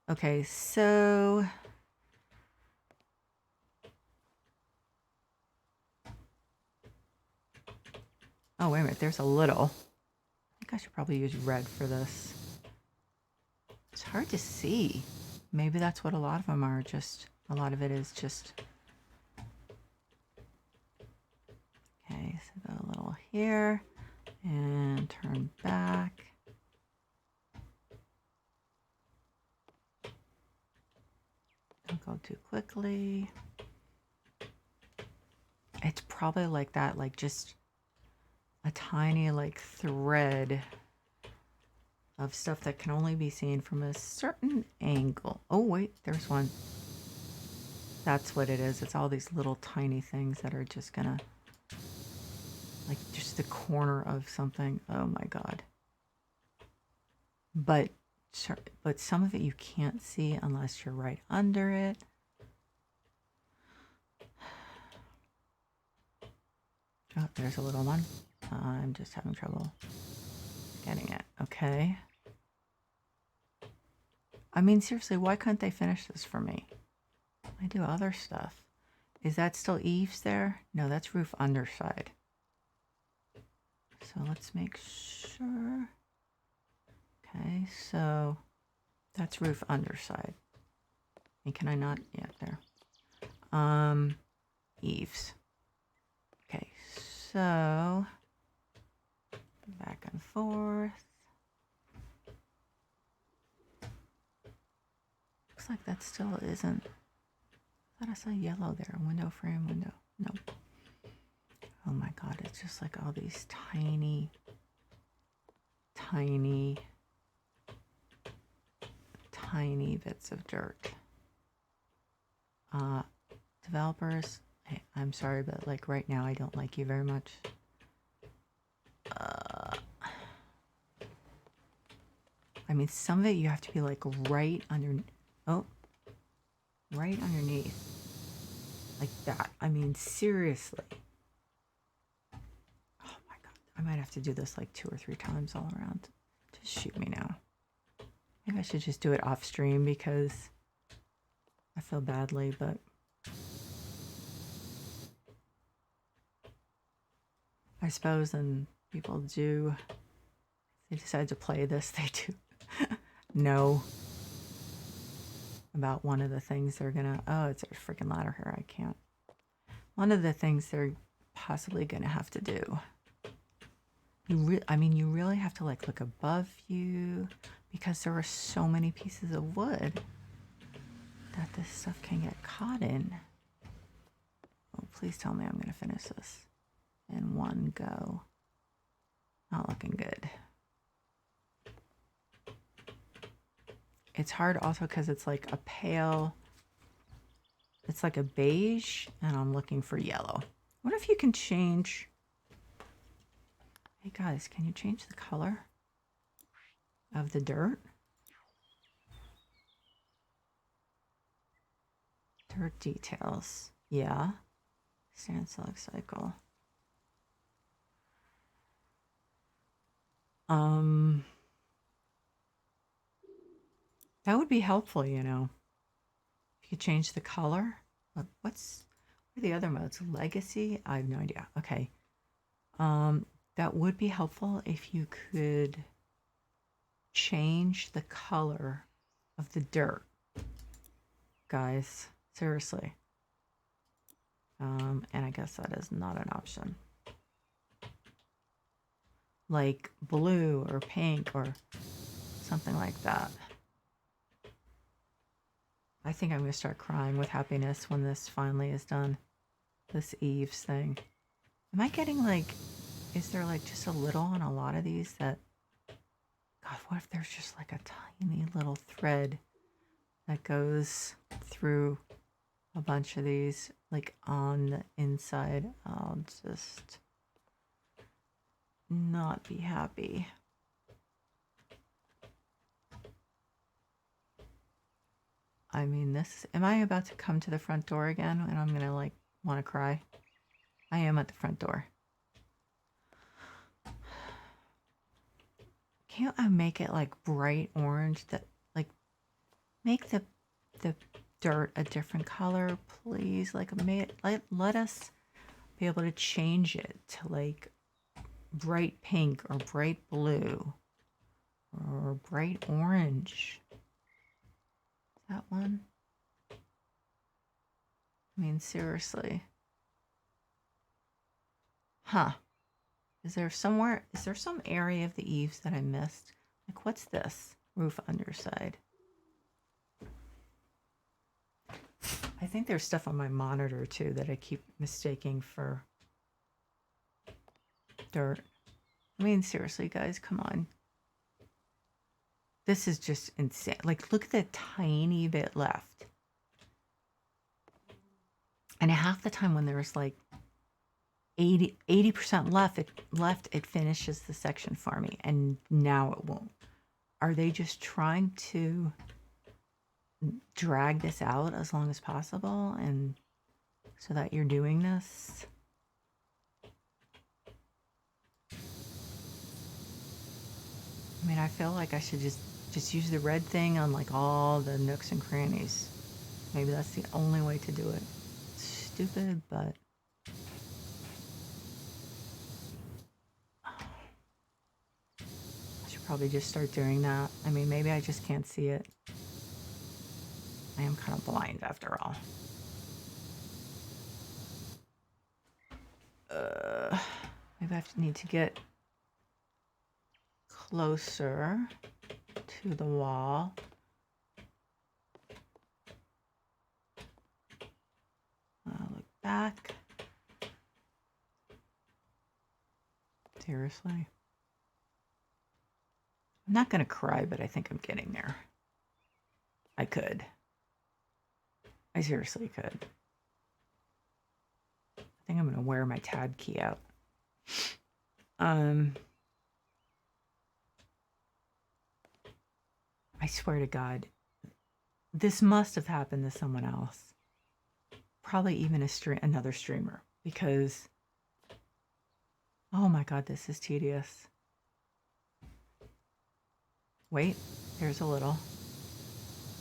Okay, so... Oh, wait a minute, there's a little. I think I should probably use red for this. It's hard to see. Maybe that's what a lot of them are, just A lot of it is just, okay, so go a little here and turn back. Don't go too quickly. It's probably like that, like just a tiny like thread of stuff that can only be seen from a certain angle. Oh wait, there's one. That's what it is. It's all these little tiny things that are just gonna, like just the corner of something. Oh my God. But some of it you can't see unless you're right under it. Oh, there's a little one. I'm just having trouble getting it. Okay. I mean, seriously, why couldn't they finish this for me? I do other stuff. Is that still eaves there? No, that's roof underside. So let's make sure. Okay, so that's roof underside. And can I not? Yeah, there. Eaves. Okay, so back and forth. Looks like that still isn't. I thought I saw yellow there. Window frame, window. Nope. Oh my God, it's just like all these tiny, tiny, tiny bits of dirt. Developers, I'm sorry, but like right now I don't like you very much. I mean, some of it you have to be like right under, oh, right underneath. Like that. I mean, seriously. Oh my God. I might have to do this like 2 or 3 times all around. Just shoot me now. Maybe I should just do it off stream because I feel badly, but I suppose when people do, they decide to play this, they do know about one of the things they're gonna, oh, it's a freaking ladder here, I can't. One of the things they're possibly gonna have to do. I mean, you really have to like look above you because there are so many pieces of wood that this stuff can get caught in. Oh, please tell me I'm gonna finish this in one go. Not looking good. It's hard also because it's like a pale, it's like a beige, and I'm looking for yellow. What if you can change? Hey guys, can you change the color of the dirt? Dirt details. Yeah. Sand select cycle. That would be helpful, you know. If you could change the color. What are the other modes? Legacy? I have no idea. Okay. That would be helpful if you could change the color of the dirt. Guys, seriously. And I guess that is not an option. Like blue or pink or something like that. I think I'm going to start crying with happiness when this finally is done. This eaves thing. Am I getting like, is there like just a little on a lot of these that, God, what if there's just like a tiny little thread that goes through a bunch of these, like on the inside? I'll just not be happy. I mean, this, am I about to come to the front door again and I'm going to like want to cry? I am at the front door. Can't I make it like bright orange, that like make the dirt a different color, please? Like let us be able to change it to like bright pink or bright blue or bright orange. That one. mean, seriously. Huh. Is there some area of the eaves that I missed? Like, what's this? Roof underside. I think there's stuff on my monitor too that I keep mistaking for dirt. I mean, seriously, guys, come on. This is just insane. Like, look at that tiny bit left. And half the time when there's like 80% left, it finishes the section for me. And now it won't. Are they just trying to drag this out as long as possible and so that you're doing this? I mean, I feel like I should just use the red thing on like all the nooks and crannies. Maybe that's the only way to do it. It's stupid, but I should probably just start doing that. I mean, maybe I just can't see it. I am kind of blind after all. Maybe I need to get closer to the wall. Look back. Seriously. I'm not going to cry, but I think I'm getting there. I could. I seriously could. I think I'm going to wear my tab key out. I swear to God, this must have happened to someone else. Probably even another streamer, because oh my God, this is tedious. Wait, there's a little.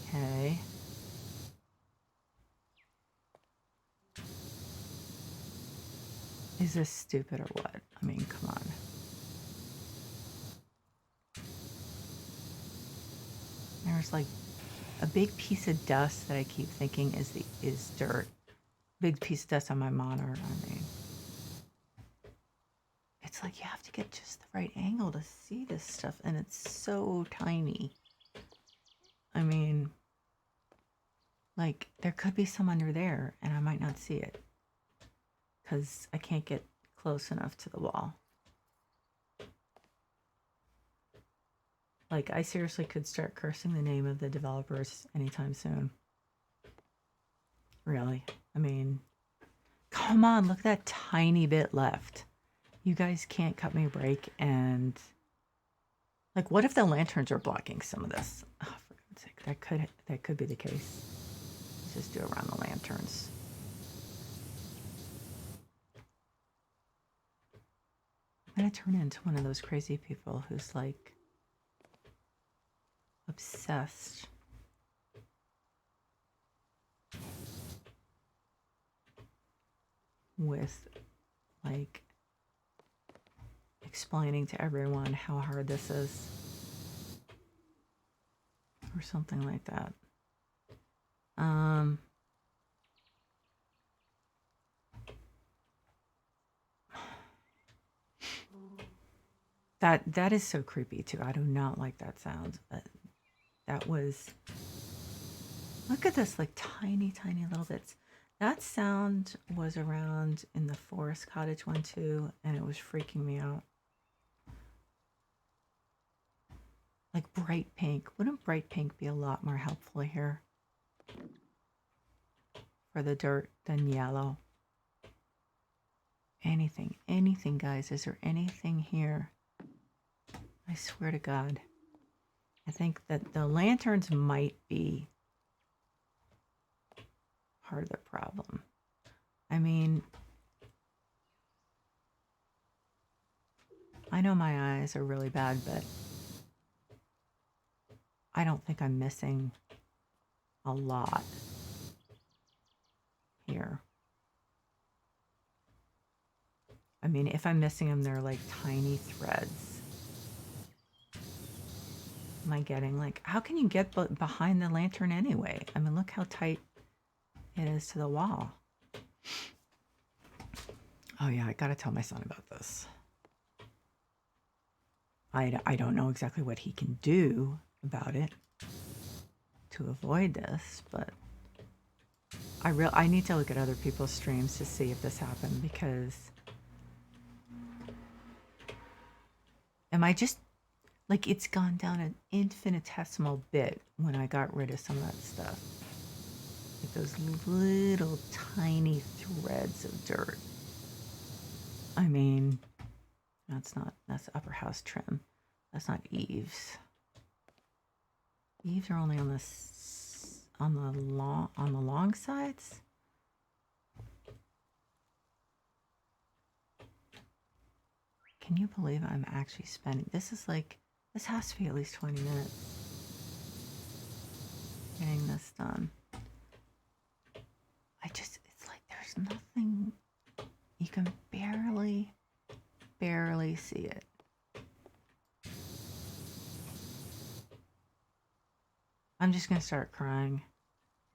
Okay. Is this stupid or what? I mean, come on. There's like a big piece of dust that I keep thinking is dirt. Big piece of dust on my monitor. I mean, it's like you have to get just the right angle to see this stuff, and it's so tiny. I mean, like there could be some under there, and I might not see it because I can't get close enough to the wall. Like, I seriously could start cursing the name of the developers anytime soon. Really. I mean, come on, look at that tiny bit left. You guys can't cut me a break. And like, what if the lanterns are blocking some of this? Oh, for God's sake, that could be the case. Let's just do around the lanterns. I'm gonna turn into one of those crazy people who's like obsessed with like explaining to everyone how hard this is or something like that. That is so creepy too. I do not like that sound, but that was, look at this, like tiny little bits. That sound was around in the Forest Cottage one too, and it was freaking me out. Like bright pink. Wouldn't bright pink be a lot more helpful here for the dirt than yellow? Anything, guys. Is there anything here? I swear to God. I think that the lanterns might be part of the problem. I mean, I know my eyes are really bad, but I don't think I'm missing a lot here. I mean, if I'm missing them, they're like tiny threads. Am I getting like, how can you get behind the lantern anyway? I mean, look how tight it is to the wall. Oh yeah, I gotta tell my son about this. I don't know exactly what he can do about it to avoid this, but I need to look at other people's streams to see if this happened, because am I just like, it's gone down an infinitesimal bit when I got rid of some of that stuff. Like those little tiny threads of dirt. I mean, that's upper house trim. That's not eaves. Eaves are only on the long sides. Can you believe I'm actually spending, this has to be at least 20 minutes getting this done. It's like there's nothing, you can barely see it. I'm just gonna start crying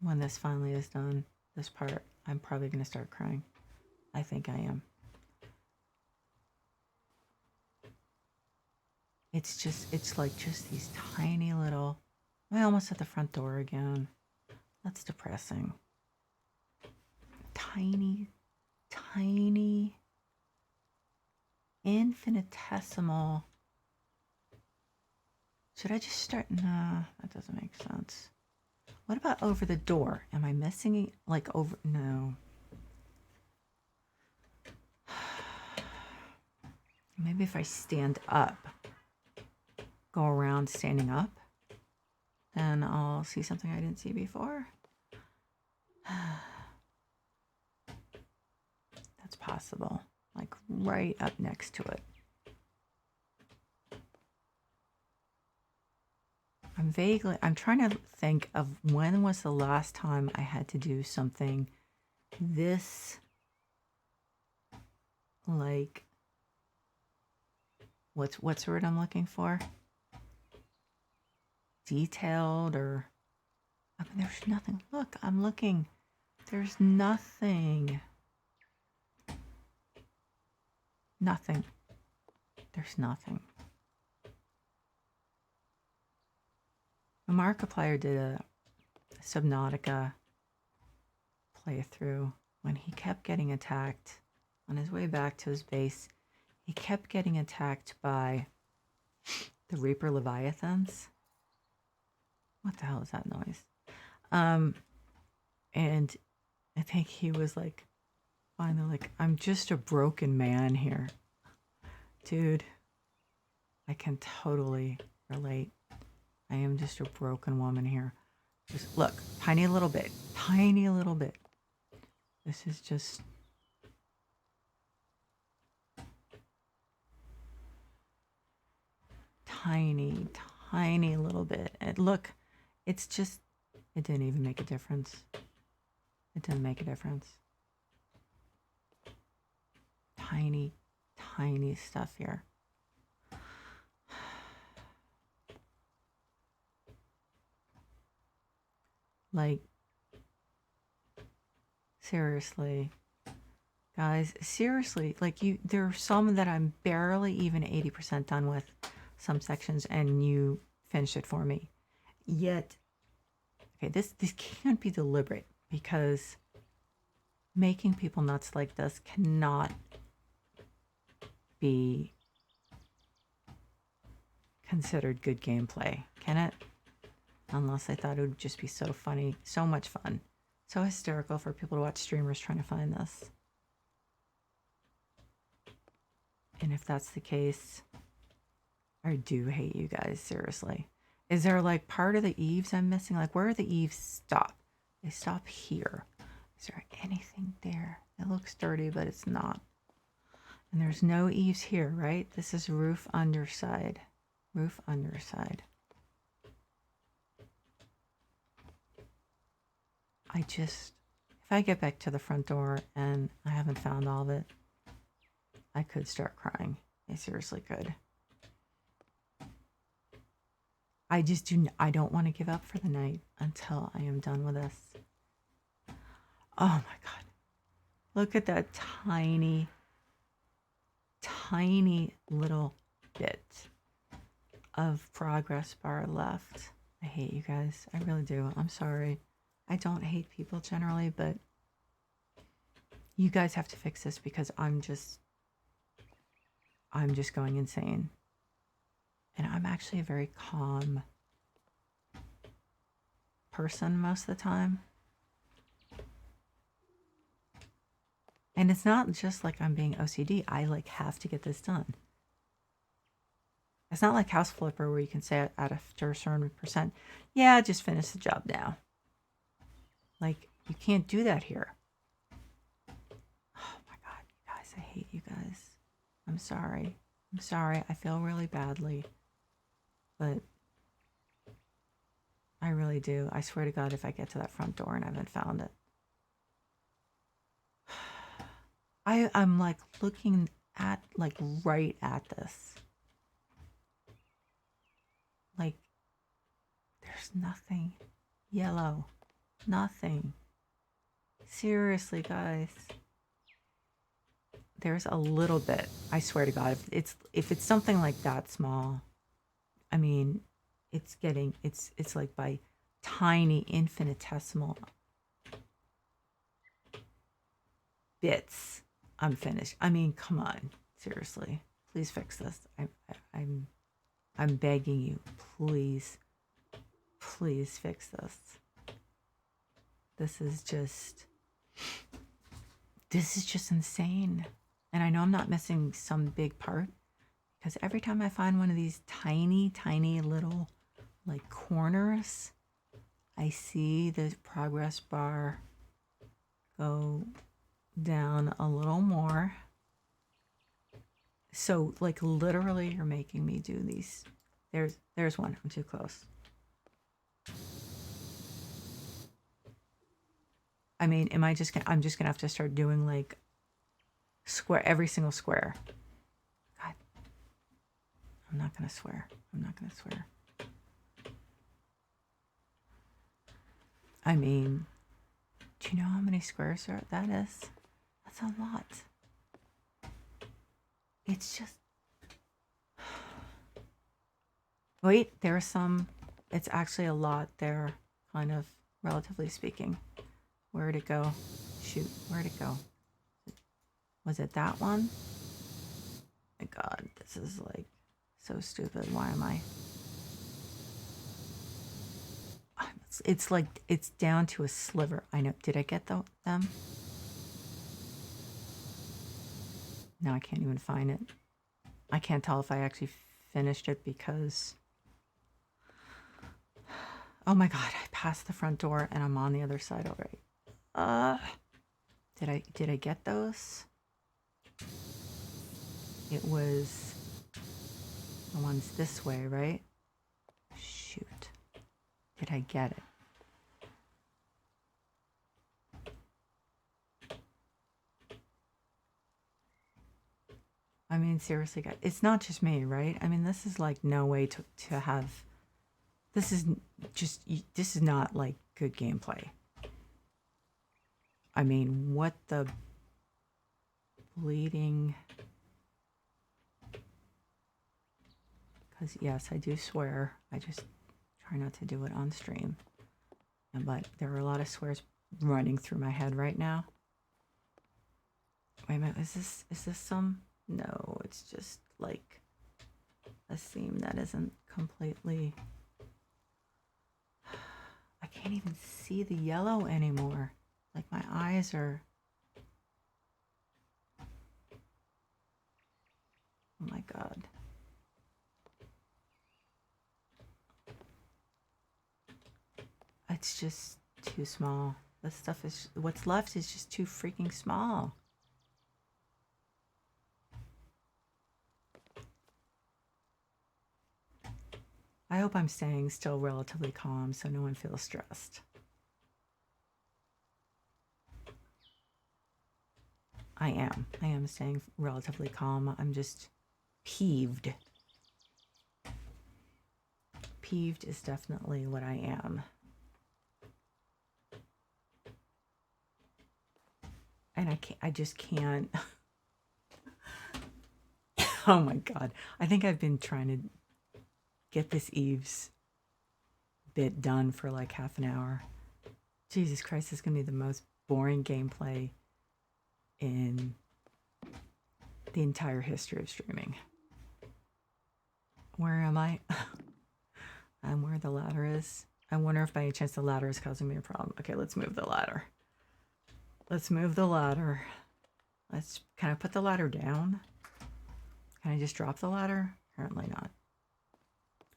when this finally is done. This part, I'm probably gonna start crying. I think I am. It's like just these tiny little, I almost at the front door again. That's depressing. Tiny, infinitesimal. Should I just start? No, that doesn't make sense. What about over the door? Am I missing like over? No. Maybe if I stand up, go around standing up, then I'll see something I didn't see before. That's possible. Like right up next to it. I'm trying to think of when was the last time I had to do something this, like, what's the word I'm looking for? Detailed, or, I mean, there's nothing. Look, I'm looking. There's nothing. Nothing. There's nothing. Markiplier did a Subnautica playthrough when he kept getting attacked on his way back to his base. He kept getting attacked by the Reaper Leviathans. What the hell is that noise? And I think he was like, finally, like, I'm just a broken man here. Dude, I can totally relate. I am just a broken woman here. Just look, tiny little bit. This is just tiny little bit. And look, it's just, it didn't even make a difference. It didn't make a difference. Tiny stuff here. Like, seriously, guys, seriously, like, there are some that I'm barely even 80% done with, some sections, and you finished it for me. Yet, okay, this can't be deliberate, because making people nuts like this cannot be considered good gameplay, can it? Unless I thought it would just be so funny, so much fun, so hysterical for people to watch streamers trying to find this. And if that's the case, I do hate you guys, seriously. Is there like part of the eaves I'm missing? Like, where are the eaves stop? They stop here. Is there anything there? It looks dirty, but it's not. And there's no eaves here, right? This is roof underside. Roof underside. If I get back to the front door and I haven't found all of it, I could start crying. I seriously could. I don't want to give up for the night until I am done with this. Oh my God. Look at that tiny tiny little bit of progress bar left. I hate you guys. I really do. I'm sorry. I don't hate people generally, but you guys have to fix this because I'm just going insane. And I'm actually a very calm person most of the time. And it's not just like I'm being OCD. I like have to get this done. It's not like House Flipper where you can say after a certain percent, yeah, just finish the job now. Like, you can't do that here. Oh my God, you guys, I hate you guys. I'm sorry. I'm sorry. I feel really badly. But I really do. I swear to God, if I get to that front door and I haven't found it. I'm like looking at, like right at this. Like, there's nothing yellow. Nothing. Seriously, guys. There's a little bit. I swear to God, if it's something like that small, I mean, it's like by tiny infinitesimal bits, I'm finished. I mean, come on, seriously, please fix this. I'm begging you, please fix this. This is just insane. And I know I'm not missing some big part because every time I find one of these tiny, tiny little like corners, I see the progress bar go down a little more. So like literally you're making me do these. There's one. I'm too close. I mean, I'm just gonna have to start doing like every single square. God. I'm not gonna swear. I mean, do you know how many squares that is? That's a lot. It's just... Wait, there's some... It's actually a lot there, kind of, relatively speaking. Where'd it go? Shoot, where'd it go? Was it that one? My God, this is like so stupid. Why am I... It's like, it's down to a sliver. I know. Did I get them? No, I can't even find it. I can't tell if I actually finished it because... Oh my God, I passed the front door and I'm on the other side already. Did I get those? It was the ones this way, right? Shoot. Did I get it? I mean, seriously, guys, it's not just me, right? I mean, this is like no way to have... This is not like good gameplay. I mean, what the bleeding... Because, yes, I do swear. I just try not to do it on stream. But there are a lot of swears running through my head right now. Wait a minute, is this some... No, it's just like a seam that isn't completely... I can't even see the yellow anymore. Like my eyes are... Oh my God. It's just too small. This stuff is... What's left is just too freaking small. I hope I'm staying still relatively calm so no one feels stressed. I am staying relatively calm. I'm just peeved. Peeved is definitely what I am. And I just can't. Oh my God. I think I've been trying to get this Eve's bit done for like half an hour. Jesus Christ, this is going to be the most boring gameplay in the entire history of streaming. Where am I? I'm where the ladder is. I wonder if by any chance the ladder is causing me a problem. Okay, let's move the ladder. Let's move the ladder. Can I put the ladder down? Can I just drop the ladder? Apparently not.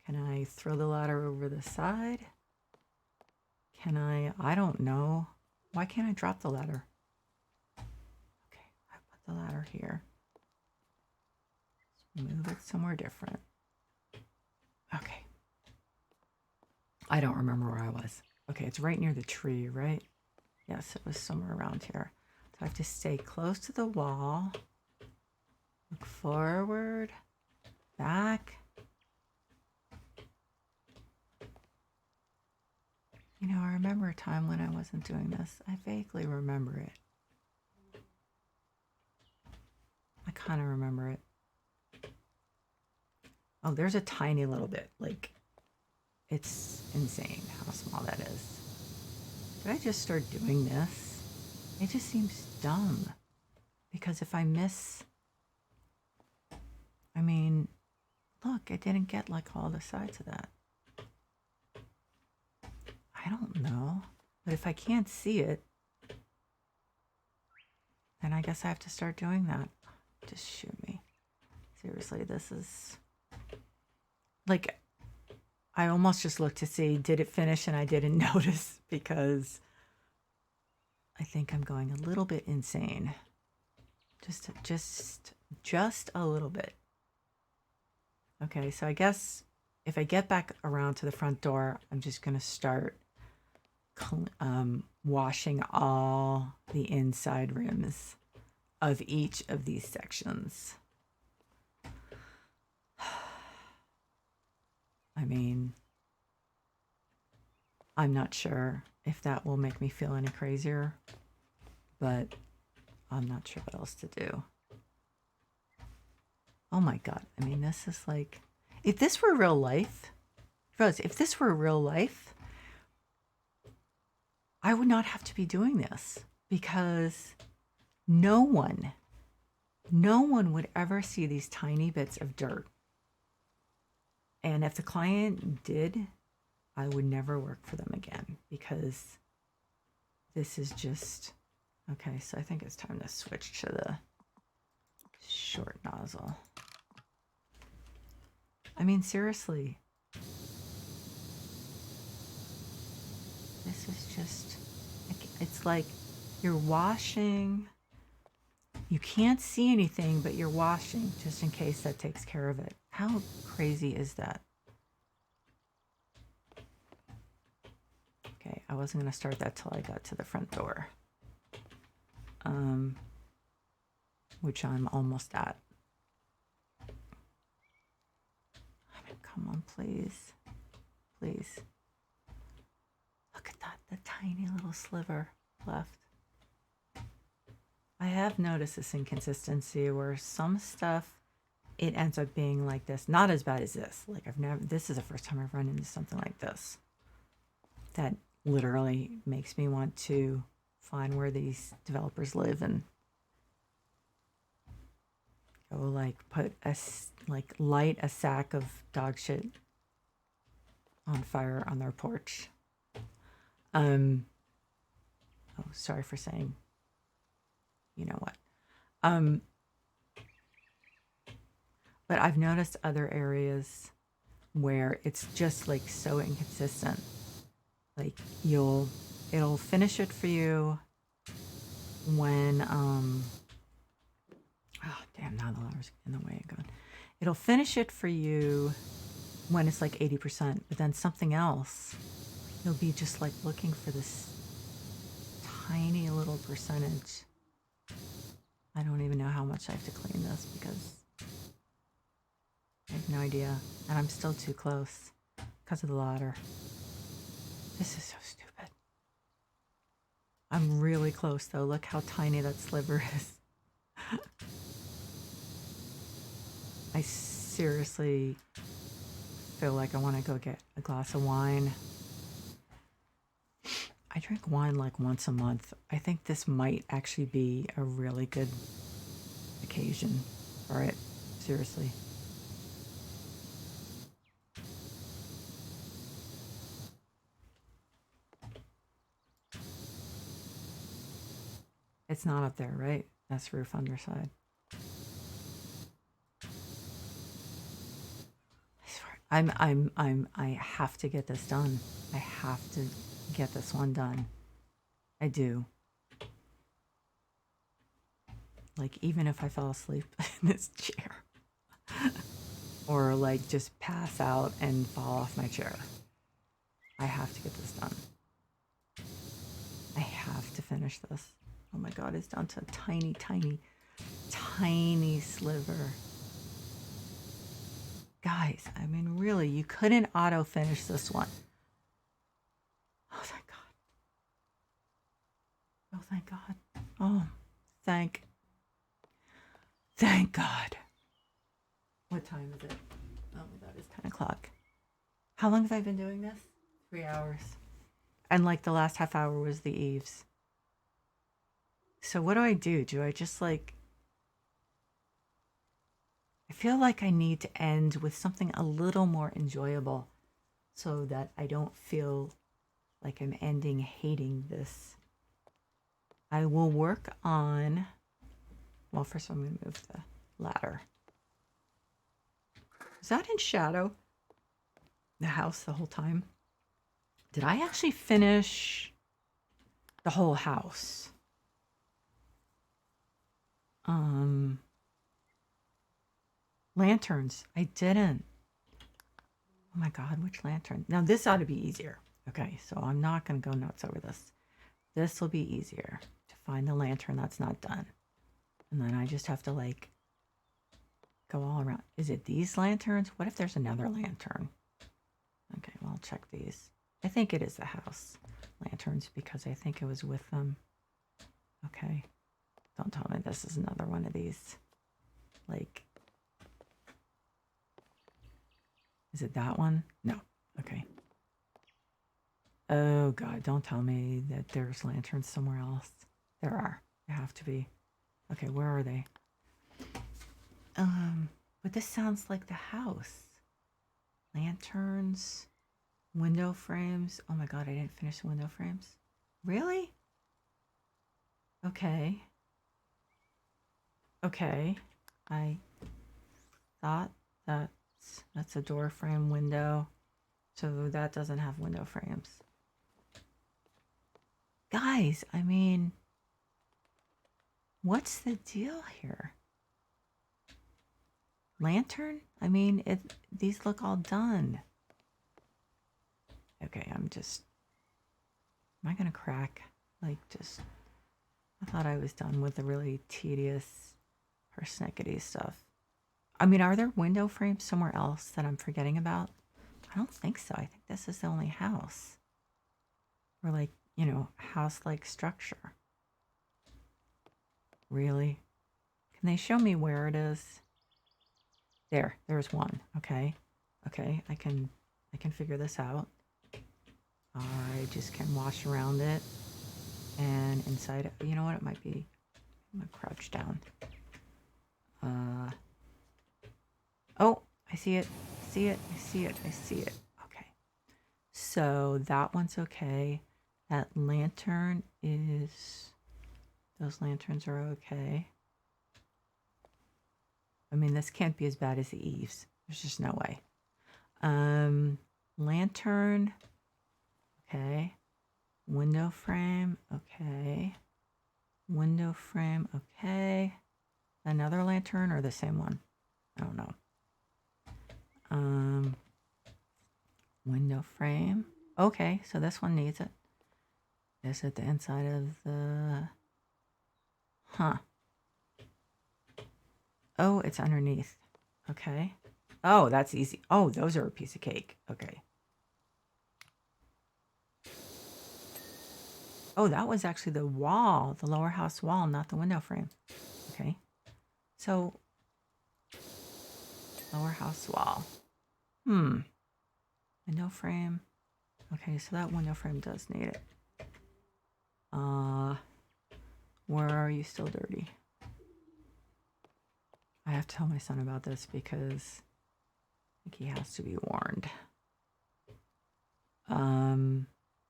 Can I throw the ladder over the side? Can I don't know. Why can't I drop the ladder? Okay, I put the ladder here. Let's move it somewhere different. Okay. I don't remember where I was. Okay, it's right near the tree, right? Yes, it was somewhere around here. So I have to stay close to the wall. Look forward. Back. You know, I remember a time when I wasn't doing this. I vaguely remember it. I kind of remember it. Oh, there's a tiny little bit. Like, it's insane how small that is. Did I just start doing this? It just seems dumb. Because if I miss... I mean, look, I didn't get like all the sides of that. I don't know. But if I can't see it, then I guess I have to start doing that. Just shoot me. Seriously, this is... Like, I almost just looked to see, did it finish, and I didn't notice because I think I'm going a little bit insane. Just a little bit. Okay, so I guess if I get back around to the front door, I'm just going to start washing all the inside rims of each of these sections. I mean, I'm not sure if that will make me feel any crazier, but I'm not sure what else to do. Oh my God. I mean, this is like, if this were real life, if this were real life, I would not have to be doing this because no one would ever see these tiny bits of dirt. And if the client did, I would never work for them again because this is just, okay, so I think it's time to switch to the short nozzle. I mean, seriously, this is just, it's like you're washing, you can't see anything, but you're washing just in case that takes care of it. How crazy is that? Okay, I wasn't going to start that till I got to the front door, which I'm almost at. I mean, come on, please. Please. Look at that, the tiny little sliver left. I have noticed this inconsistency where some stuff, it ends up being like this. Not as bad as this. Like this is the first time I've run into something like this. That literally makes me want to find where these developers live and go like light a sack of dog shit on fire on their porch. Oh, sorry for saying, you know what. But I've noticed other areas where it's just like so inconsistent. Like it'll finish it for you when, oh damn, now the ladder's in the way again. It'll finish it for you when it's like 80%, but then something else, you'll be just like looking for this tiny little percentage. I don't even know how much I have to clean this because I have no idea. And I'm still too close because of the ladder. This is so stupid. I'm really close though. Look how tiny that sliver is. I seriously feel like I want to go get a glass of wine. I drink wine like once a month. I think this might actually be a really good occasion for it. Seriously. It's not up there, right? That's roof underside. I have to get this done. I have to get this one done. I do. Like, even if I fell asleep in this chair or like just pass out and fall off my chair, I have to get this done. I have to finish this. Oh my God, it's down to a tiny, tiny, tiny sliver. Guys, I mean, really, you couldn't auto finish this one. Oh, thank God. Oh, thank God. Oh, thank God. What time is it? Oh, that is 10 o'clock. How long have I been doing this? 3 hours. And like the last half hour was the eaves. So what do? Do I just like... I feel like I need to end with something a little more enjoyable so that I don't feel like I'm ending hating this. I will work on... Well, first I'm going to move the ladder. Is that in shadow? The house the whole time? Did I actually finish the whole house? Lanterns. I didn't. Oh my God, which lantern? Now this ought to be easier. Okay, so I'm not going to go nuts over this. This will be easier to find the lantern that's not done. And then I just have to like go all around. Is it these lanterns? What if there's another lantern? Okay, well, I'll check these. I think it is the house lanterns because I think it was with them. Okay. Don't tell me this is another one of these. Like, is it that one? No. Okay. Oh God, don't tell me that there's lanterns somewhere else. There are. There have to be. Okay, where are they? But this sounds like the house. Lanterns, window frames. Oh my God, I didn't finish the window frames. Really? Okay. Okay. I thought that's a door frame window. So that doesn't have window frames. Guys, I mean, what's the deal here? Lantern? I mean, these look all done. Okay, am I gonna crack? Like, just, I thought I was done with the really tedious persnickety stuff. I mean, are there window frames somewhere else that I'm forgetting about? I don't think so. I think this is the only house. Or like, you know, house-like structure. Really? Can they show me where it is? There's one. Okay. Okay, I can figure this out. I just can wash around it. And inside it, you know what? It might be, I'm gonna crouch down. Oh, I see it. I see it. I see it. I see it. Okay. So that one's okay. That lantern is, those lanterns are okay. I mean, this can't be as bad as the eaves. There's just no way. Lantern, okay. Window frame, okay. Window frame, okay. Another lantern or the same one? I don't know. Window frame. Okay, so this one needs it. Is it the inside of the... Huh. Oh, it's underneath. Okay. Oh, that's easy. Oh, those are a piece of cake. Okay. Oh, that was actually the wall, the lower house wall, not the window frame. Okay. So Lower house wall. Window frame. Okay, so that window frame does need it. Where are you still dirty? I have to tell my son about this because I think he has to be warned.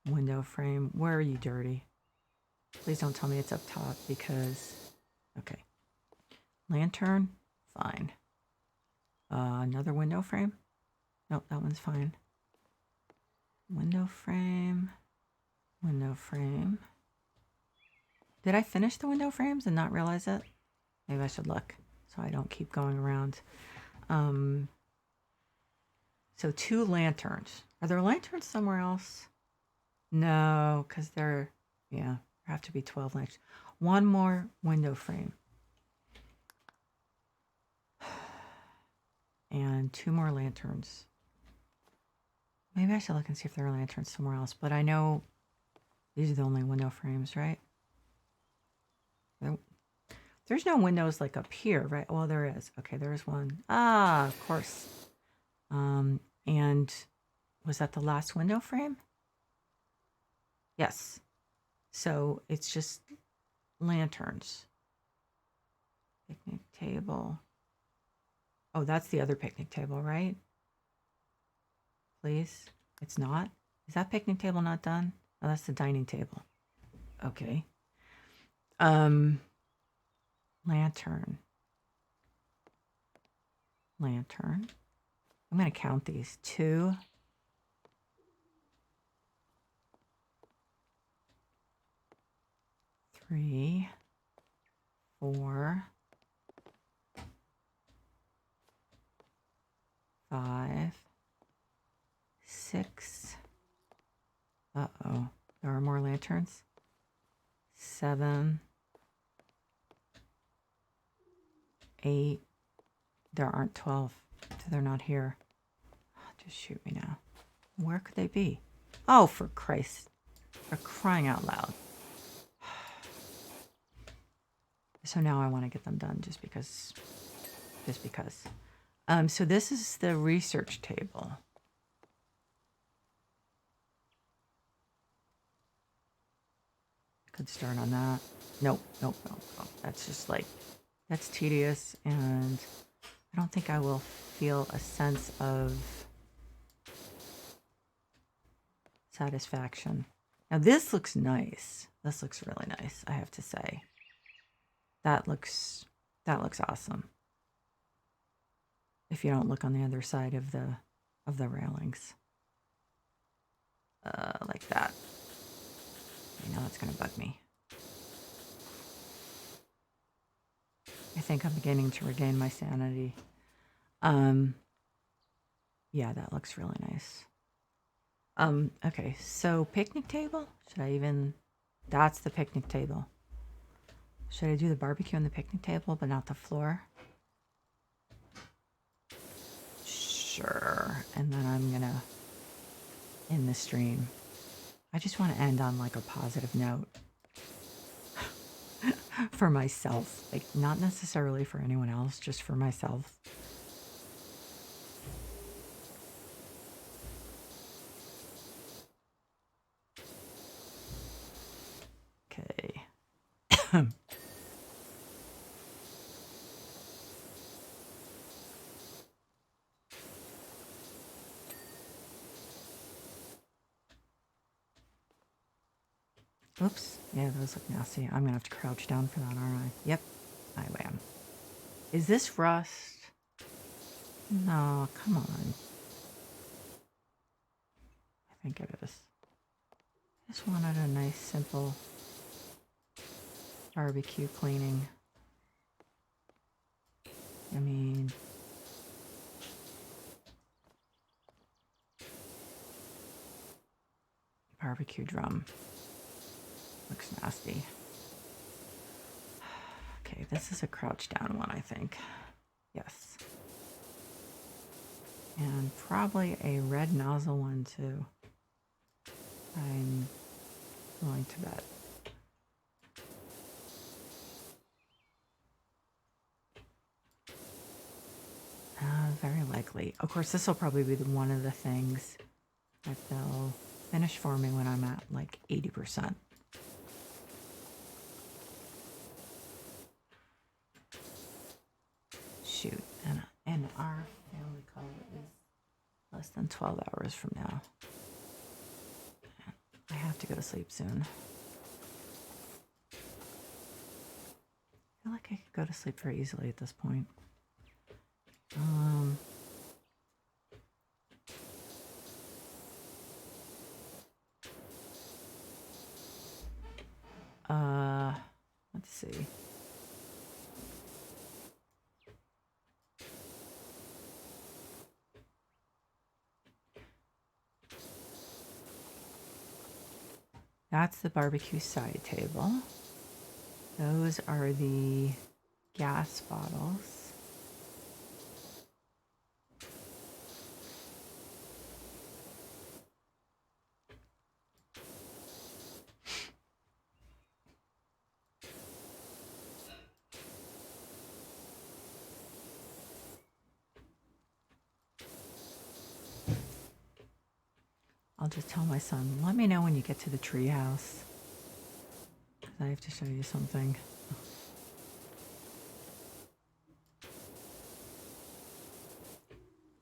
Window frame. Where are you dirty? Please don't tell me it's up top because... Okay. Lantern. Fine. Another window frame? Nope, that one's fine. Window frame. Window frame. Did I finish the window frames and not realize it? Maybe I should look so I don't keep going around. So 2 lanterns. Are there lanterns somewhere else? No, because there have to be 12 lanterns. 1 more window frame. And 2 more lanterns. Maybe I should look and see if there are lanterns somewhere else. But I know these are the only window frames, right? There's no windows like up here, right? Well, there is. Okay, there is one. Ah, of course. And was that the last window frame? Yes. So it's just lanterns. Picnic table. Oh, that's the other picnic table, right? Please. It's not? Is that picnic table not done? Oh, that's the dining table. Okay. Lantern. Lantern. I'm going to count these. 2. 3. 4. 5. 6. Uh-oh. There are more lanterns. 7. 8. There aren't 12. So they're not here. Just shoot me now. Where could they be? Oh, for Christ. For crying out loud. So now I want to get them done just because. So this is the research table. Could start on that. Nope. That's just like, that's tedious, and I don't think I will feel a sense of satisfaction. Now this looks nice. This looks really nice, I have to say. That looks awesome. If you don't look on the other side of the railings. Like that. I know that's gonna bug me. I think I'm beginning to regain my sanity. Yeah, that looks really nice. Okay, so picnic table? Should I even... That's the picnic table. Should I do the barbecue on the picnic table, but not the floor? Sure. And then I'm gonna end the stream. I just want to end on like a positive note. For myself. Like, not necessarily for anyone else, just for myself. Okay. Oops. Yeah, those look nasty. I'm gonna have to crouch down for that, aren't I? Yep, I am. Is this rust? No, come on. I think it is. Just wanted a nice, simple barbecue cleaning. I mean... Barbecue drum. Looks nasty. Okay, this is a crouch down one, I think. Yes. And probably a red nozzle one too. I'm willing to bet. Very likely. Of course, this will probably be one of the things that they'll finish for me when I'm at like 80%. Shoot, and our family call is less than 12 hours from now. I have to go to sleep soon. I feel like I could go to sleep very easily at this point. Let's see. That's the barbecue side table. Those are the gas bottles. I'll just tell my son, let me know when you get to the tree house. I have to show you something.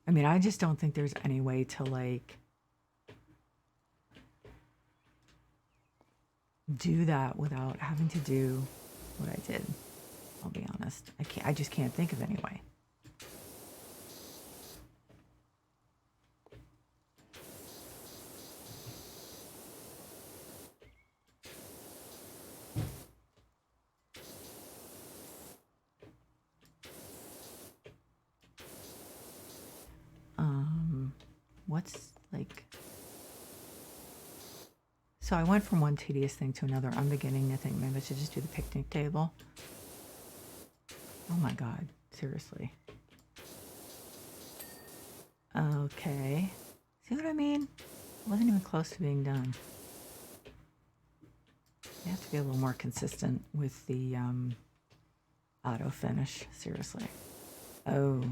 I mean, I just don't think there's any way to like do that without having to do what I did. I'll be honest. I just can't think of any way. What's like, so I went from one tedious thing to another. I'm beginning to think maybe I should just do the picnic table. Oh my God, seriously. Okay, see what I mean? It wasn't even close to being done. You have to be a little more consistent with the auto finish, seriously. Oh.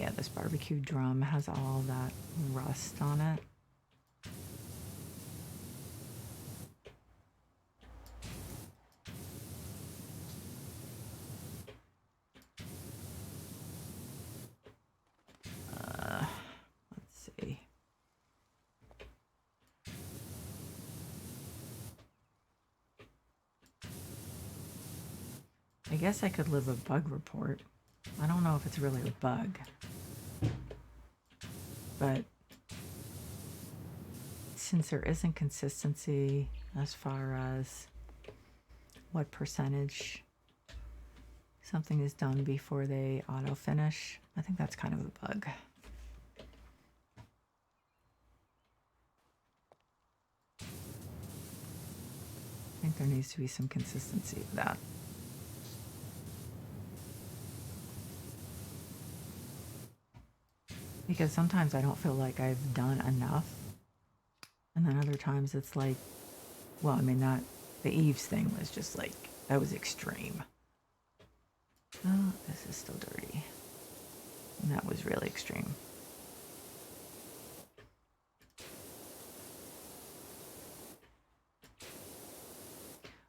Yeah, this barbecue drum has all that rust on it. Let's see. I guess I could live a bug report. I don't know if it's really a bug. But since there isn't consistency as far as what percentage something is done before they auto finish, I think that's kind of a bug. I think there needs to be some consistency with that. Because sometimes I don't feel like I've done enough. And then other times it's like, well, I mean, the eaves thing was just like, that was extreme. Oh, this is still dirty. And that was really extreme.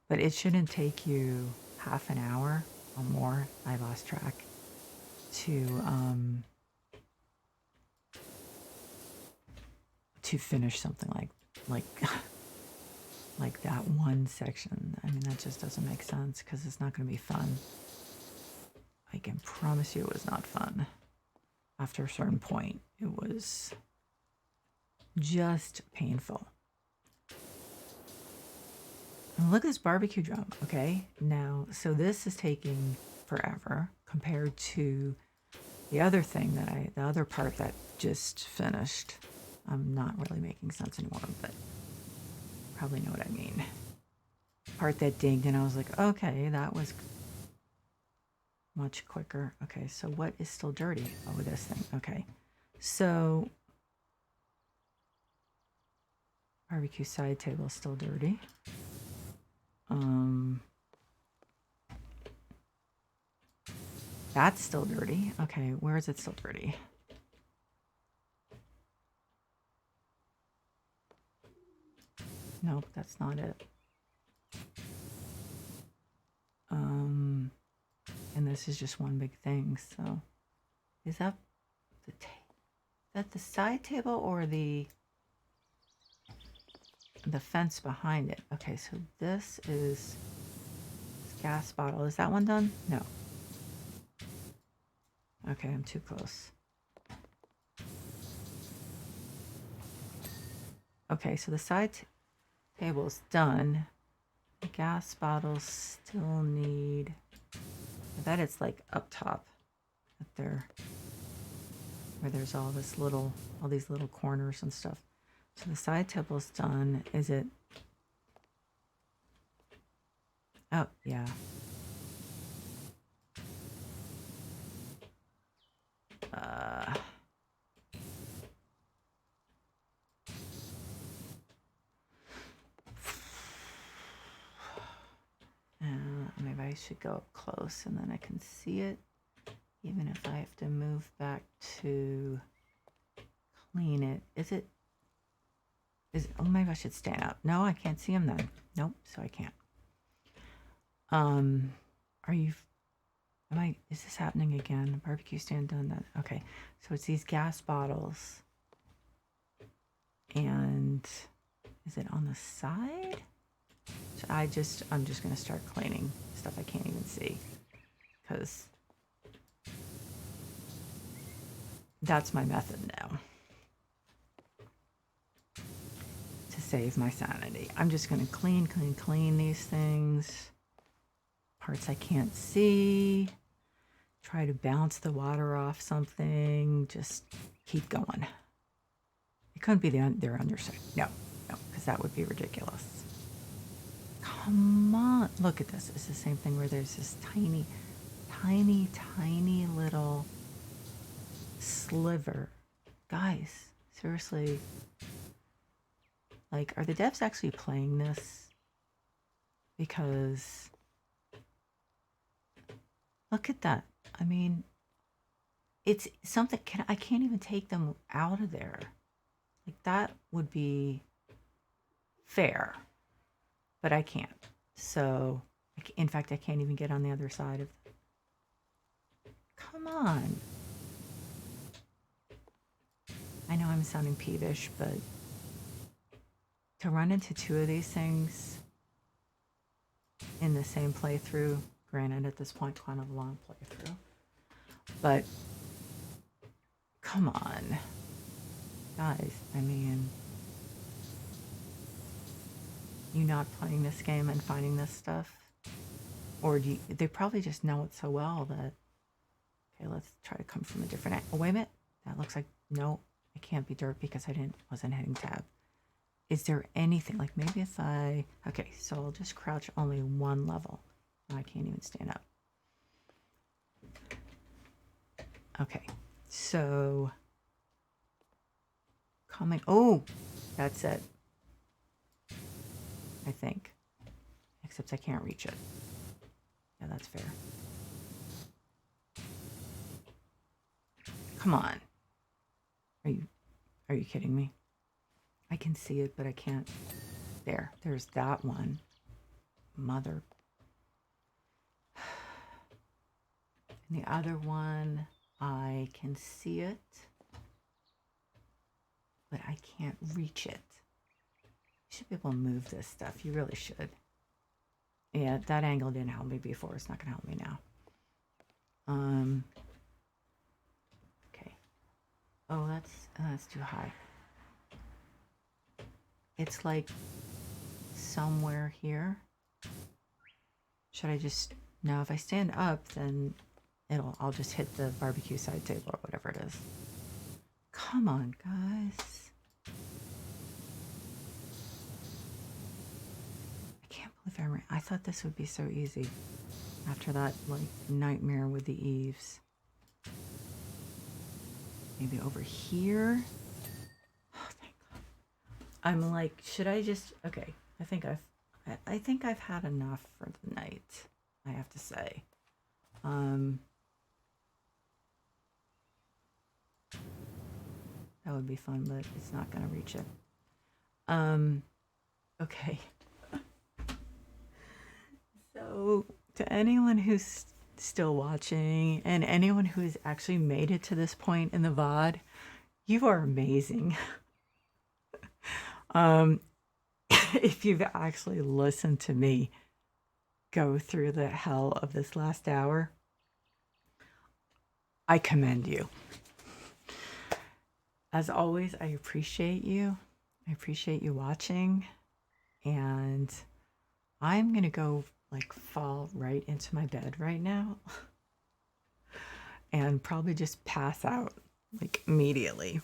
But it shouldn't take you half an hour or more, I lost track, to finish something like that one section. I mean, that just doesn't make sense because it's not going to be fun. I can promise you it was not fun. After a certain point, it was just painful. And look at this barbecue drum, okay? Now, so this is taking forever compared to the other thing the other part that just finished. I'm not really making sense anymore, but probably know what I mean. Part that dinged and I was like, okay, that was much quicker. Okay, so what is still dirty? Oh, this thing. Okay, so barbecue side table is still dirty. That's still dirty. Okay, where is it still dirty? Nope, that's not it. And this is just one big thing, so is that the side table or the fence behind it? Okay, so this is gas bottle. Is that one done? No. Okay, I'm too close. Okay, so the side table's done. The gas bottles still need, I bet it's like up top, up there, where there's all these little corners and stuff. So the side table's done. Is it? Oh, yeah. Maybe I should go up close and then I can see it, even if I have to move back to clean it. Is it, oh, maybe I should stand up. No, I can't see him then. Nope, so I can't. Is this happening again? The barbecue stand done that. Okay, so it's these gas bottles. And is it on the side? So I'm just going to start cleaning stuff I can't even see, because that's my method now to save my sanity. I'm just going to clean these things, parts I can't see, try to bounce the water off something, just keep going. It couldn't be their underside. No, because that would be ridiculous. Come on, look at this. It's the same thing where there's this tiny little sliver. Guys, seriously, like, are the devs actually playing this? Because look at that. I mean, it's something, I can't even take them out of there. Like, that would be fair, but I can't. So, in fact, I can't even get on the other side of. Come on. I know I'm sounding peevish, but to run into two of these things in the same playthrough, granted at this point kind of a long playthrough, but come on, guys. I mean, you not playing this game and finding this stuff? Or they probably just know it so well that, okay, let's try to come from a different angle. Oh, wait a minute. That looks like, no, it can't be dirt because I wasn't hitting tab. Is there anything, like maybe if okay, so I'll just crouch only one level. I can't even stand up. Okay, so oh, that's it. I think. Except I can't reach it. Yeah, that's fair. Come on. Are you kidding me? I can see it, but I can't. There's that one. Mother. And the other one, I can see it, but I can't reach it. You should be able to move this stuff. You really should. Yeah, that angle didn't help me before. It's not going to help me now. Okay. Oh, that's too high. It's like somewhere here. Should I just, no, if I stand up, then I'll just hit the barbecue side table or whatever it is. Come on, guys. I can't believe I thought this would be so easy after that, like, nightmare with the eaves. Maybe over here. Oh, thank God. I'm like, should I just, okay, I think I've had enough for the night, I have to say. That would be fun, but it's not going to reach it. Okay. So, to anyone who's still watching and anyone who's actually made it to this point in the VOD, you are amazing. If you've actually listened to me go through the hell of this last hour, I commend you. As always, I appreciate you. I appreciate you watching. And I'm going to go like fall right into my bed right now and probably just pass out like immediately.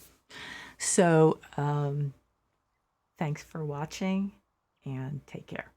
So, thanks for watching and take care.